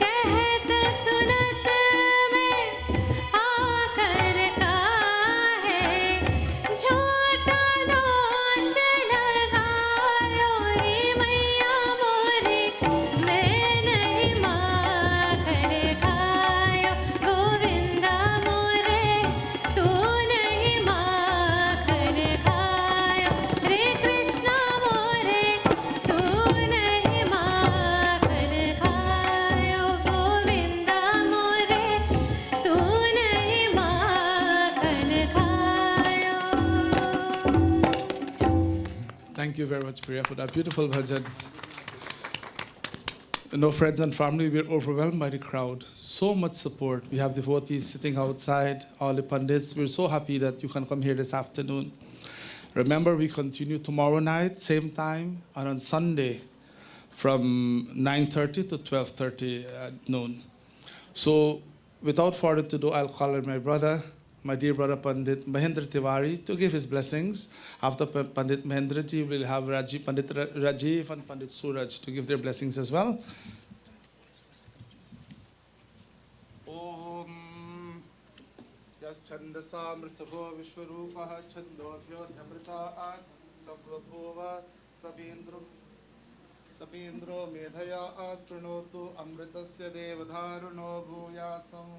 कहत सुनत में आकर काहे झूठा दोष लगायो। रे मैया मोरी मैं नहीं माखन खायो। गोविंदा मोरे तू नहीं माखन खायो। रे कृष्णा मोरे तू नहीं माखन खायो। गोविंदा मोरे तू नहीं माखन खायो। Thank you very much, Priya, for that beautiful bhajan. No, friends and family, we're overwhelmed by the crowd. So much support. We have devotees sitting outside, all the pandits. We're so happy that you can come here this afternoon. Remember, we continue tomorrow night, same time, and on Sunday from 9:30 to 12:30 at noon. So without further ado, I'll call on my brother, my dear brother Pandit Mahendra Tiwari, to give his blessings. After Pandit Mahendra ji, we'll have Pandit Rajiv and Pandit Suraj to give their blessings as well. Om Yas Chandasa Mritavo Vishwarupaha Chandovyo Dhamrita Sabvabhova Sabindru सपेन्द्रो मेधया आस्पृणोतु अमृतस्य देवधारुणो भूयासम्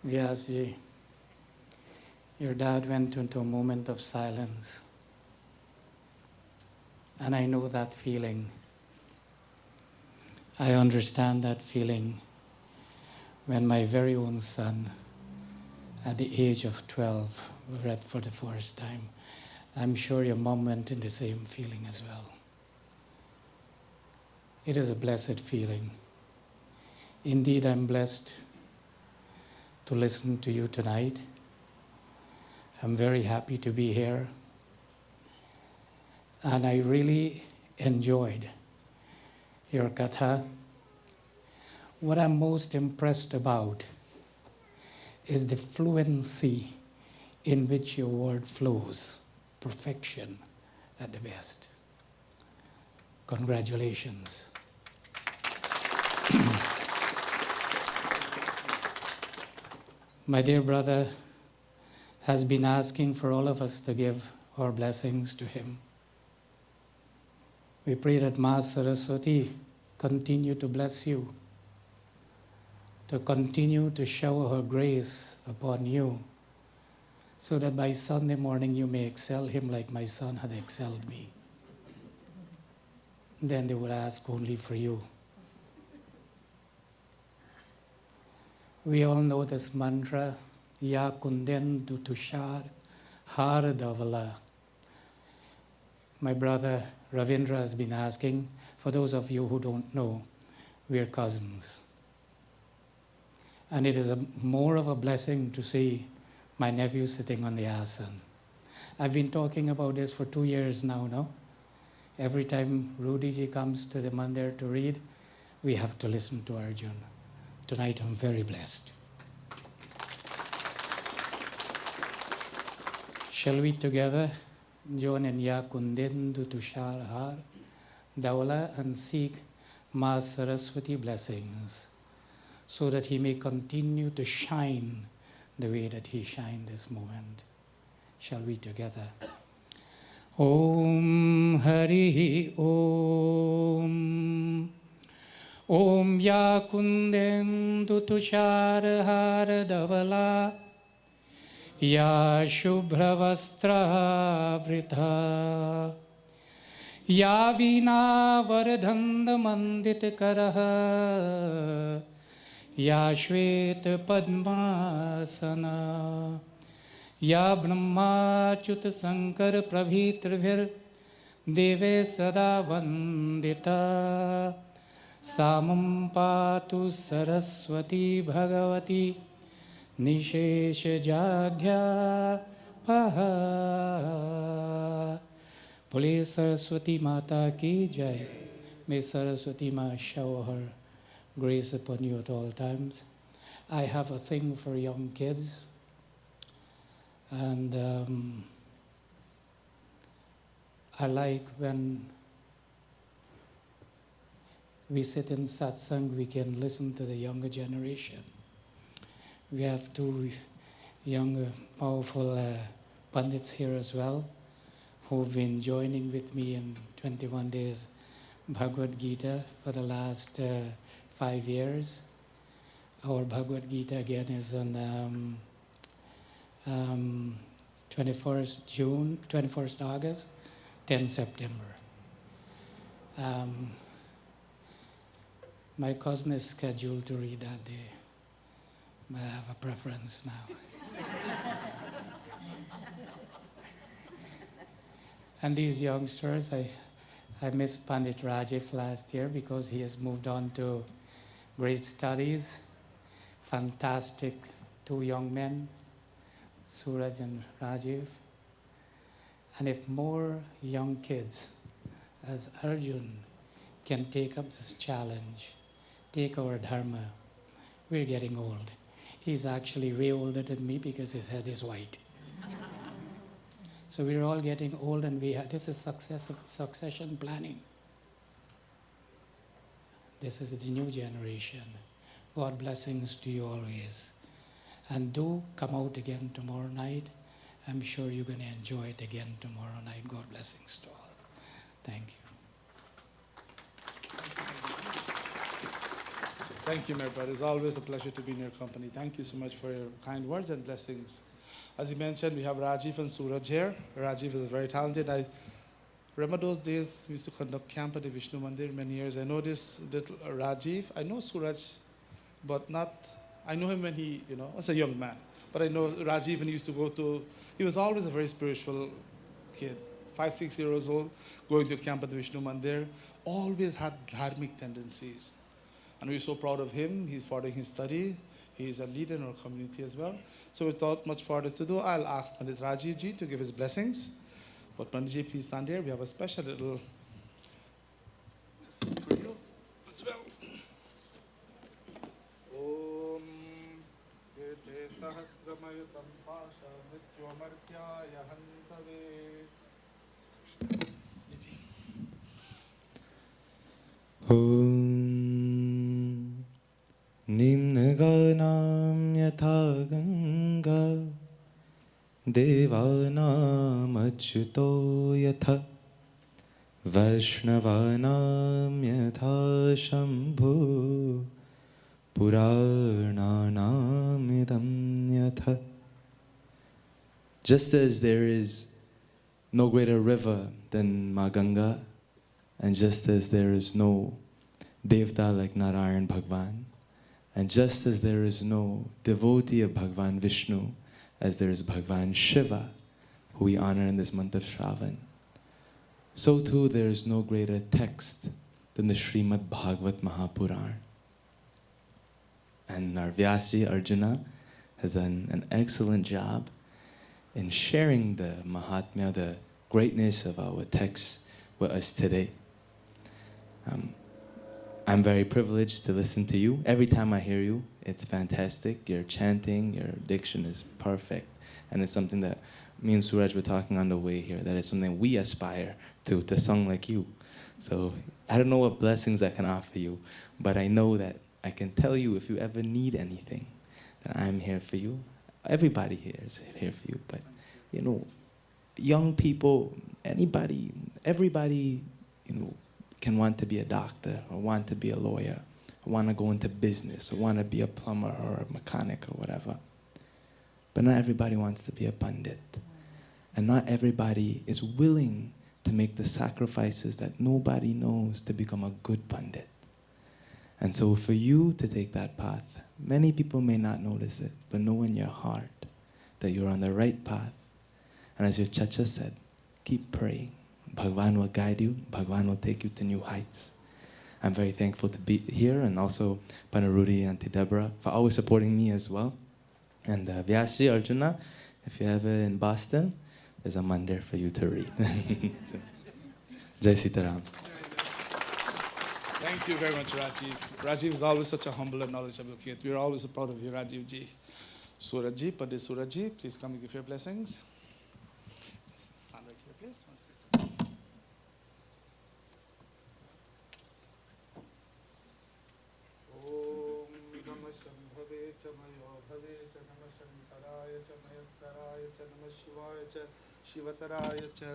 Vyasji, your dad went into a moment of silence. And I know that feeling. I understand that feeling when my very own son, at the age of 12, read for the first time. I'm sure your mom went in the same feeling as well. It is a blessed feeling. Indeed, I'm blessed to listen to you tonight. I'm very happy to be here. And I really enjoyed your katha. What I'm most impressed about is the fluency in which your word flows. Perfection at the best. Congratulations. My dear brother has been asking for all of us to give our blessings to him. We pray that Ma Saraswati continue to bless you, to continue to shower her grace upon you, so that by Sunday morning you may excel him like my son had excelled me. Then they would ask only for you. We all know this mantra, Ya Kunden Du Tushar Har Davala. My brother Ravindra has been asking, for those of you who don't know, we're cousins. And it is more of a blessing to see my nephew sitting on the asan. I've been talking about this for 2 years now, no? Every time Rudyji comes to the mandir to read, we have to listen to Arjuna. Tonight I'm very blessed. Shall we together join in Ya Kundendu Tushar Har Daula and seek Ma Saraswati blessings so that he may continue to shine the way that he shined this moment. Shall we together? Om Hari Om. Om Ya Kundendu Tushar Har Davala Ya Shubhravastra Vrita Ya Vina Vardhanda Mandit Karaha Ya Shvet Padmasana Ya Brahma Chut Sankar Prabhitribhir Deve Sada Vandita Samam Patu Saraswati Bhagavati Nishesha Jagya Paha. Bole Saraswati Mata Ki Jai. May Saraswati Ma shower her grace upon you at all times. I have a thing for young kids. And I like when we sit in satsang, we can listen to the younger generation. We have 2 young, powerful pandits here as well, who've been joining with me in 21 days Bhagavad Gita for the last 5 years. Our Bhagavad Gita again is on 21st August, 10 September. My cousin is scheduled to read that day. I have a preference now. And these youngsters, I missed Pandit Rajiv last year because he has moved on to great studies. Fantastic 2 young men, Suraj and Rajiv. And if more young kids as Arjun can take up this challenge, take our dharma, we're getting old. He's actually way older than me because his head is white. So we're all getting old, and this is succession planning. This is the new generation. God blessings to you always. And do come out again tomorrow night. I'm sure you're going to enjoy it again tomorrow night. God blessings to all. Thank you. Thank you, my brother. It's always a pleasure to be in your company. Thank you so much for your kind words and blessings. As you mentioned, we have Rajiv and Suraj here. Rajiv is very talented. I remember those days we used to conduct camp at the Vishnu Mandir many years. I know this little Rajiv. I know Suraj, but not, I know him when he, was a young man. But I know Rajiv when he used to go to, he was always a very spiritual kid. 5, 6 years old, going to camp at the Vishnu Mandir, always had dharmic tendencies. And we're so proud of him. He's following his study. He's a leader in our community as well. So without much further to do, I'll ask Pandit Rajiv ji to give his blessings. But Pandit ji, please stand here. We have a special little for you as well. Om Vede Sahasramayutam Pasha Nityomartyaya Hantave. निम्नगानां यथा गङ्गा देवानामच्युतो यथा वैष्णवानां यथा शम्भो पुराणानामिदं यथा. Just as there is no greater river than Ma Ganga, and just as there is no Devta like Narayan Bhagwan, and just as there is no devotee of Bhagwan Vishnu as there is Bhagwan Shiva, who we honor in this month of Shravan, so too there is no greater text than the Shrimad Bhagavat Mahapuran. And our Vyasji Arjuna has done an excellent job in sharing the Mahatmya, the greatness of our text with us today. I'm very privileged to listen to you. Every time I hear you, it's fantastic. Your chanting, your diction is perfect. And it's something that me and Suraj were talking on the way here, that it's something we aspire to sing like you. So I don't know what blessings I can offer you, but I know that I can tell you if you ever need anything, that I'm here for you. Everybody here is here for you, but young people, anybody, everybody, can want to be a doctor or want to be a lawyer or want to go into business or want to be a plumber or a mechanic or whatever. But not everybody wants to be a pandit. And not everybody is willing to make the sacrifices that nobody knows to become a good pandit. And so for you to take that path, many people may not notice it, but know in your heart that you're on the right path. And as your chacha said, keep praying. Bhagwan will guide you. Bhagwan will take you to new heights. I'm very thankful to be here, and also Panarudi and Auntie Deborah for always supporting me as well. And Vyasji Arjuna, if you're ever in Boston, there's a mandir for you to read. Jai Sitaram. Thank you very much, Rajiv. Rajiv is always such a humble and knowledgeable kid. We're always proud of you, Rajiv ji. Suraj ji, Pandit Suraj ji, please come and give your blessings. Stand right here, please. One second. Om Namah Shambhave Chamayo Bhave Cha Namah Shankaraya Cha Mayaskaraya Cha Namah Shivaya Cha Shivataraya Cha.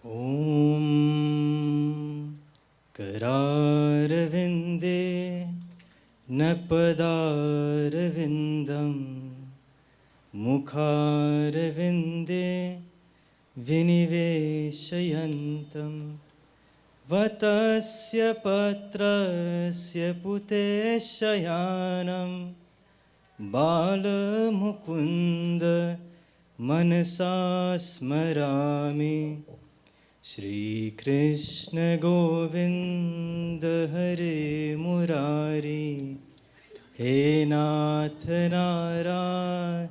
Om Kararvinde Napadarvindam Mukharvinde Viniveshayantam Vatasya Patrasya Puteshayanam Bala Mukunda Manasa Smarami Shri Krishna Govinda Hare Murari He Nath Narayana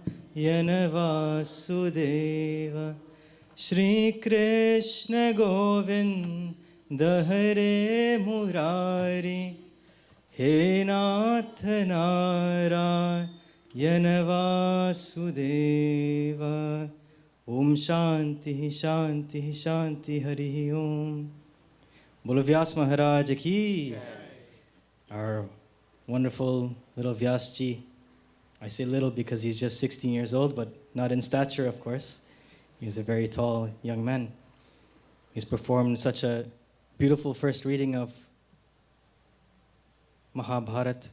Vasudeva Shri Krishna Govinda Hare Murari He Nath Narayana Vasudeva. Om Shanti Shanti Shanti Hari Om. Bolo Vyas Maharaj ki. Our wonderful little Vyasji. I say little because he's just 16 years old, but not in stature, of course. He's a very tall young man. He's performed such a beautiful first reading of Mahabharata.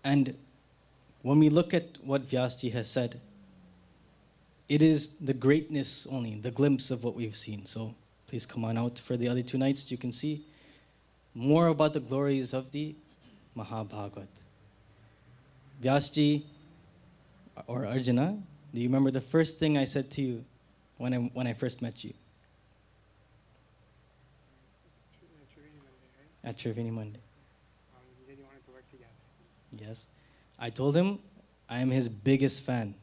And when we look at what Vyasji has said, it is the greatness only, the glimpse of what we've seen. So please come on out for the other 2 nights. You can see more about the glories of the Mahabhagavat. Vyasji, or Arjuna, do you remember the first thing I said to you when I first met you? At Triveni Monday. You said you wanted to work together. Yes. I told him I am his biggest fan.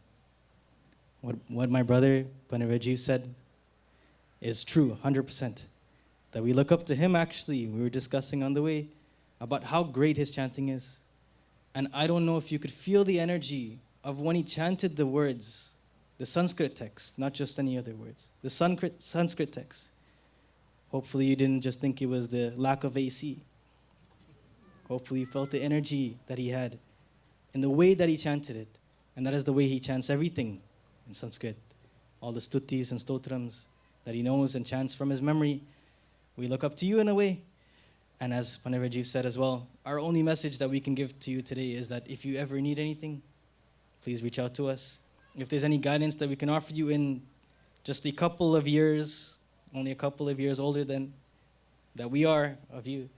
What my brother Panarajiv said is true, 100%. That we look up to him, actually. We were discussing on the way about how great his chanting is. And I don't know if you could feel the energy of when he chanted the words, the Sanskrit text, not just any other words, the Sanskrit text. Hopefully you didn't just think it was the lack of AC. Hopefully you felt the energy that he had in the way that he chanted it. And that is the way he chants everything in Sanskrit. All the stutis and stotrams that he knows and chants from his memory. We look up to you in a way. And as Panarajiv said as well, our only message that we can give to you today is that if you ever need anything, please reach out to us. If there's any guidance that we can offer you in just a couple of years, only a couple of years older than that we are of you,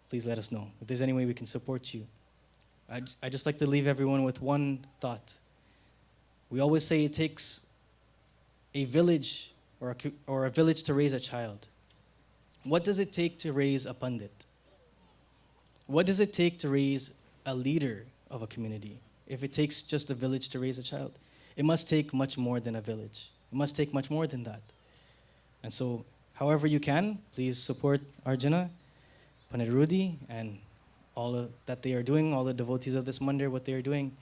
please let us know. If there's any way we can support you. I'd just like to leave everyone with one thought. We always say it takes a village or a village to raise a child. What does it take to raise a pandit? What does it take to raise a leader of a community? If it takes just a village to raise a child, it must take much more than a village. It must take much more than that. And so, however you can, please support Arjuna, Pandit Rudy, and all that they are doing, all the devotees of this mandir, what they are doing,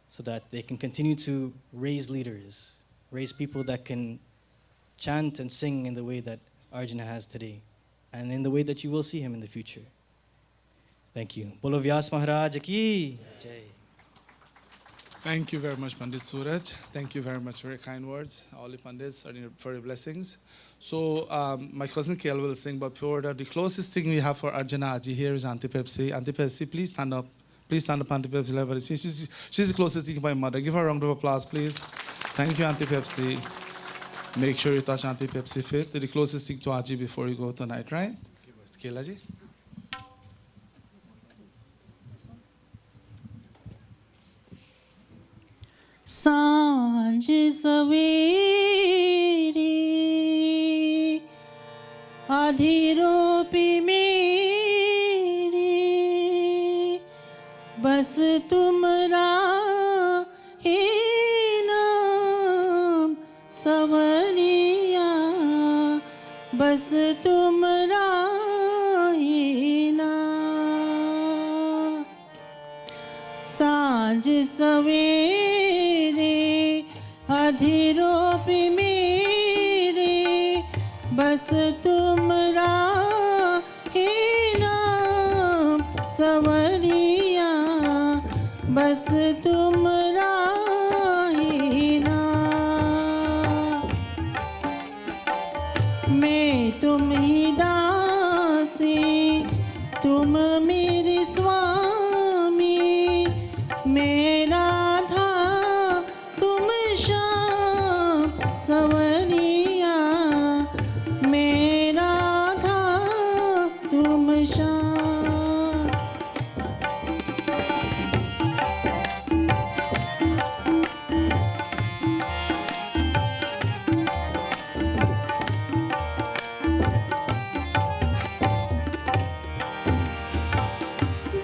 so that they can continue to raise leaders, raise people that can chant and sing in the way that Arjuna has today, and in the way that you will see him in the future. Thank you. Bolo Vyas Maharaj ki jai. Thank you very much, Pandit Suraj. Thank you very much for your kind words. All the Pandits for your blessings. So my cousin Kail will sing, but before that, the closest thing we have for Arjuna Aji here is Auntie Pepsi. Auntie Pepsi, please stand up. Please stand up, Auntie Pepsi. She's the closest thing to my mother. Give her a round of applause, please. Thank you, Auntie Pepsi. Make sure you touch Auntie Pepsi feet. The closest thing to Aji before you go tonight, right? Kail Aji. सांझ सवेरे आधिरोपी मेरे बस तुमरा हे नाम सवरिया बस तुमरा हे नाम सांझ सवेरे अधिरोपी मेरे बस तुमरा हे नाम सवरिया बस तुमरा हे नाम मैं तुम ही दासी तुम मेरे स्वामी मेरा सवरिया मेरा था तुम शाम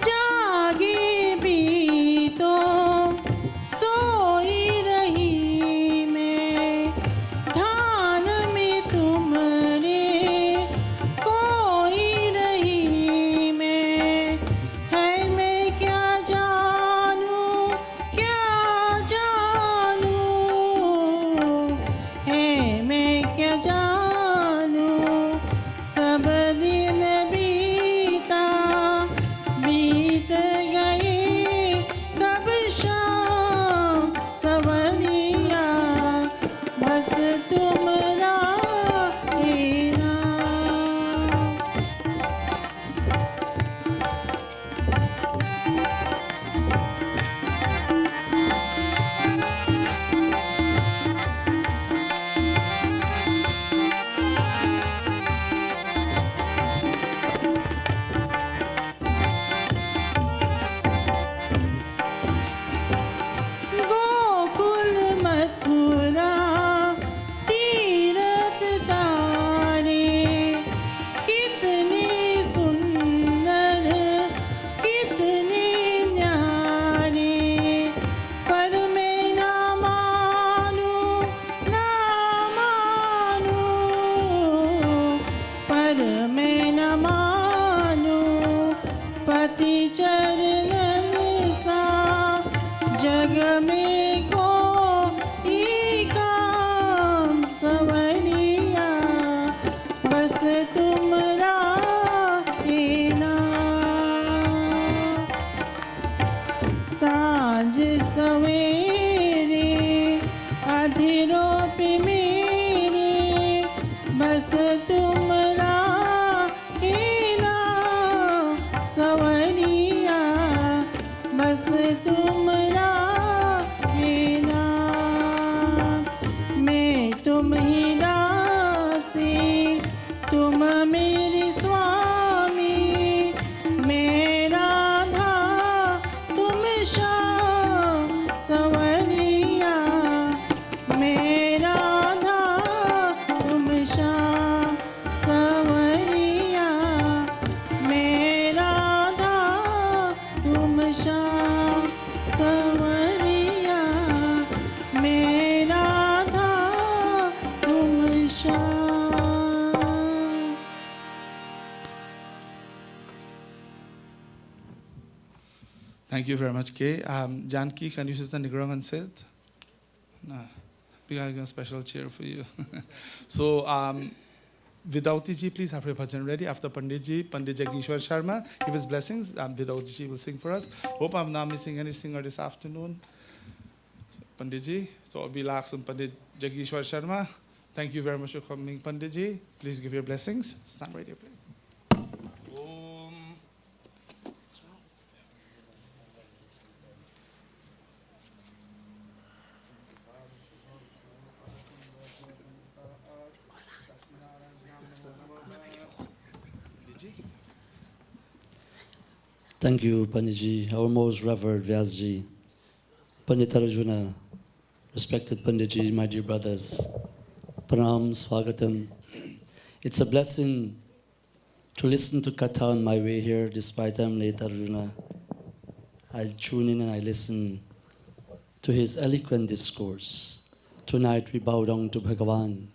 जागे भी तो सोई रही ध्यान में तुमरे कोई नहीं सवरिया बस तुमरा ये नाम मैं तुम ही दासी तुम मेरे स्वामी मैं राधा तुम श्याम सवरिया मैं राधा तुम श्याम सवरिया मैं राधा तुम श्याम सवरिया मैं राधा तुम Shyam. Thank you very much, Kay. Janki, can you sit on the ground and sit? No. We got a special chair for you. So, Vidauti ji, please have your bhajan ready. After Pandit ji, Pandit Jagishwar Sharma, give his blessings. Vidauti ji will sing for us. Hope I'm not missing any singer this afternoon. Pandit ji, so I'll be lax on Pandit Jagishwar Sharma. Thank you very much for coming, Pandit ji. Please give your blessings. Stand right here, please. Thank you, Panditji, our most revered Vyasji, Pandit Arjuna, respected Panditji, my dear brothers, Pranam, Swagatam. It's a blessing to listen to Katha on my way here, despite I'm late, Arjuna. I tune in and I listen to his eloquent discourse. Tonight we bow down to Bhagavan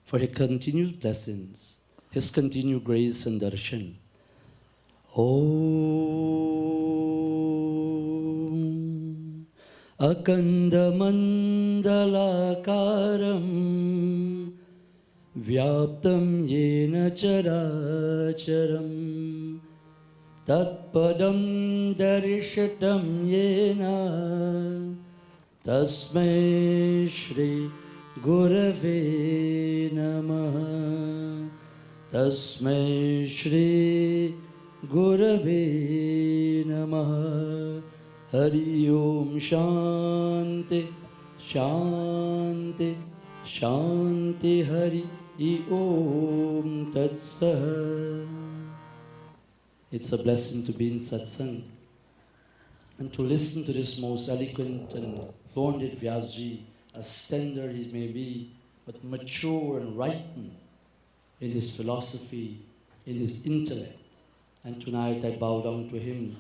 for his continued blessings, his continued grace and darshan. Om Akandamandalakaram Vyaptam Yena Characharam Tatpadam Darishatam Yena Tasmai Shri Gurave Namaha Tasmai Shri Gurave Namaha Hari Om Shanti Shanti Shanti Hari Om Tat Sah. It's a blessing to be in satsang and to listen to this most eloquent and learned Vyasji, as tender he may be, but mature and ripened in his philosophy, in his intellect. And tonight I bow down to him.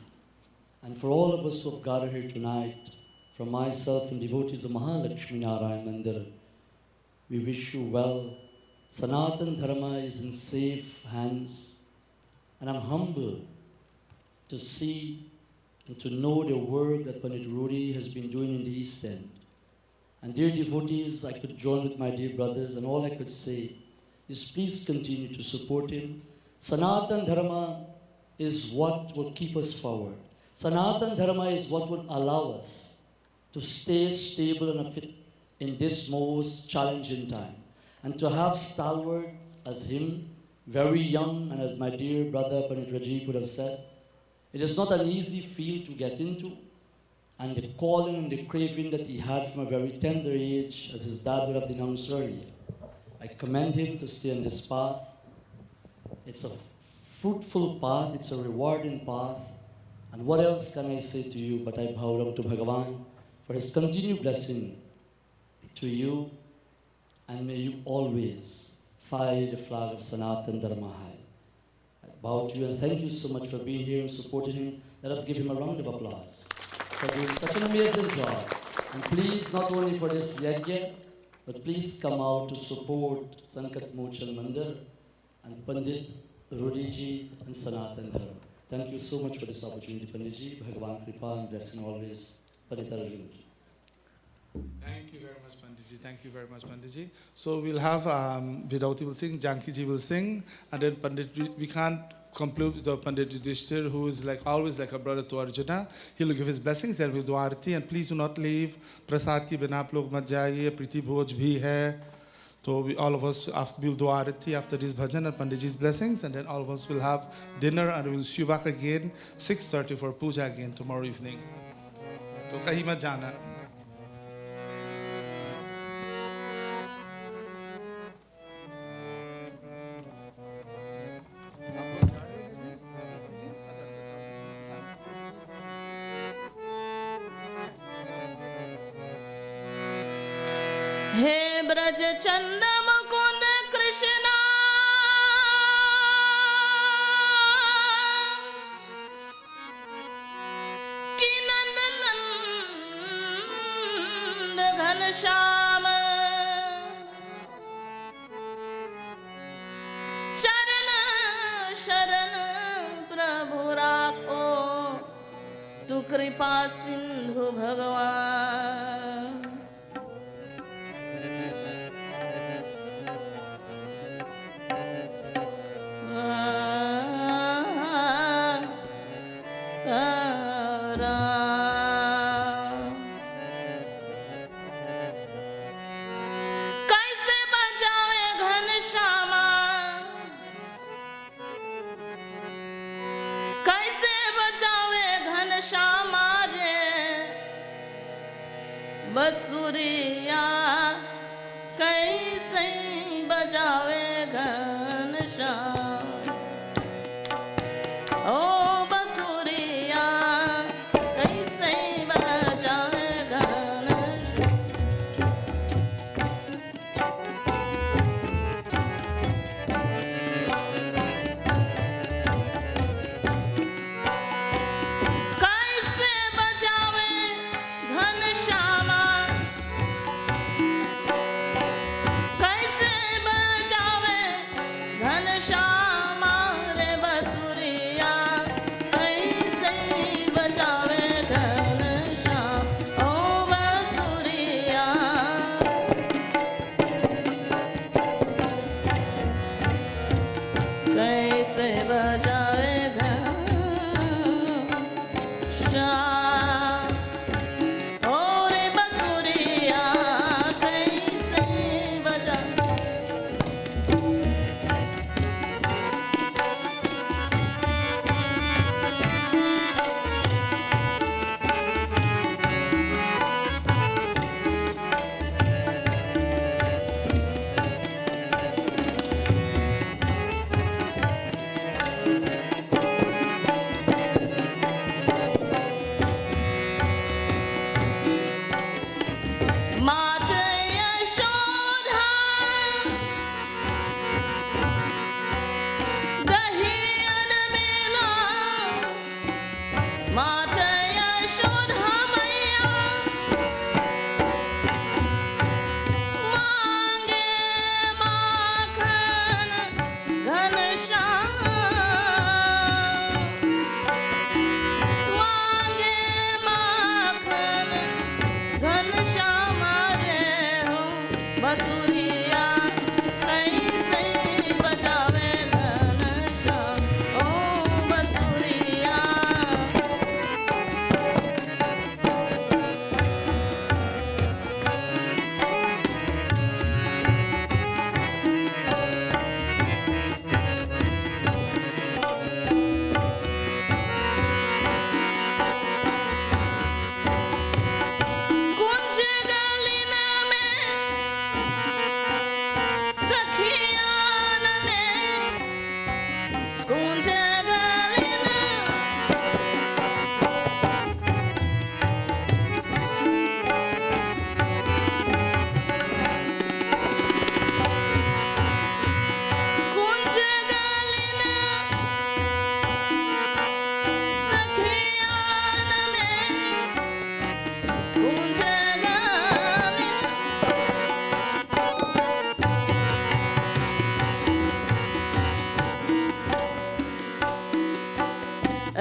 And for all of us who have gathered here tonight, from myself and devotees of Mahalakshmi Narayan Mandir, we wish you well. Sanatan Dharma is in safe hands. And I'm humbled to see and to know the work that Pandit Rudy has been doing in the East End. And dear devotees, I could join with my dear brothers, and all I could say is please continue to support him. Sanatan Dharma is what will keep us forward. Sanatan Dharma is what will allow us to stay stable and fit in this most challenging time. And to have stalwarts as him, very young, and as my dear brother Pandit Rajiv would have said, it is not an easy field to get into. And the calling and the craving that he had from a very tender age, as his dad would have denounced earlier. I commend him to stay on this path. It's a fruitful path, it's a rewarding path. And what else can I say to you but I bow down to Bhagavan for his continued blessing to you, and may you always fly the flag of Sanatan Dharma high. I bow to you and thank you so much for being here and supporting him. Let us give him a round of applause for doing such an amazing job. And please, not only for this yajna, but please come out to support Sankat Mochan Mandir and Pandit Rudiji and Sanatan Dharma. Thank you so much for this opportunity, Panditji. Bhagavan Kripa and blessing always. Pandit Arjuna. Thank you very much, Panditji. Thank you very much, Panditji. So we'll have Vidauti will sing, Janki ji will sing, and then Pandit, we can't conclude with Pandit Yudhishthir, who is like always like a brother to Arjuna. He will give his blessings, then we'll do aarti, and please do not leave. Prasad ki bina aap log mat jaiye, priti bhoj bhi hai. So all of us will do aarti after this bhajan and Panditji's blessings, and then all of us will have dinner and we will see you back again 6:30 for puja again tomorrow evening. So kahin mat jana. हे ब्रज चंद मुकुंद कृष्णा कि नंद नंद घनश्याम चरण शरण प्रभु राखो तू कृपा सिंधु भगवान कैसे बजावे घनश्यामा कैसे बजावे घनश्यामा रे बसुरिया कैसे बजावे घनश्याम ओ बसुरिया कैसे बजावे कैसे बजावे घनश्यामा कैसे बजावे घनश्यामा रे बसुरिया कैसे बजावे घनश्याम ओ बसुरिया कैसे बजावे घनश्याम ओ रे बसुरिया कैसे बजावे मात यशोदा दहियन मेला मात यशोदा मैया मांगे माखन घनश्याम मांगे माखन घनश्याम रे हो बसुरिया कैसे बजावे घनश्याम ओ बसुरिया कुंज गलिन में सखियान ने कुंज गलिन कुंज गलिन सखियान ने कुंज गलिन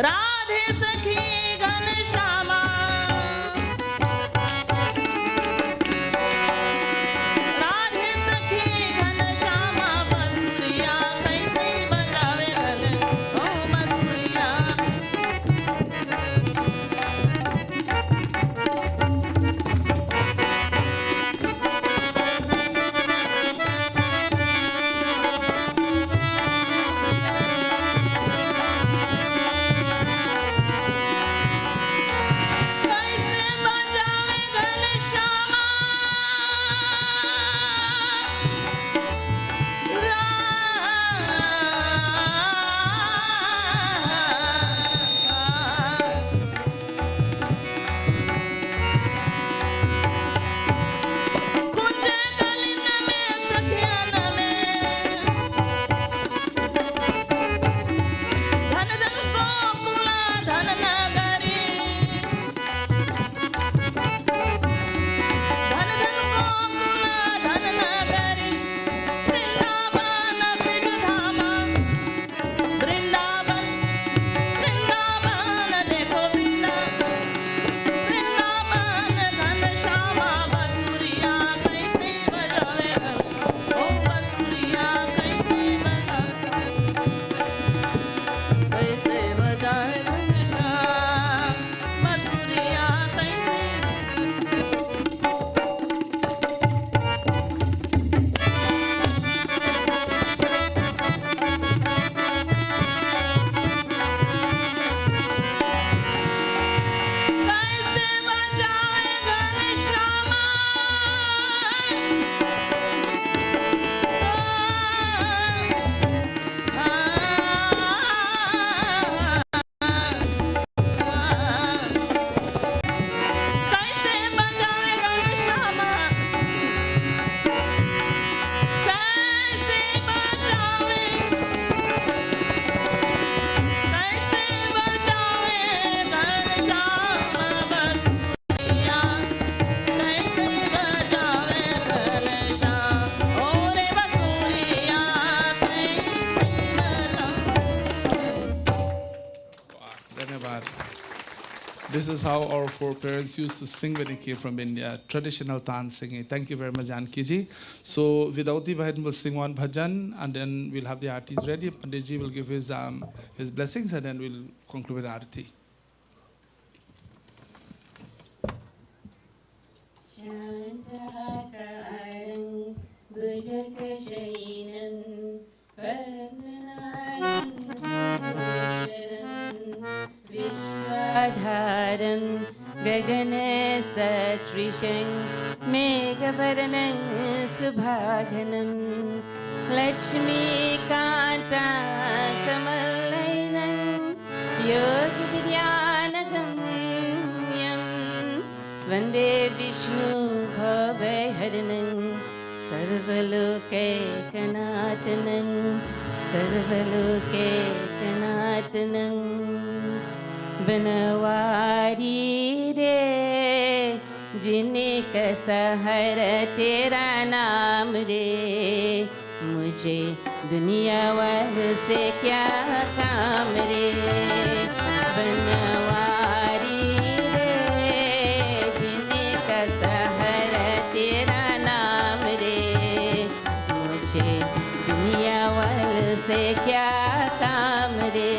राधे सखी घनश्यामा राधे सखी घनश्यामा बसुरिया कैसे बजावे घन ओ बसुरिया This is how our foreparents used to sing when they came from India, traditional tan singing. Thank you very much, Janki ji. So Vidauti Bhajan will sing one bhajan, and then we'll have the aartis ready. Pandit ji will give his blessings, and then we'll conclude with aarti. Shantakarang Bhujakashainam Vishwadharam Gaganasatrisham Megavaranam Subhaganam Lakshmi Kanta Kamalainam Yogi Vidyanagam Vande Vishnu Bhavaiharanam Sarvaloke Kanatanam Sarvaloke Kanatanam Banawari re जिनका सहारा तेरा नाम रे मुझे दुनिया वालों से क्या काम रे बनवारी रे जिनका सहारा तेरा नाम रे मुझे दुनिया वालों से क्या काम रे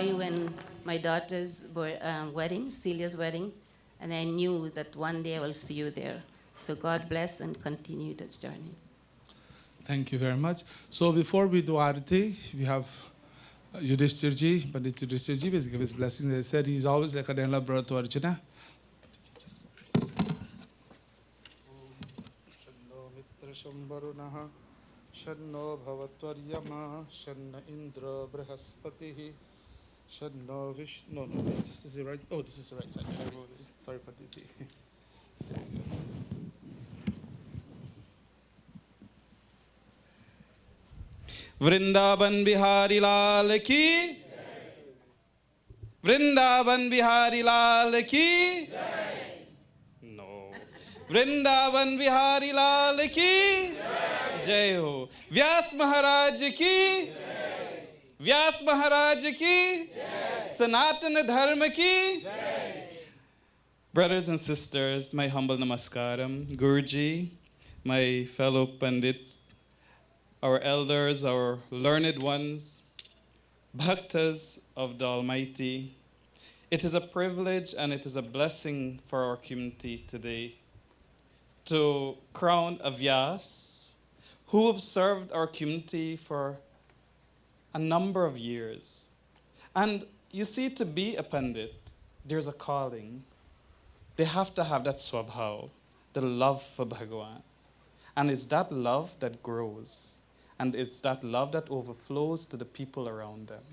you in my daughter's wedding, Celia's wedding, and I knew that one day I will see you there. So God bless and continue this journey. Thank you very much. So before we do Aarti, we have Yudhishthirji, Pandit Yudhishthirji, will give his blessings. They said he's always like an elder brother to Arjuna. Shanno Bhavatvaryama, Shanna Indra Brihaspatihi, Shanno Vishnu. No, this is the right. Oh, this is the right side. Sorry, Panditji. Vrindavan Bihari Lal ki, Vrindavan Bihari Lal ki, no, Vrindavan Bihari Lal ki, Jai Ho, Vyas Maharaj ki, Vyas Maharaj ki, Sanatana Dharma ki. Brothers and sisters, my humble namaskaram, Guruji, my fellow pandits, our elders, our learned ones, bhaktas of the Almighty. It is a privilege and it is a blessing for our community today to crown a Vyas who have served our community for a number of years. And you see, to be a pandit, there's a calling. They have to have that swabhav, the love for Bhagavan. And it's that love that grows. And it's that love that overflows to the people around them.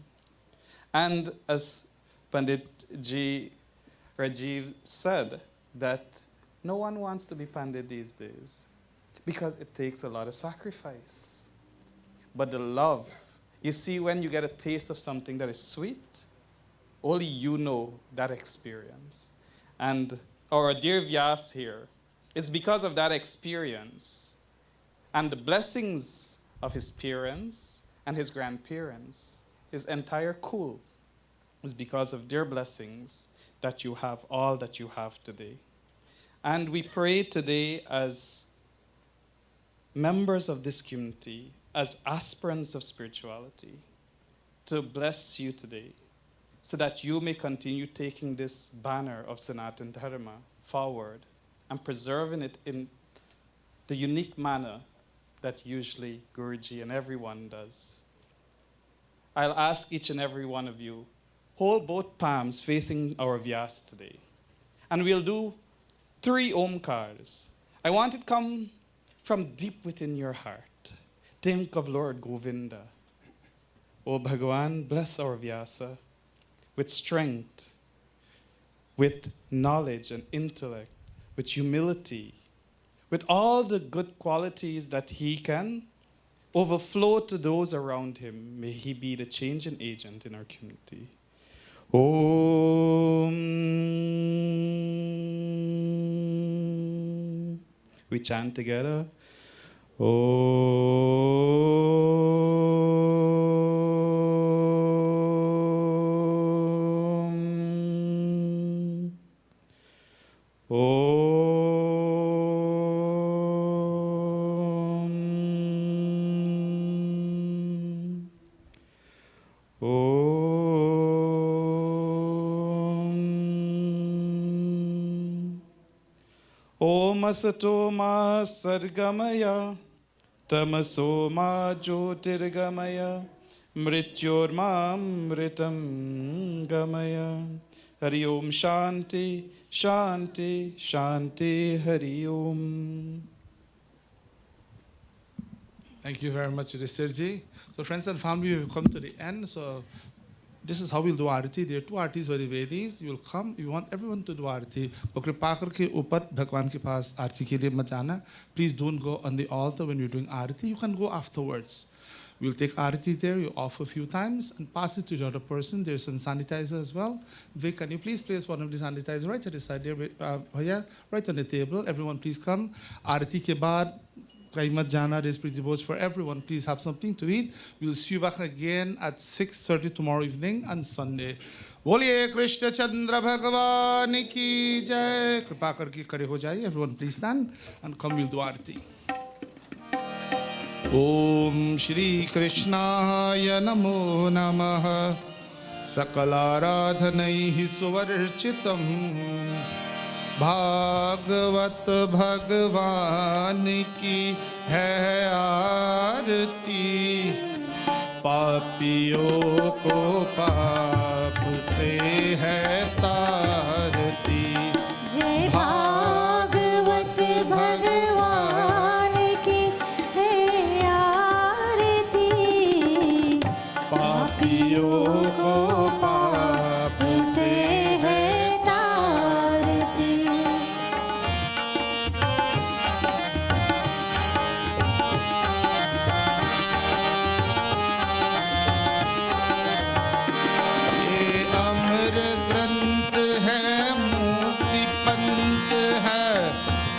And as Pandit Ji Rajiv said, that no one wants to be Pandit these days because it takes a lot of sacrifice. But the love, you see, when you get a taste of something that is sweet, only you know that experience. And our dear Vyas here, it's because of that experience and the blessings of his parents and his grandparents, his entire kull, is because of their blessings that you have all that you have today. And we pray today as members of this community, as aspirants of spirituality, to bless you today so that you may continue taking this banner of Sanatana Dharma forward and preserving it in the unique manner that usually Guruji and everyone does. I'll ask each and every one of you, hold both palms facing our Vyas today. And we'll do 3 Omkars. I want it to come from deep within your heart. Think of Lord Govinda. O Bhagavan, bless our Vyasa with strength, with knowledge and intellect, with humility, with all the good qualities that he can overflow to those around him. May he be the changing agent in our community. Om. We chant together. Om. Om. Om Asato Ma Sargamaya Tamaso Ma Jyotirgamaya Mrityor Ma Mritam Gamaya Hari Om Shanti Shanti Shanti Hari Om. Thank you very much, Yudhishthirji. So friends and family, we've come to the end. So this is how we'll do Aarti. There are 2 Aartis for the Vedis. You will come. We want everyone to do Aarti. But कृपा करके ऊपर भगवान के पास आरती के लिए मत जाना. Please don't go on the altar when you're doing Aarti. You can go afterwards. We'll take Aarti there. You offer a few times and pass it to the other person. There's some sanitizer as well. Vic, can you please place one of the sanitizers right at the side there? Right on the table. Everyone, please come. Aarti ke baad kahin mat jana. There's pretty boats for everyone. Please have something to eat. We'll see you back again at 6:30 tomorrow evening and Sunday. बोलिए कृष्ण चंद्र भगवान की जय. कृपा करके खड़े हो जाइए. Everyone, please stand and come. We'll do Aarti. Om Shri Krishnaaya Namo Namaha सकलाराधनैः सुवर्चितम् Bhagavat भगवान की है आरती पापियों को पाप से है तारती जय भागवत भगवान की है आरती पापियों को पाप से है तारती ये अमर ग्रंथ है मुक्ति पंथ है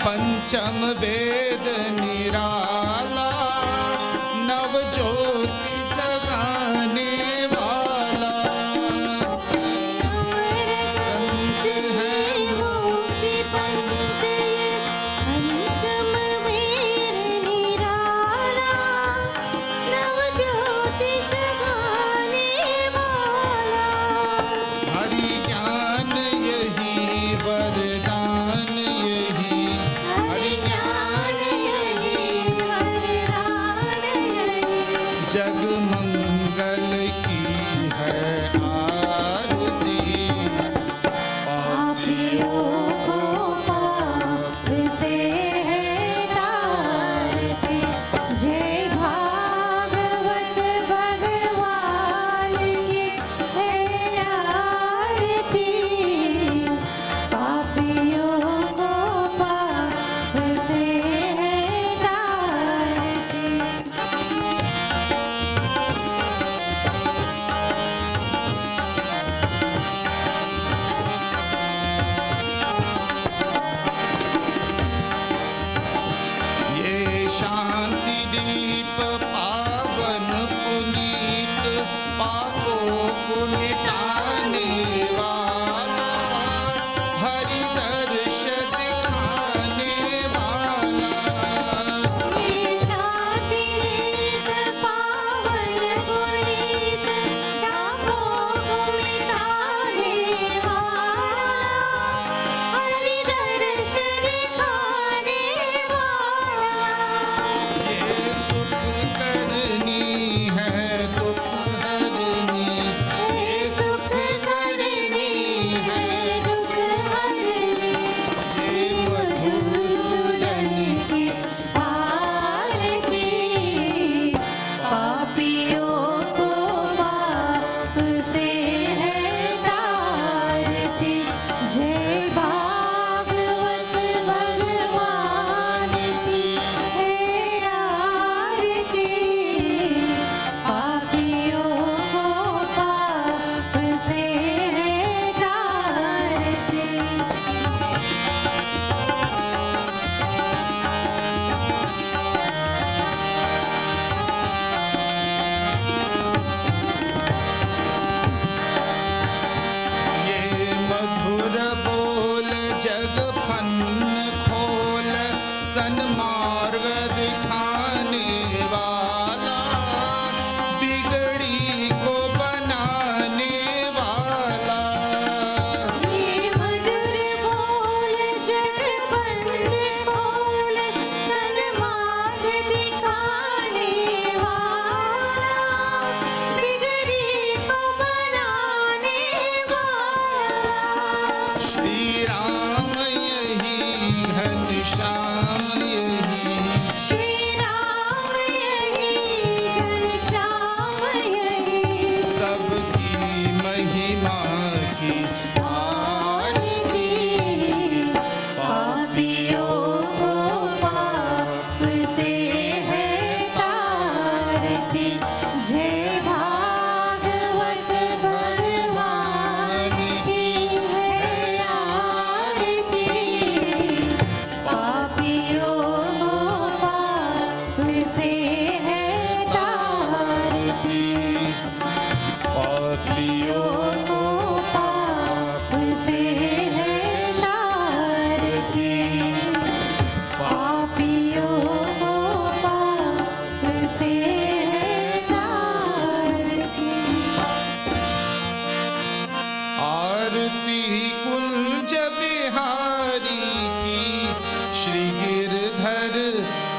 पंचम वेद निराला नव ज्योति जगाने वाला ग्रंथ है मुक्ति पंथ पंचम वेद निराला नव ज्योति जगाने वाला हरि ज्ञान यही वरदान यही हरि ज्ञान यही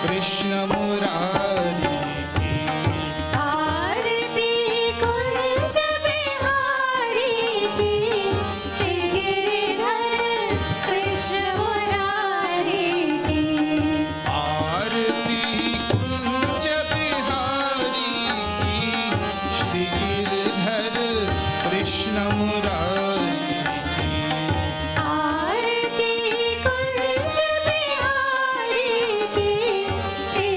कृष्ण मुरारी की। आरती कुंज बिहारी की, श्री गिरिधर कृष्ण मुरारी की। आरती कुंज बिहारी की, श्री गिरधर कृष्ण मुरारी की। आरती कुंज बिहारी की, Shri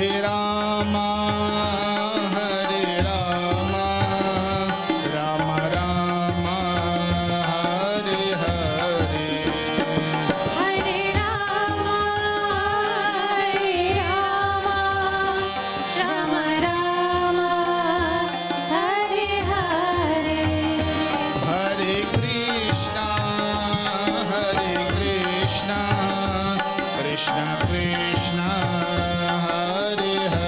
Rama, Hare Rama, Rama Rama, Hare Hare. Hare Rama, Hare Rama, Rama Rama, Hare Hare. Hare Krishna, Krishna Krishna, Hare Hare.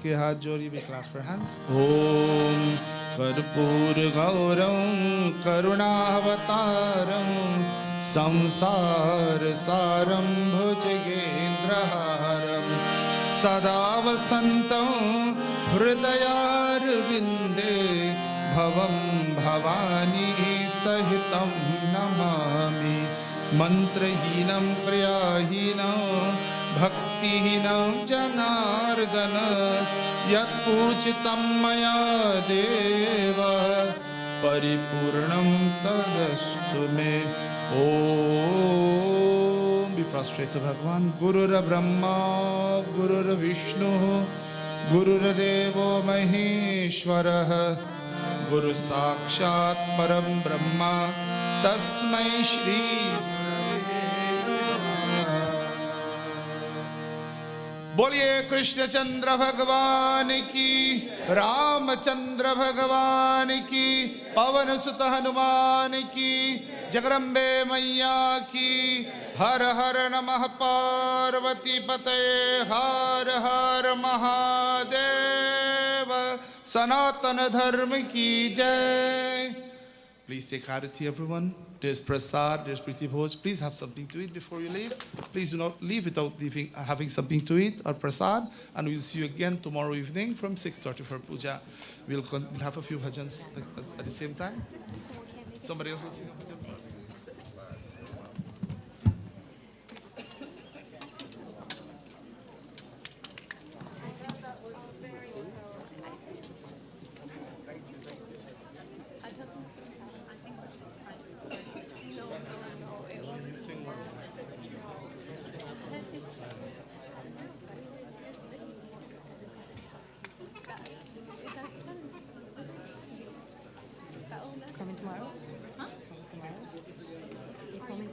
के हाथ जोड़िए, we clasp our hands. Om कर्पूर गौरम करुणावतारम संसार सारम भुजगेन्द्रहारम सदा वसन्तं हृदयारविन्दे भवं भवानी सहितं नमामि. मंत्रहीनं क्रियाहीनं भक्तिहीनं जनार्दन यत्पूजितं मया देव परिपूर्णं तदस्तु मे. ओम. Be prostrate to Bhagavan. Gurur Brahma, Gurur Vishnu, Gurur Devo Maheshwarah, Guru Sakshat Param Brahma, Tasmai Shri. बोलिए कृष्ण चंद्र भगवान की, रामचंद्र भगवान की, पवन सुत हनुमान की, जगदम्बे मैया की. हर हर नमः पार्वती पते, हर हर महादेव. सनातन धर्म की जय. Please take aarti, everyone. There's prasad, there's pretty bhoj. Please have something to eat before you leave. Please do not leave without having something to eat or prasad. And we'll see you again tomorrow evening from 6:30 for puja. We'll have a few bhajans at the same time. Somebody else will sing a bhajan? Coming tomorrow? Huh? Tomorrow? You coming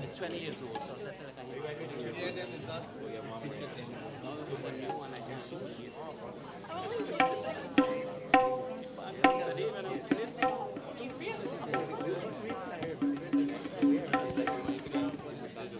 It's 20 years old, so that's like a